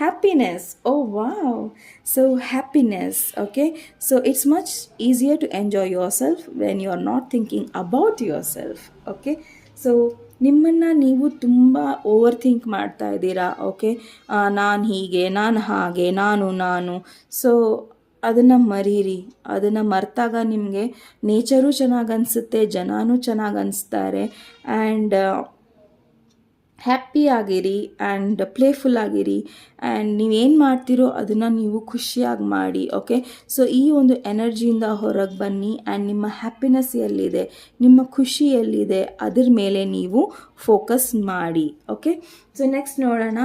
happiness. Oh wow, so happiness. Okay, so it's much easier to enjoy yourself when you are not thinking about yourself. Okay, so ನಿಮ್ಮನ್ನು ನೀವು ತುಂಬ ಓವರ್ ಥಿಂಕ್ ಮಾಡ್ತಾ ಇದ್ದೀರಾ. ಓಕೆ, ನಾನು ಹೀಗೆ, ನಾನು ಹಾಗೆ, ನಾನು ಸೊ ಅದನ್ನು ಮರೀರಿ. ಅದನ್ನು ಮರೆತಾಗ ನಿಮಗೆ ನೇಚರು ಚೆನ್ನಾಗಿ ಅನಿಸುತ್ತೆ, ಜನನೂ ಚೆನ್ನಾಗಿ ಅನಿಸ್ತಾರೆ, ಆ್ಯಂಡ್ ಹ್ಯಾಪಿ ಆಗಿರಿ ಆ್ಯಂಡ್ ಪ್ಲೇಫುಲ್ ಆಗಿರಿ. ಆ್ಯಂಡ್ ನೀವೇನು ಮಾಡ್ತೀರೋ ಅದನ್ನು ನೀವು ಖುಷಿಯಾಗಿ ಮಾಡಿ. ಓಕೆ, ಸೊ ಈ ಒಂದು ಎನರ್ಜಿಯಿಂದ ಹೊರಗೆ ಬನ್ನಿ ಆ್ಯಂಡ್ ನಿಮ್ಮ ಹ್ಯಾಪಿನೆಸ್ ಎಲ್ಲಿದೆ, ನಿಮ್ಮ ಖುಷಿ ಎಲ್ಲಿದೆ ಅದರ ಮೇಲೆ ನೀವು ಫೋಕಸ್ ಮಾಡಿ. ಓಕೆ, ಸೊ ನೆಕ್ಸ್ಟ್ ನೋಡೋಣ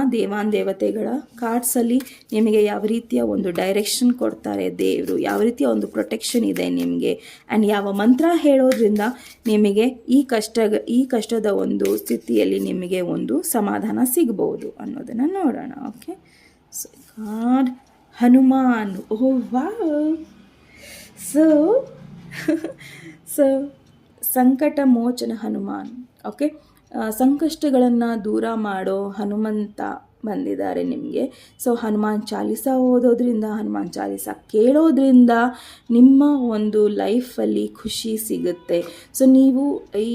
ದೇವತೆಗಳ ಕಾರ್ಡ್ಸಲ್ಲಿ ನಿಮಗೆ ಯಾವ ರೀತಿಯ ಒಂದು ಡೈರೆಕ್ಷನ್ ಕೊಡ್ತಾರೆ ದೇವರು, ಯಾವ ರೀತಿಯ ಒಂದು ಪ್ರೊಟೆಕ್ಷನ್ ಇದೆ ನಿಮಗೆ, ಆ್ಯಂಡ್ ಯಾವ ಮಂತ್ರ ಹೇಳೋದ್ರಿಂದ ನಿಮಗೆ ಈ ಕಷ್ಟದ ಒಂದು ಸ್ಥಿತಿಯಲ್ಲಿ ನಿಮಗೆ ಒಂದು ಸಮಾಧಾನ ಸಿಗ್ಬೋದು ಅನ್ನೋದನ್ನು ನೋಡೋಣ. Okay, so card Hanuman. Oh wow, so Sankat Mochan Hanuman. Okay, ಸಂಕಷ್ಟಗಳನ್ನು ದೂರ ಮಾಡೋ ಹನುಮಂತ ಬಂದಿದ್ದಾರೆ ನಿಮಗೆ. ಸೊ ಹನುಮಾನ್ ಚಾಲೀಸ ಓದೋದ್ರಿಂದ, ಹನುಮಾನ್ ಚಾಲೀಸ ಕೇಳೋದ್ರಿಂದ ನಿಮ್ಮ ಒಂದು ಲೈಫಲ್ಲಿ ಖುಷಿ ಸಿಗುತ್ತೆ. ಸೊ ನೀವು ಈ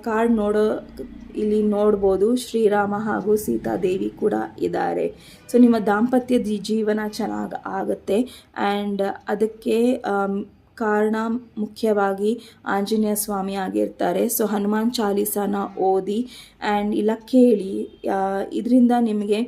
ಕಾರ್ಡ್ ಇಲ್ಲಿ ನೋಡ್ಬೋದು, ಶ್ರೀರಾಮ ಹಾಗೂ ಸೀತಾದೇವಿ ಕೂಡ ಇದ್ದಾರೆ. ಸೊ ನಿಮ್ಮ ದಾಂಪತ್ಯದ ಜೀವನ ಚೆನ್ನಾಗಿ ಆಗುತ್ತೆ. ಆ್ಯಂಡ್ ಅದಕ್ಕೆ ಕಾರಣ ಮುಖ್ಯವಾಗಿ ಆಂಜನೇಯ ಸ್ವಾಮಿ ಆಗಿರ್ತಾರೆ. ಸೊ ಹನುಮಾನ್ ಚಾಲೀಸನ ಓದಿ ಆ್ಯಂಡ್ ಇಲ್ಲ ಕೇಳಿ, ಇದರಿಂದ ನಿಮಗೆ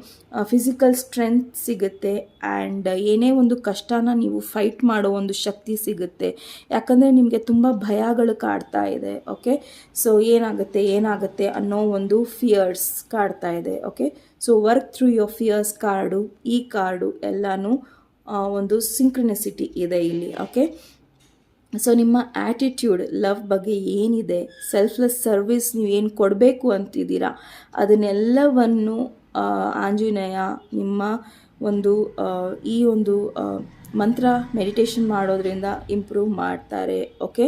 ಫಿಸಿಕಲ್ ಸ್ಟ್ರೆಂತ್ ಸಿಗುತ್ತೆ. ಆ್ಯಂಡ್ ಏನೇ ಒಂದು ಕಷ್ಟನ ನೀವು ಫೈಟ್ ಮಾಡೋ ಒಂದು ಶಕ್ತಿ ಸಿಗುತ್ತೆ. ಯಾಕಂದರೆ ನಿಮಗೆ ತುಂಬ ಭಯಗಳು ಕಾಡ್ತಾ ಇದೆ. ಓಕೆ, ಸೊ ಏನಾಗುತ್ತೆ ಅನ್ನೋ ಒಂದು ಫಿಯರ್ಸ್ ಕಾಡ್ತಾ ಇದೆ. Okay, so work through your fierce card, ಈ ಕಾರ್ಡು ಎಲ್ಲನೂ ಒಂದು ಸಿಂಕ್ರನಿಸಿಟಿ ಇದೆ ಇಲ್ಲಿ. ಓಕೆ, ಸೊ ನಿಮ್ಮ ಆ್ಯಟಿಟ್ಯೂಡ್ ಲವ್ ಬಗ್ಗೆ ಏನಿದೆ, ಸೆಲ್ಫ್ಲೆಸ್ ಸರ್ವಿಸ್ ನೀವೇನು ಕೊಡಬೇಕು ಅಂತಿದ್ದೀರಾ, ಅದನ್ನೆಲ್ಲವನ್ನು ಆಂಜನೇಯ ನಿಮ್ಮ ಒಂದು ಈ ಒಂದು ಮಂತ್ರ ಮೆಡಿಟೇಷನ್ ಮಾಡೋದ್ರಿಂದ ಇಂಪ್ರೂವ್ ಮಾಡ್ತಾರೆ. ಓಕೆ,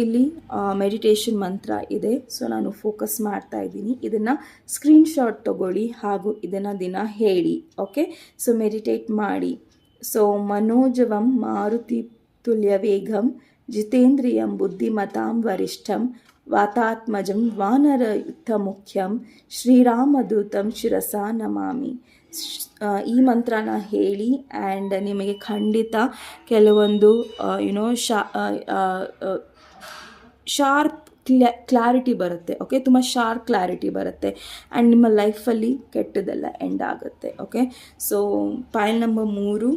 ಇಲ್ಲಿ ಮೆಡಿಟೇಷನ್ ಮಂತ್ರ ಇದೆ. ಸೊ ನಾನು ಫೋಕಸ್ ಮಾಡ್ತಾ ಇದ್ದೀನಿ. ಇದನ್ನು ಸ್ಕ್ರೀನ್ಶಾಟ್ ತಗೊಳ್ಳಿ ಹಾಗೂ ಇದನ್ನು ದಿನ ಹೇಳಿ. ಓಕೆ, ಸೊ ಮೆಡಿಟೇಟ್ ಮಾಡಿ. ಸೊ ಮನೋಜವಂ ಮಾರುತಿ ತುಲ್ಯವೇಗಂ ಜಿತೇಂದ್ರಿಯಂ ಬುದ್ಧಿಮತಾಂ ವರಿಷ್ಠಂ ವಾತಾತ್ಮಜಂ ವಾನರಯುತಮುಖ್ಯಂ ಶ್ರೀರಾಮದೂತಂ ಶಿರಸಾ ನಮಾಮಿ. ಈ ಮಂತ್ರನ ಹೇಳಿ ಆ್ಯಂಡ್ ನಿಮಗೆ ಖಂಡಿತ ಕೆಲವೊಂದು ಶಾರ್ಪ್ ಕ್ಲಾರಿಟಿ ಬರುತ್ತೆ. ಓಕೆ, ತುಂಬ ಶಾರ್ಪ್ ಕ್ಲಾರಿಟಿ ಬರುತ್ತೆ ಆ್ಯಂಡ್ ನಿಮ್ಮ ಲೈಫಲ್ಲಿ ಕೆಟ್ಟದೆಲ್ಲ ಎಂಡ್ ಆಗುತ್ತೆ. Okay, so file number 3,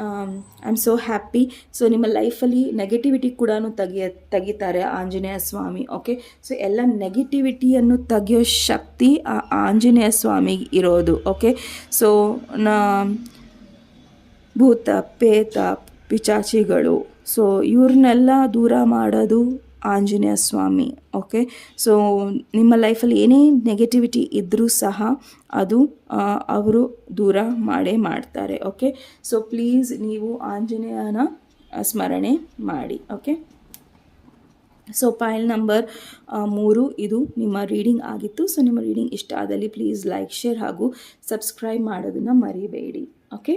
I am so happy. So ನಿಮ್ಮ ಲೈಫಲ್ಲಿ ನೆಗೆಟಿವಿಟಿ ಕೂಡ ತೆಗಿತಾರೆ ಆಂಜನೇಯ ಸ್ವಾಮಿ. ಓಕೆ, ಸೊ ಎಲ್ಲ ನೆಗೆಟಿವಿಟಿಯನ್ನು ತೆಗೆಯೋ ಶಕ್ತಿ ಆ ಆಂಜನೇಯ ಸ್ವಾಮಿಗೆ ಇರೋದು. ಓಕೆ, ಸೊ ಭೂತ ಪೇತ ಪಿಚಾಚಿಗಳು, ಸೊ ಇವ್ರನ್ನೆಲ್ಲ ದೂರ ಮಾಡೋದು ಆಂಜನೇಯ ಸ್ವಾಮಿ. ಓಕೆ, ಸೊ ನಿಮ್ಮ ಲೈಫಲ್ಲಿ ಏನೇ ನೆಗೆಟಿವಿಟಿ ಇದ್ದರೂ ಸಹ ಅದು ಅವರು ದೂರ ಮಾಡ್ತಾರೆ. ಓಕೆ, ಸೊ ಪ್ಲೀಸ್ ನೀವು ಆಂಜನೇಯನ ಸ್ಮರಣೆ ಮಾಡಿ. ಓಕೆ, ಸೊ ಫೈಲ್ ನಂಬರ್ 3 ಇದು ನಿಮ್ಮ ರೀಡಿಂಗ್ ಆಗಿತ್ತು. ಸೊ ನಿಮ್ಮ ರೀಡಿಂಗ್ ಇಷ್ಟ ಆದಲ್ಲಿ ಪ್ಲೀಸ್ ಲೈಕ್, ಶೇರ್ ಹಾಗೂ ಸಬ್ಸ್ಕ್ರೈಬ್ ಮಾಡೋದನ್ನು ಮರಿಬೇಡಿ. ಓಕೆ.